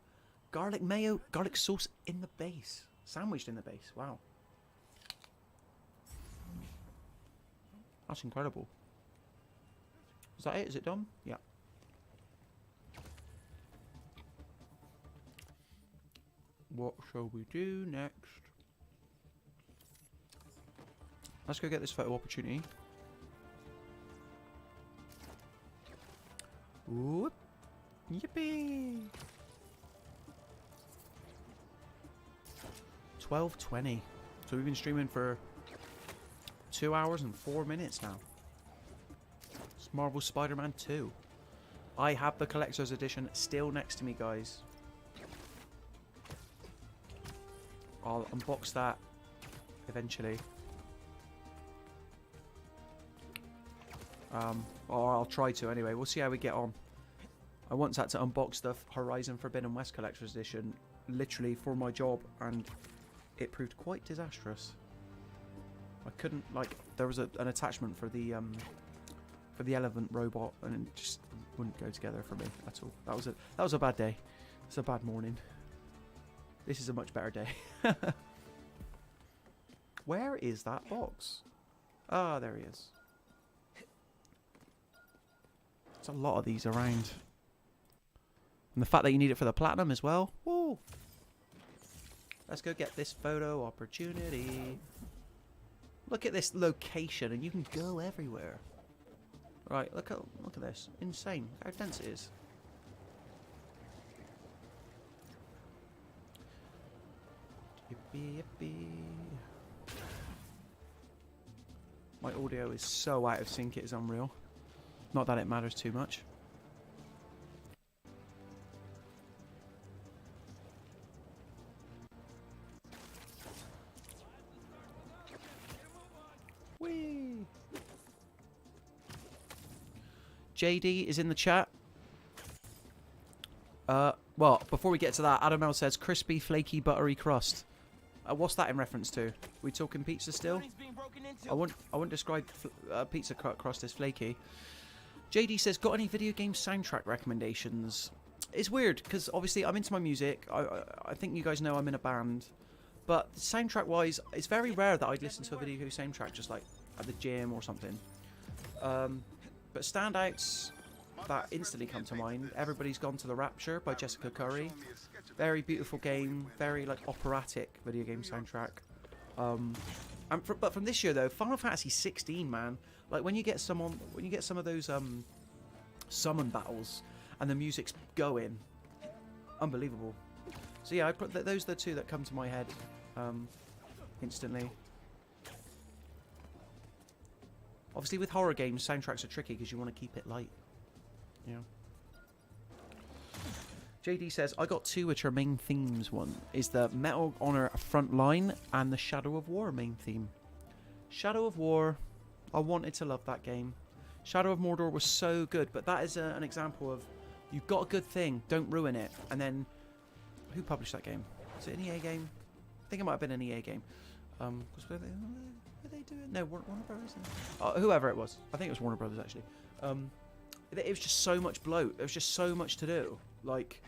Garlic mayo, garlic sauce in the base. Sandwiched in the base. Wow. That's incredible. Is that it? Is it done? Yeah. What shall we do next? Let's go get this photo opportunity. Whoop. Yippee! 12:20. So we've been streaming for 2 hours and 4 minutes now. It's Marvel Spider-Man 2. I have the collector's edition still next to me, guys. I'll unbox that eventually. Or I'll try to anyway. We'll see how we get on. I once had to unbox the Horizon Forbidden West collector's edition literally for my job, and it proved quite disastrous. I couldn't, like, there was an attachment for the elephant robot, and it just wouldn't go together for me at all. That was a bad day. It's a bad morning. This is a much better day. Where is that box? Ah, there he is. There's a lot of these around. And the fact that you need it for the platinum as well. Woo! Let's go get this photo opportunity. Look at this location, and you can go everywhere. Right, look at this. Insane how dense it is. Yippee yippee. My audio is so out of sync, it is unreal. Not that it matters too much. Whee! JD is in the chat. Well, before we get to that, Adam L says crispy, flaky, buttery crust. What's that in reference to? We talking pizza still? I wouldn't describe pizza crust as flaky. JD says, got any video game soundtrack recommendations? It's weird because obviously I'm into my music. I think you guys know I'm in a band, but soundtrack wise, it's very rare that I'd listen to a video game soundtrack just like at the gym or something. But standouts that instantly come to mind: Everybody's Gone to the Rapture by Jessica Curry. Very beautiful game, very like operatic video game soundtrack. But from this year though, Final Fantasy 16, man. Like when you get some of those summon battles and the music's going, unbelievable. So yeah, I put those are the two that come to my head instantly. Obviously, with horror games, soundtracks are tricky because you want to keep it light. Yeah. JD says, I got two which are main themes. One is the Medal of Honor Frontline and the Shadow of War main theme. Shadow of War, I wanted to love that game. Shadow of Mordor was so good, but that is an example of you've got a good thing, don't ruin it. And then, who published that game? Is it an EA game? I think it might have been an EA game. Were they doing? No, Warner Brothers. Whoever it was, I think it was Warner Brothers actually. It was just so much bloat. There was just so much to do. Like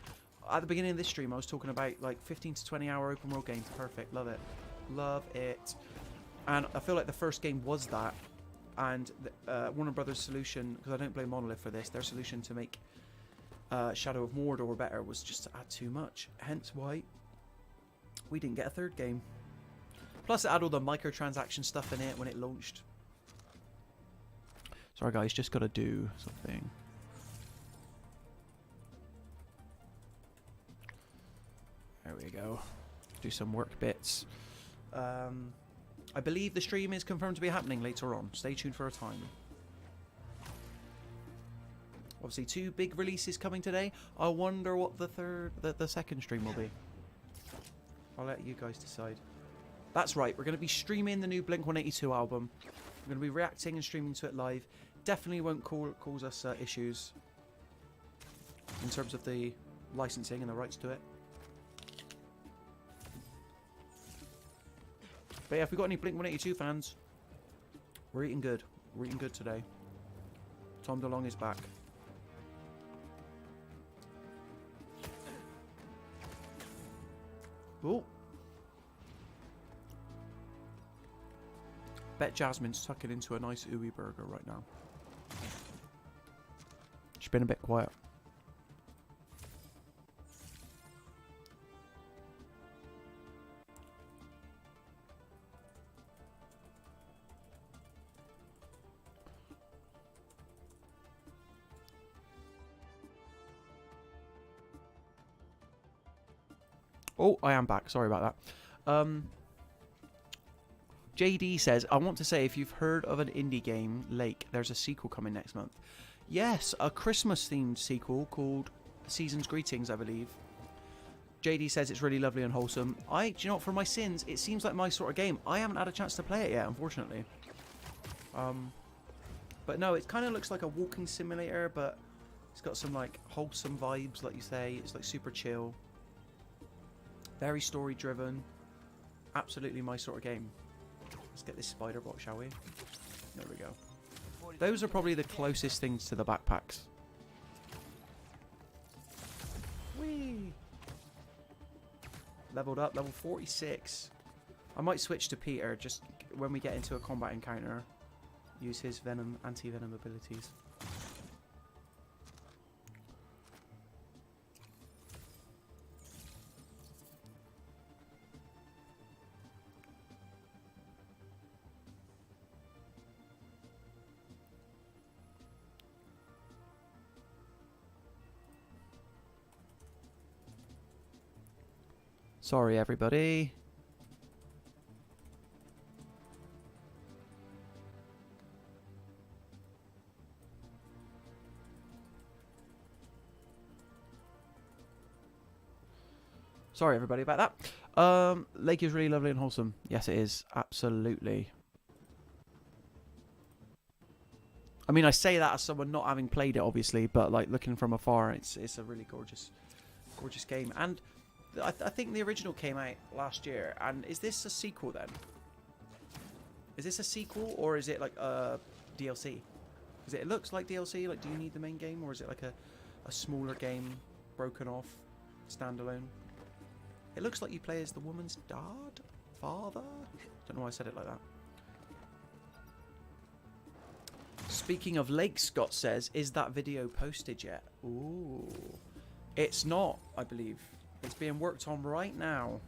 at the beginning of this stream, I was talking about like 15 to 20 hour open world games. Perfect, love it, love it. And I feel like the first game was that. And Warner Brothers' solution, because I don't blame Monolith for this, their solution to make Shadow of Mordor better was just to add too much. Hence why we didn't get a third game. Plus it had all the microtransaction stuff in it when it launched. Sorry guys, just gotta do something. There we go. Do some work bits. I believe the stream is confirmed to be happening later on. Stay tuned for a time. Obviously, two big releases coming today. I wonder what the second stream will be. I'll let you guys decide. That's right. We're going to be streaming the new Blink-182 album. We're going to be reacting and streaming to it live. Definitely won't cause us issues in terms of the licensing and the rights to it. But yeah, if we've got any Blink-182 fans, we're eating good. We're eating good today. Tom DeLonge is back. Oh. Bet Jasmine's tucking into a nice ooey burger right now. She's been a bit quiet. Oh, I am back. Sorry about that. JD says, I want to say, if you've heard of an indie game, Lake, there's a sequel coming next month. Yes, a Christmas-themed sequel called Season's Greetings, I believe. JD says it's really lovely and wholesome. Do you know what, for my sins, it seems like my sort of game. I haven't had a chance to play it yet, unfortunately. But no, it kind of looks like a walking simulator, but it's got some, like, wholesome vibes, like you say. It's, like, super chill. Very story-driven. Absolutely my sort of game. Let's get this spider bot, shall we? There we go. Those are probably the closest things to the backpacks. Whee! Leveled up, level 46. I might switch to Peter just when we get into a combat encounter. Use his venom, anti-venom abilities. Sorry, everybody. Sorry, everybody, about that. Lake is really lovely and wholesome. Yes, it is. Absolutely. I mean, I say that as someone not having played it, obviously, but like looking from afar, it's a really gorgeous game. And I think the original came out last year. And is this a sequel then? Is this a sequel or is it like a DLC? Because it looks like DLC. Like, do you need the main game or is it like a smaller game broken off, standalone? It looks like you play as the woman's dad, father. Don't know why I said it like that. Speaking of Lake, Scott says, is that video posted yet? Ooh, it's not, I believe. It's being worked on right now.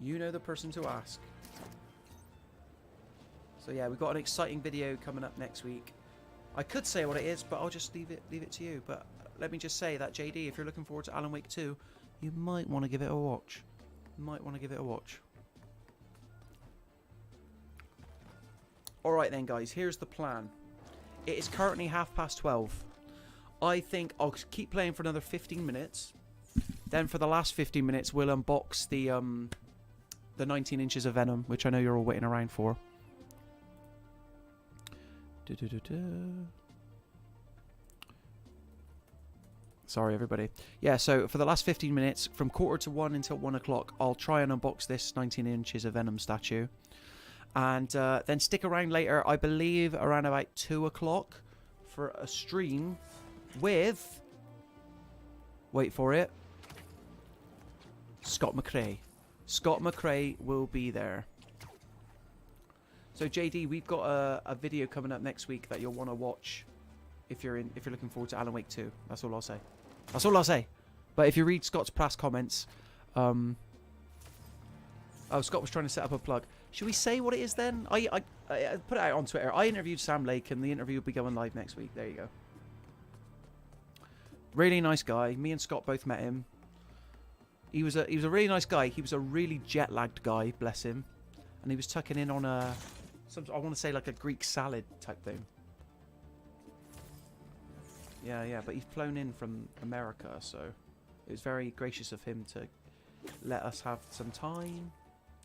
You know the person to ask. So yeah, we've got an exciting video coming up next week. I could say what it is, but I'll just leave it to you. But let me just say that, JD, if you're looking forward to Alan Wake 2, you might want to give it a watch. Alright then, guys, here's the plan. It is currently 12:30. I think I'll keep playing for another 15 minutes. Then for the last 15 minutes, we'll unbox the 19 inches of Venom, which I know you're all waiting around for. Sorry, everybody. Yeah, so for the last 15 minutes, from 12:45 until 1 o'clock, I'll try and unbox this 19 inches of Venom statue. And then stick around later, I believe around about 2 o'clock, for a stream with... Wait for it. Scott McRae. Scott McRae will be there. So JD, we've got a video coming up next week that you'll want to watch if you're looking forward to Alan Wake 2. That's all I'll say. That's all I'll say. But if you read Scott's past comments, oh, Scott was trying to set up a plug. Should we say what it is then? I put it out on Twitter. I interviewed Sam Lake, and the interview will be going live next week. There you go. Really nice guy. Me and Scott both met him. He was a really nice guy. He was a really jet lagged guy, bless him, and he was tucking in on I want to say like a Greek salad type thing. Yeah, but he's flown in from America, so it was very gracious of him to let us have some time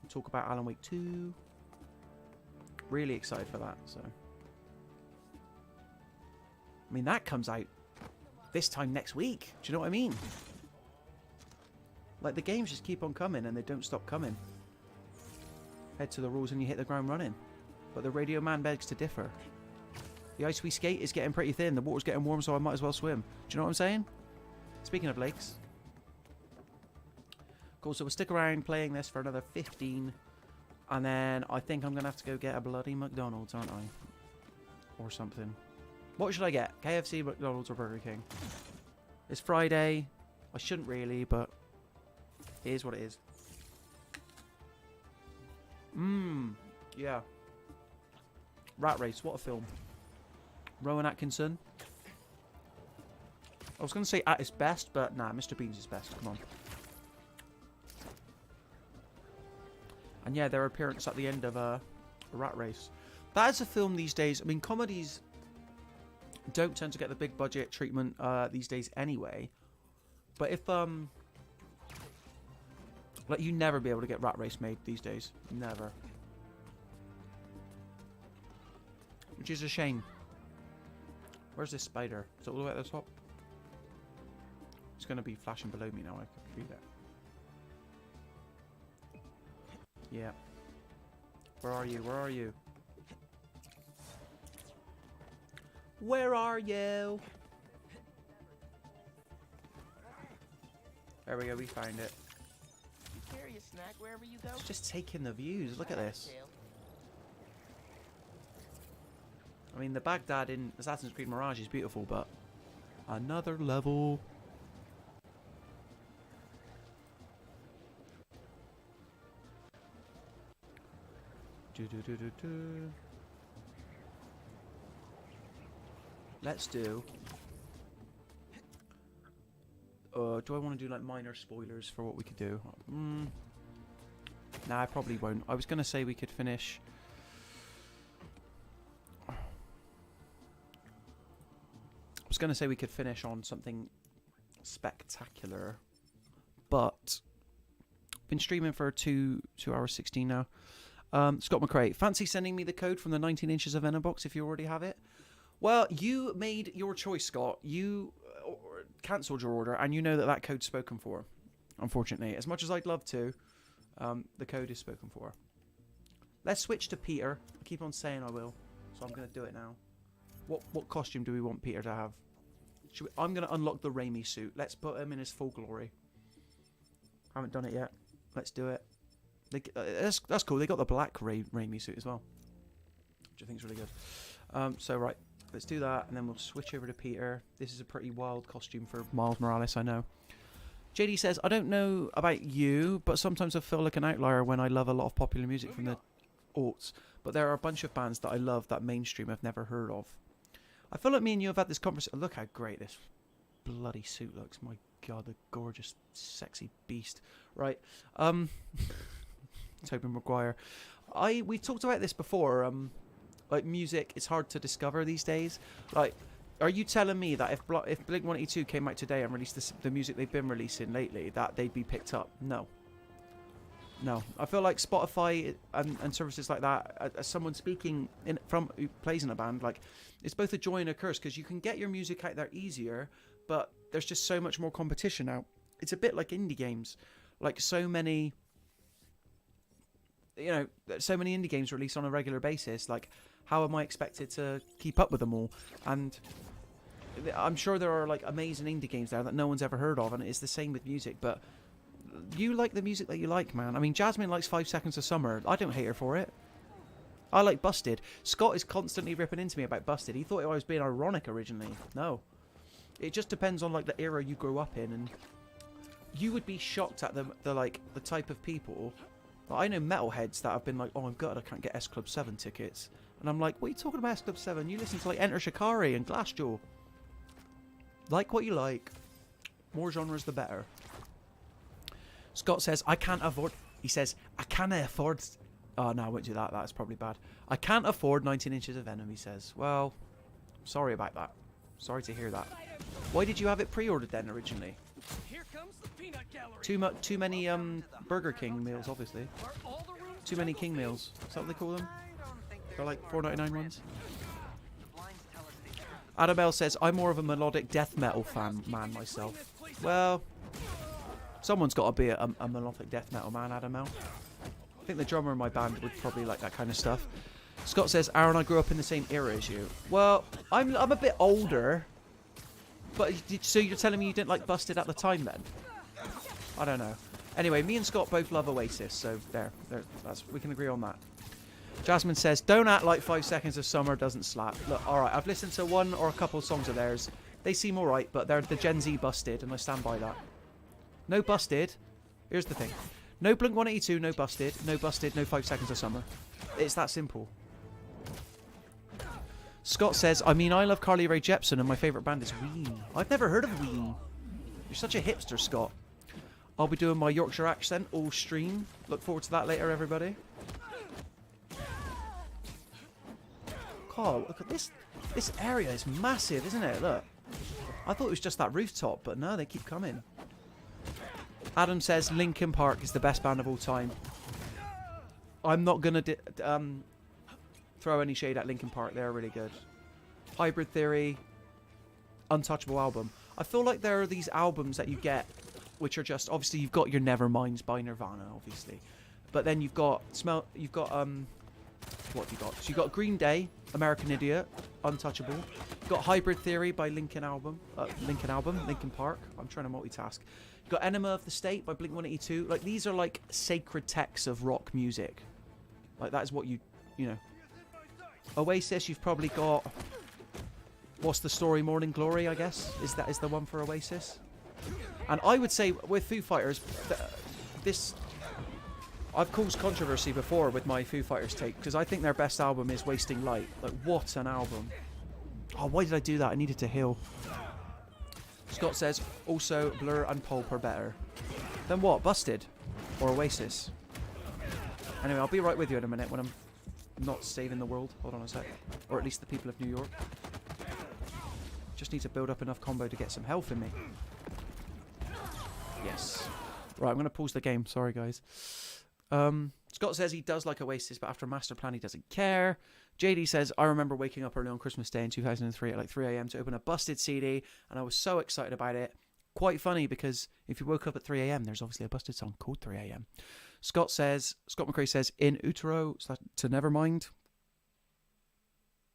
and talk about Alan Wake 2. Really excited for that. So, I mean, that comes out this time next week. Do you know what I mean? Like, the games just keep on coming and they don't stop coming. Head to the rules and you hit the ground running. But the Radio Man begs to differ. The ice we skate is getting pretty thin. The water's getting warm, so I might as well swim. Do you know what I'm saying? Speaking of lakes. Cool, so we'll stick around playing this for another 15. And then I think I'm going to have to go get a bloody McDonald's, aren't I? Or something. What should I get? KFC, McDonald's, or Burger King? It's Friday. I shouldn't really, but it is what it is. Yeah. Rat Race, what a film. Rowan Atkinson. I was going to say at his best, but nah, Mr. Bean's his best. Come on. And yeah, their appearance at the end of Rat Race. That is a film these days. I mean, comedies don't tend to get the big budget treatment these days anyway. But if like, you never be able to get Rat Race made these days. Never. Which is a shame. Where's this spider? Is it all the way at the top? It's going to be flashing below me now. I can feel it. Yeah. Where are you? Where are you? Where are you? There we go. We found it.
You carry a snack wherever you go?
It's just taking the views. Look at this. I mean, the Baghdad in Assassin's Creed Mirage is beautiful, but another level. Let's do. Do I want to do like minor spoilers for what we could do? Nah, I probably won't. I was gonna say we could finish. I was gonna say we could finish on something spectacular, but been streaming for 2 hours 16 now. Scott McRae, fancy sending me the code from the 19 inches of Venom box if you already have it? Well, you made your choice, Scott. You cancelled your order, and you know that that code's spoken for. Unfortunately, as much as I'd love to, the code is spoken for. Let's switch to Peter. I keep on saying I will, so I'm going to do it now. What costume do we want Peter to have? I'm going to unlock the Raimi suit. Let's put him in his full glory. Haven't done it yet. Let's do it. That's cool. They got the black Raimi suit as well, which I think is really good. So right, let's do that, and then we'll switch over to Peter. This is a pretty wild costume for Miles Morales, I know. JD says, I don't know about you, but sometimes I feel like an outlier when I love a lot of popular music from the aughts, but there are a bunch of bands that I love that mainstream I've never heard of. I feel like me and you have had this conversation. Look how great this bloody suit looks. My God, the gorgeous, sexy beast. Right. Tobey Maguire. We've talked about this before. Like, music is hard to discover these days. Like, are you telling me that if Blink-182 came out today and released the music they've been releasing lately, that they'd be picked up? No. No. I feel like Spotify and services like that, as someone speaking who plays in a band, like, it's both a joy and a curse, because you can get your music out there easier, but there's just so much more competition now. It's a bit like indie games. Like, so many indie games released on a regular basis. Like, how am I expected to keep up with them all? And I'm sure there are like amazing indie games there that no one's ever heard of, and it's the same with music. But you like the music that you like, man. I mean, Jasmine likes 5 Seconds of Summer. I don't hate her for it. I like Busted. Scott is constantly ripping into me about Busted. He thought I was being ironic originally. No, it just depends on like the era you grew up in, and you would be shocked at the type of people. I know metalheads that have been like, oh, I'm gutted I can't get S Club 7 tickets. And I'm like, what are you talking about S Club 7? You listen to like Enter Shikari and Glassjaw. Like what you like. More genres the better. Scott says, I can't afford... He says, I can't afford... Oh, no, I won't do that. That's probably bad. I can't afford 19 inches of Venom, he says. Well, sorry about that. Sorry to hear that. Why did you have it pre-ordered then originally?
Here comes the peanut gallery.
Too many Burger King meals, obviously. Too many King meals. Is that what they call them? They're like $4.99 ones. Annabelle says, I'm more of a melodic death metal man myself. Well, someone's got to be a melodic death metal man, Annabelle. I think the drummer in my band would probably like that kind of stuff. Scott says, Aaron, I grew up in the same era as you. Well, I'm a bit older. But so you're telling me you didn't like Busted at the time then? I don't know. Anyway, me and Scott both love Oasis, so we can agree on that. Jasmine says, don't act like 5 Seconds of Summer doesn't slap. Look, alright, I've listened to one or a couple of songs of theirs. They seem alright, but they're the Gen Z Busted, and I stand by that. No Busted. Here's the thing. No Blink-182, no Busted, no 5 Seconds of Summer. It's that simple. Scott says, I mean, I love Carly Rae Jepsen, and my favourite band is Ween. I've never heard of Ween. You're such a hipster, Scott. I'll be doing my Yorkshire accent all stream. Look forward to that later, everybody. God, look at this. This area is massive, isn't it? Look. I thought it was just that rooftop, but no, they keep coming. Adam says Linkin Park is the best band of all time. I'm not going to throw any shade at Linkin Park. They're really good. Hybrid Theory. Untouchable album. I feel like there are these albums that you get which are just, obviously you've got your Neverminds by Nirvana, obviously. But then you've got what have you got? So you've got Green Day, American Idiot, Untouchable. You've got Hybrid Theory by Linkin Park. I'm trying to multitask. You've got Enema of the State by Blink-182. Like, these are like sacred texts of rock music. Like, that is what you know. Oasis, you've probably got What's the Story, Morning Glory, I guess. Is the one for Oasis? And I would say with Foo Fighters, I've caused controversy before with my Foo Fighters take, because I think their best album is Wasting Light. Like, what an album. Oh, why did I do that? I needed to heal. Scott says, also, Blur and Pulp are better. Then what? Busted? Or Oasis? Anyway, I'll be right with you in a minute when I'm not saving the world. Hold on a sec. Or at least the people of New York. Just need to build up enough combo to get some health in me. Yes. Right, I'm going to pause the game. Sorry, guys. Scott says he does like Oasis, but after Master Plan, he doesn't care. JD says, I remember waking up early on Christmas Day in 2003 at like 3 a.m. to open a Busted CD, and I was so excited about it. Quite funny, because if you woke up at 3 a.m., there's obviously a Busted song called 3 a.m. Scott McRae says, In Utero to Nevermind.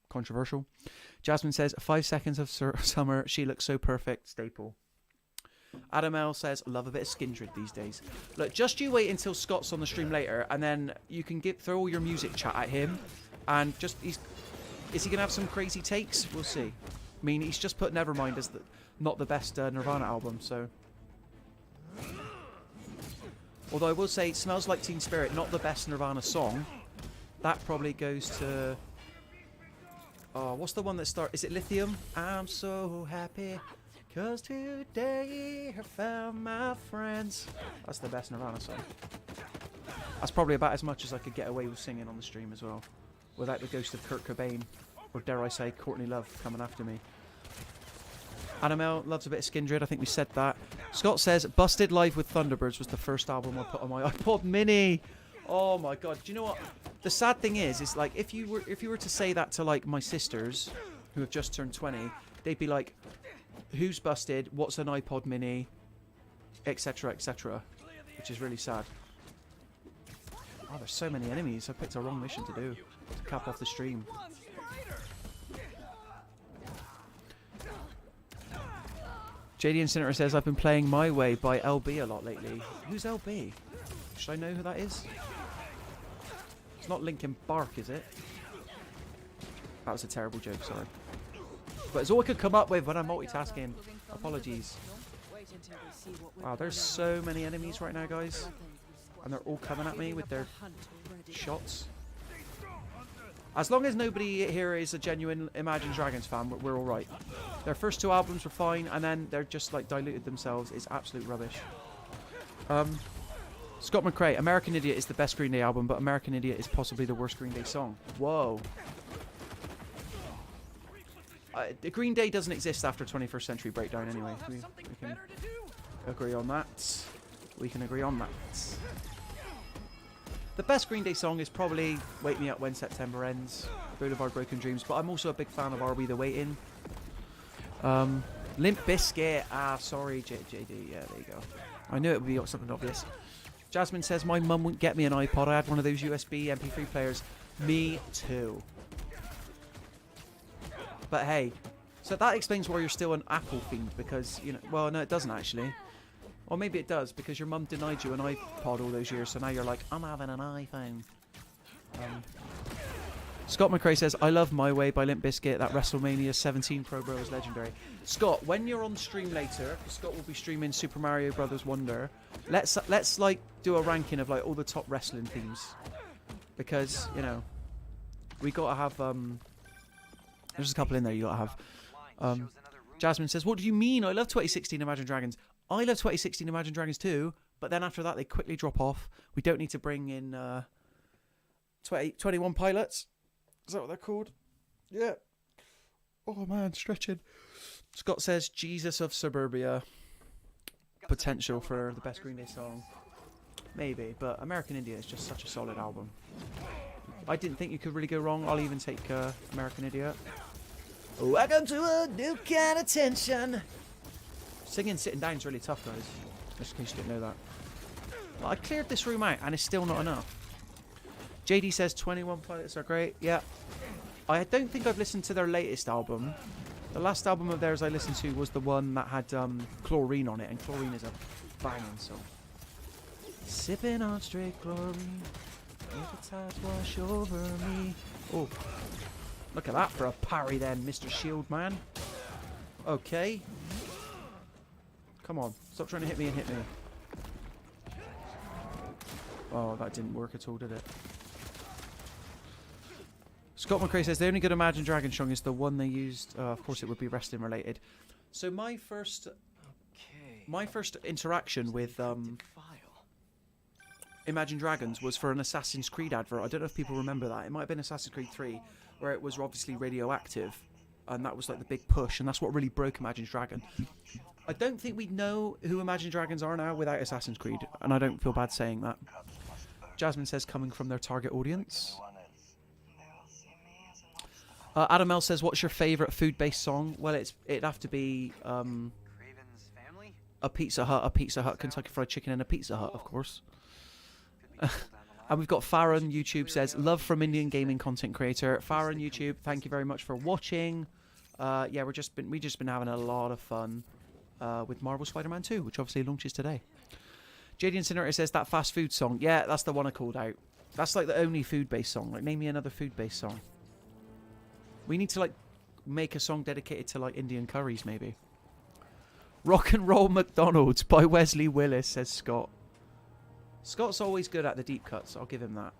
Controversial. Jasmine says, 5 seconds of summer, she looks so perfect. Staple. Adam L says, love a bit of Skindred these days. Look, just you wait until Scott's on the stream later, and then you can throw all your music chat at him, and just, is he going to have some crazy takes? We'll see. I mean, he's just put Nevermind as not the best Nirvana album, so. Although I will say, Smells Like Teen Spirit, not the best Nirvana song. That probably goes to... Oh, what's the one that starts... Is it Lithium? I'm so happy, 'cause today I found my friends. That's the best Nirvana song. That's probably about as much as I could get away with singing on the stream as well, without the ghost of Kurt Cobain, or dare I say, Courtney Love coming after me. Annamel loves a bit of Skindred, I think we said that. Scott says, Busted Live with Thunderbirds was the first album I put on my iPod Mini. Oh my god, do you know what? The sad thing is like, if you were to say that to like my sisters, who have just turned 20, they'd be like, who's Busted, what's an iPod Mini, etc, etc, which is really sad. Oh, there's so many enemies. I picked a wrong mission to do, to cap off the stream. JD Incinerator says, I've been playing My Way by LB a lot lately. Who's LB? Should I know who that is? It's not Linkin Park, is it? That was a terrible joke, sorry. But it's all I could come up with when I'm multitasking. Apologies. Wow, there's so many enemies right now, guys. And they're all coming at me with their shots. As long as nobody here is a genuine Imagine Dragons fan, we're alright. Their first 2 albums were fine, and then they're just like diluted themselves. It's absolute rubbish. Scott McRae, American Idiot is the best Green Day album, but American Idiot is possibly the worst Green Day song. Whoa. Green Day doesn't exist after 21st Century Breakdown anyway. We can agree on that. We can agree on that. The best Green Day song is probably Wake Me Up When September Ends, Boulevard Broken Dreams, but I'm also a big fan of Are We The Waiting? Limp Bizkit, sorry JD, yeah, there you go. I knew it would be something obvious. Jasmine says, my mum wouldn't get me an iPod, I had one of those USB MP3 players. Me too. But hey, so that explains why you're still an Apple fiend, because, you know, well, no, it doesn't actually. Or maybe it does, because your mum denied you an iPod all those years, so now you're like, I'm having an iPhone. Scott McRae says, I love My Way by Limp Bizkit. That WrestleMania 17 Pro Bro is legendary. Scott, when you're on stream later, Scott will be streaming Super Mario Brothers Wonder. Let's like do a ranking of like all the top wrestling themes, because you know we gotta have there's a couple in there you gotta have. Jasmine says, what do you mean? I love 2016 Imagine Dragons. I love 2016 Imagine Dragons too, But then after that, they quickly drop off. We don't need to bring in 21 pilots. Is that what they're called? Yeah. Oh, man, stretching. Scott says, Jesus of Suburbia. Potential for the best Green Day song. Maybe, but American Idiot is just such a solid album. I didn't think you could really go wrong. I'll even take American Idiot. Welcome to a new kind of tension. Singing sitting down is really tough, guys. Just in case you didn't know that. Well, I cleared this room out and it's still not enough. JD says 21 Pilots are great. Yeah. I don't think I've listened to their latest album. The last album of theirs I listened to was the one that had Chlorine on it, and Chlorine is a banging song. Sipping on straight chlorine, let the tides wash over me. Oh, look at that for a parry then, Mr. Shield Man. Okay. Come on, stop trying to hit me and hit me. Oh, that didn't work at all, did it? Scott McRae says the only good Imagine Dragons song is the one they used. Of course, it would be wrestling related. So my first interaction with Imagine Dragons was for an Assassin's Creed advert. I don't know if people remember that. It might have been Assassin's Creed 3, where it was obviously radioactive, and that was like the big push, and that's what really broke Imagine Dragons. I don't think we'd know who Imagine Dragons are now without Assassin's Creed, and I don't feel bad saying that. Jasmine says coming from their target audience. Adam L says, what's your favourite food-based song? Well, it'd have to be a Pizza Hut, Kentucky Fried Chicken and a Pizza Hut, of course. And we've got Farron YouTube says, love from Indian gaming content creator. Farron YouTube, thank you very much for watching. Yeah, we've just been having a lot of fun with Marvel Spider-Man 2, which obviously launches today. JD Incinerator says, that fast food song. Yeah, that's the one I called out. That's like the only food-based song. Like, name me another food-based song. We need to, like, make a song dedicated to, like, Indian curries, maybe. Rock and Roll McDonald's by Wesley Willis, says Scott. Scott's always good at the deep cuts, I'll give him that.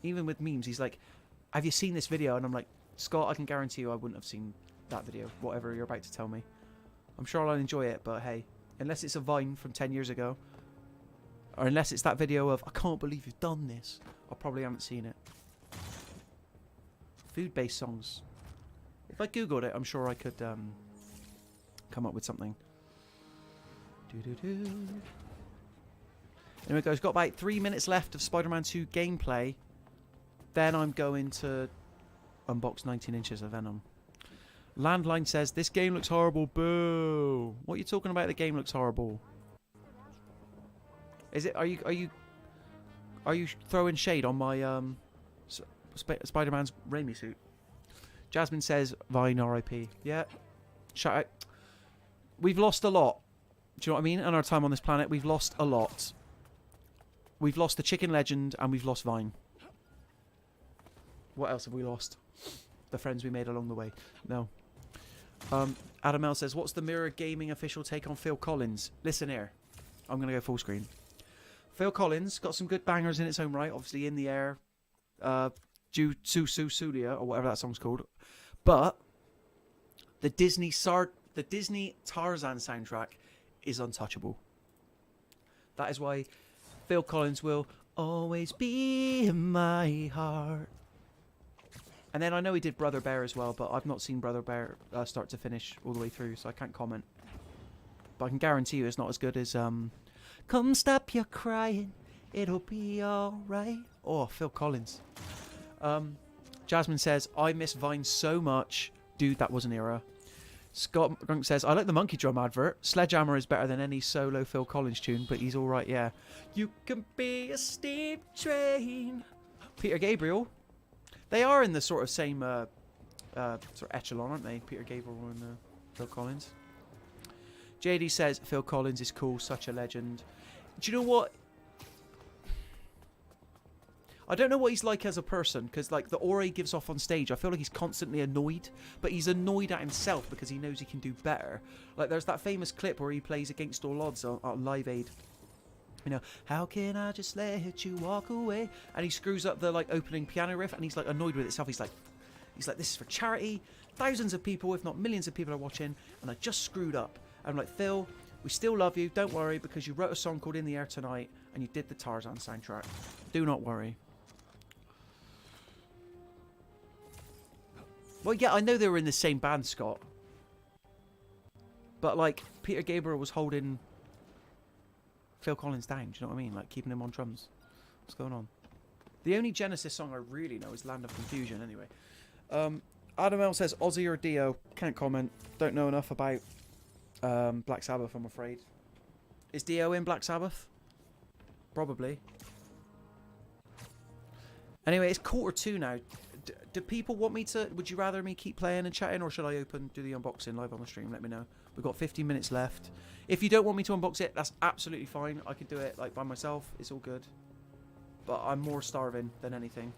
Even with memes, he's like, have you seen this video? And I'm like, Scott, I can guarantee you I wouldn't have seen that video, whatever you're about to tell me. I'm sure I'll enjoy it, but hey, unless it's a Vine from 10 years ago, or unless it's that video of, I can't believe you've done this, I probably haven't seen it. Food-based songs. If I googled it, I'm sure I could come up with something. Anyway, guys, got about 3 minutes left of Spider-Man 2 gameplay. Then I'm going to unbox 19 inches of Venom. Landline says, this game looks horrible, boo. What are you talking about? The game looks horrible. Is it? Are you throwing shade on my Spider-Man's Raimi suit? Jasmine says, Vine RIP. Yeah. Shout out. We've lost a lot. Do you know what I mean? In our time on this planet, we've lost a lot. We've lost the chicken legend and we've lost Vine. What else have we lost? The friends we made along the way. No. Adam L says, what's the Mirror Gaming official take on Phil Collins? Listen here. I'm going to go full screen. Phil Collins got some good bangers in its own right. Obviously, In the Air. Sulia, or whatever that song's called. But the Disney Tarzan soundtrack is untouchable. That is why Phil Collins will always be in my heart. And then I know he did Brother Bear as well, but I've not seen Brother Bear start to finish all the way through, so I can't comment. But I can guarantee you it's not as good as Come Stop Your Crying, It'll Be Alright. Oh, Phil Collins. Jasmine says, I miss Vine so much. Dude, that was an era. Scott Grunk says, I like the Monkey Drum advert. Sledgehammer is better than any solo Phil Collins tune, but he's alright, yeah. You can be a steam train. Peter Gabriel. They are in the sort of same sort of echelon, aren't they? Peter Gabriel and Phil Collins. JD says, Phil Collins is cool, such a legend. Do you know what? I don't know what he's like as a person, because like the aura he gives off on stage, I feel like he's constantly annoyed, but he's annoyed at himself because he knows he can do better. Like there's that famous clip where he plays Against All Odds on Live Aid. You know, how can I just let you walk away? And he screws up the like opening piano riff, and he's like annoyed with himself. He's like, this is for charity. Thousands of people, if not millions of people, are watching, and I just screwed up. I'm like, Phil, We still love you. Don't worry, because you wrote a song called In the Air Tonight and you did the Tarzan soundtrack. Do not worry. Well, yeah, I know they were in the same band, Scott. But, like, Peter Gabriel was holding Phil Collins down. Do you know what I mean? Like, keeping him on drums. What's going on? The only Genesis song I really know is Land of Confusion, anyway. Adam L says, Ozzy or Dio? Can't comment. Don't know enough about Black Sabbath, I'm afraid. Is Dio in Black Sabbath? Probably. Anyway, it's 1:45 now. Do people want me to... Would you rather me keep playing and chatting, or should I do the unboxing live on the stream? Let me know. We've got 15 minutes left. If you don't want me to unbox it, that's absolutely fine. I could do it like by myself. It's all good. But I'm more starving than anything.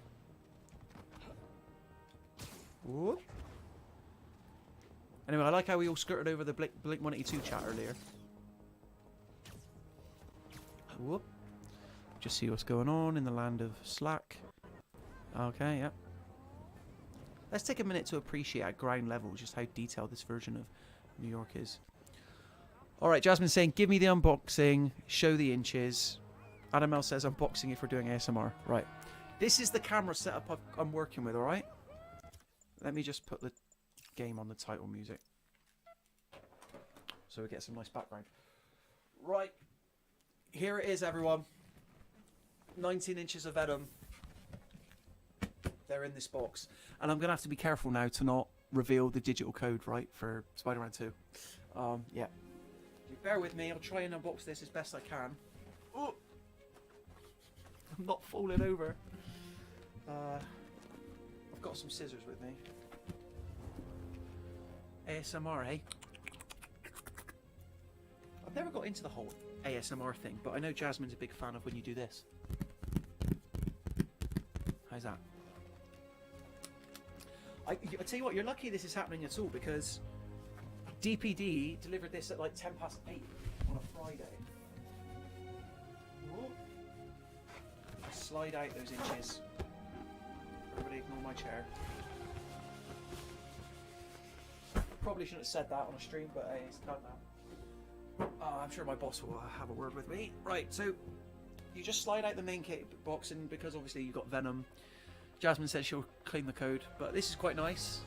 Whoop. Anyway, I like how we all skirted over the Blink-182 chat earlier. Whoop. Just see what's going on in the land of Slack. Okay, yep. Let's take a minute to appreciate at ground level just how detailed this version of New York is. Alright, Jasmine's saying, give me the unboxing, show the inches. Adam L says, unboxing if we're doing ASMR. Right. This is the camera setup I'm working with, alright? Let me just put the game on the title music, so we get some nice background. Right. Here it is, everyone. 19 inches of Venom. They're in this box. And I'm going to have to be careful now to not reveal the digital code, right, for Spider-Man 2. Yeah. Bear with me. I'll try and unbox this as best I can. Oh! I'm not falling over. I've got some scissors with me. ASMR, eh? I've never got into the whole ASMR thing, but I know Jasmine's a big fan of when you do this. How's that? I tell you what, you're lucky this is happening at all, because DPD delivered this at like 8:10 on a Friday. Whoa. Slide out those inches. Everybody ignore my chair. Probably shouldn't have said that on a stream, but hey, it's done now. I'm sure my boss will have a word with me. Right, so you just slide out the main kit box, and because obviously you've got Venom, Jasmine says she'll clean the code, but this is quite nice.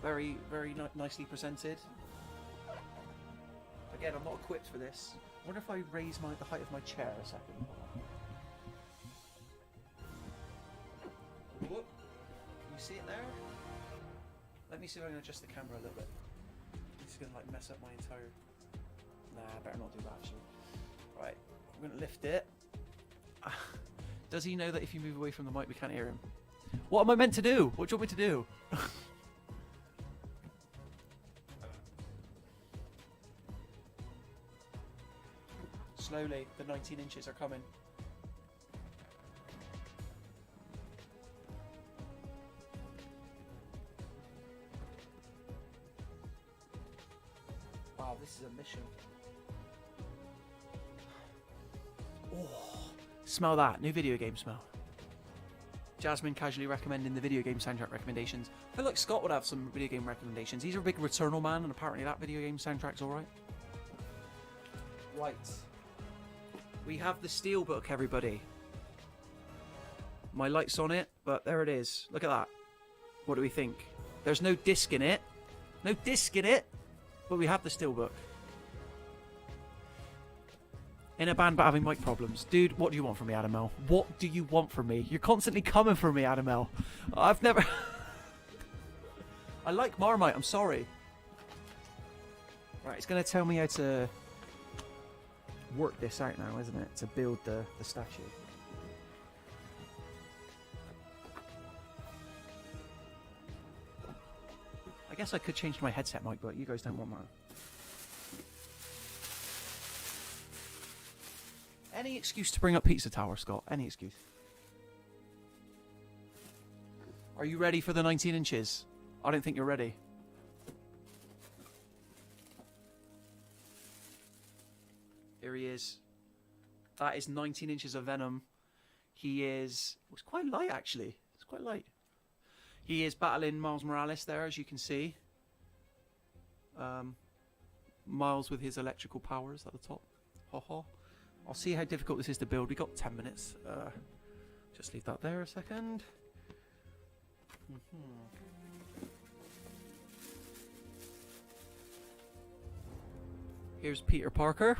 Very, very nicely presented. Again, I'm not equipped for this. I wonder if I raise the height of my chair a second. Whoop. Can you see it there? Let me see if I can adjust the camera a little bit. This is going to like mess up my entire... Nah, I better not do that actually. Right, I'm going to lift it. Does he know that if you move away from the mic we can't hear him? What am I meant to do? What do you want me to do? Slowly, the 19 inches are coming. Wow, this is a mission. Oh, smell that. New video game smell. Jasmine casually recommending the video game soundtrack recommendations. I feel like Scott would have some video game recommendations. He's a big Returnal man, and apparently that video game soundtrack's alright. Right. We have the Steelbook, everybody. My light's on it, but there it is. Look at that. What do we think? There's no disc in it. No disc in it, but we have the Steelbook. In a band but having mic problems. Dude, what do you want from me, Adam L? What do you want from me? You're constantly coming for me, Adam L. I've never... I like Marmite, I'm sorry. Right, it's going to tell me how to work this out now, isn't it? To build the statue. I guess I could change to my headset mic, but you guys don't want that. Any excuse to bring up Pizza Tower, Scott. Any excuse. Are you ready for the 19 inches? I don't think you're ready. Here he is. That is 19 inches of Venom. He is... It's quite light, actually. It's quite light. He is battling Miles Morales there, as you can see. Miles with his electrical powers at the top. Ho ho. I'll see how difficult this is to build. We got 10 minutes. Just leave that there a second. Here's Peter Parker.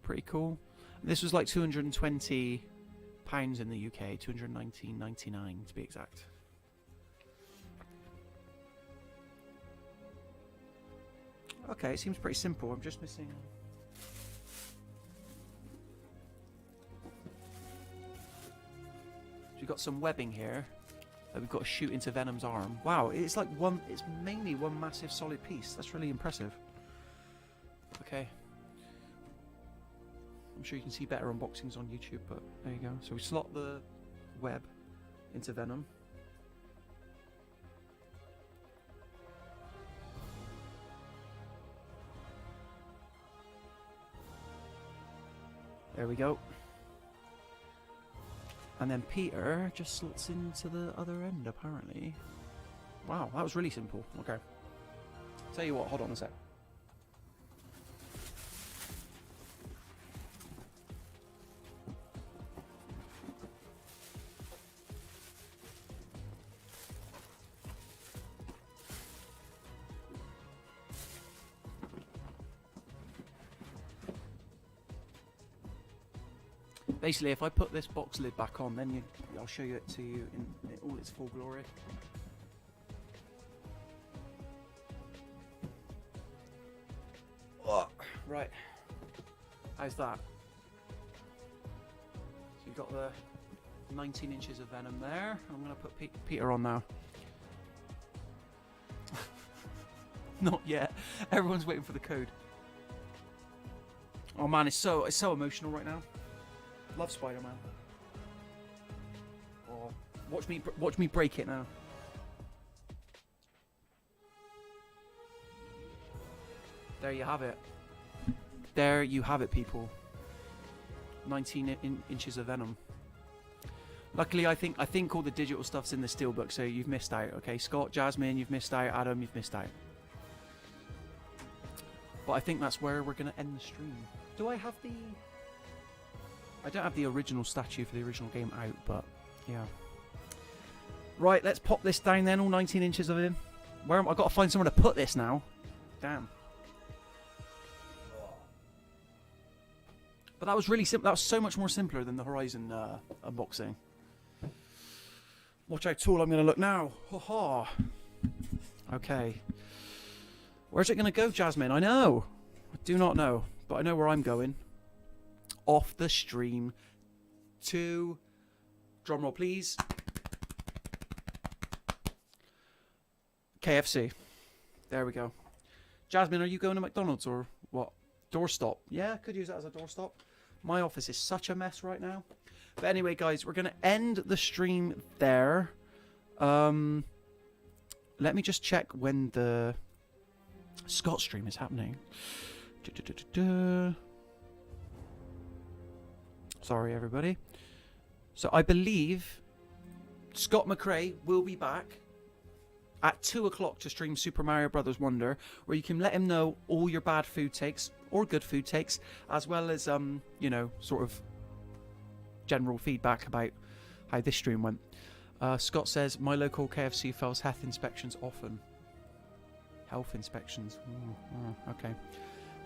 Pretty cool. This was like £220 in the UK, 219.99 to be exact. Okay, it seems pretty simple. I'm just missing. So we've got some webbing here that we've got to shoot into Venom's arm. Wow, it's like one. It's mainly one massive solid piece. That's really impressive. Okay. I'm sure you can see better unboxings on YouTube, but there you go. So we slot the web into Venom. There we go. And then Peter just slots into the other end, apparently. Wow, that was really simple. Okay. Tell you what, hold on a sec. Basically, if I put this box lid back on, then I'll show you it to you in all its full glory. Oh, right. How's that? So you've got the 19 inches of Venom there. I'm going to put Peter on now. Not yet. Everyone's waiting for the code. Oh man, it's so emotional right now. Love Spider-Man. Oh, watch me break it now. There you have it. There you have it, people. 19 inches of Venom. Luckily, I think all the digital stuff's in the steelbook, so you've missed out. Okay, Scott, Jasmine, you've missed out. Adam, you've missed out. But I think that's where we're gonna end the stream. Do I have the? I don't have the original statue for the original game out, but yeah. Right, let's pop this down then, all 19 inches of him. Where am I? I've got to find somewhere to put this now. Damn. But that was really simple. That was so much more simpler than the Horizon unboxing. Watch how tall I'm going to look now. Ha-ha. Okay. Where's it going to go, Jasmine? I know. I do not know, but I know where I'm going. Off the stream to, drumroll please, KFC. There we go. Jasmine, are you going to McDonald's or what? Doorstop. Yeah, could use that as a doorstop. My office is such a mess right now. But anyway, guys, we're going to end the stream there. Let me just check when the Scott stream is happening. Sorry, everybody. So I believe Scott McRae will be back at 2 o'clock to stream Super Mario Brothers Wonder, where you can let him know all your bad food takes or good food takes, as well as you know, sort of general feedback about how this stream went. Scott says my local KFC fails health inspections often. Health inspections. Okay.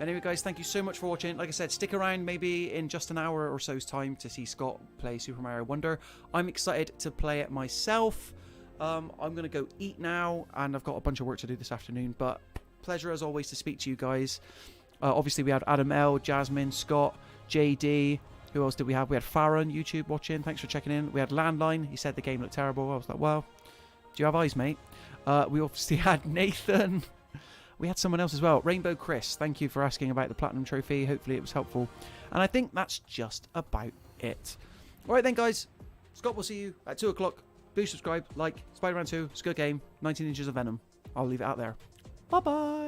Anyway, guys, thank you so much for watching. Like I said, stick around maybe in just an hour or so's time to see Scott play Super Mario Wonder. I'm excited to play it myself. I'm going to go eat now, and I've got a bunch of work to do this afternoon, but pleasure as always to speak to you guys. Obviously, we had Adam L, Jasmine, Scott, JD. Who else did we have? We had Farah on YouTube watching. Thanks for checking in. We had Landline. He said the game looked terrible. I was like, well, do you have eyes, mate? We obviously had Nathan. We had someone else as well. Rainbow Chris, thank you for asking about the Platinum Trophy. Hopefully it was helpful. And I think that's just about it. All right then, guys. Scott will see you at 2 o'clock. Do subscribe, like, Spider-Man 2. It's a good game. 19 inches of Venom. I'll leave it out there. Bye-bye.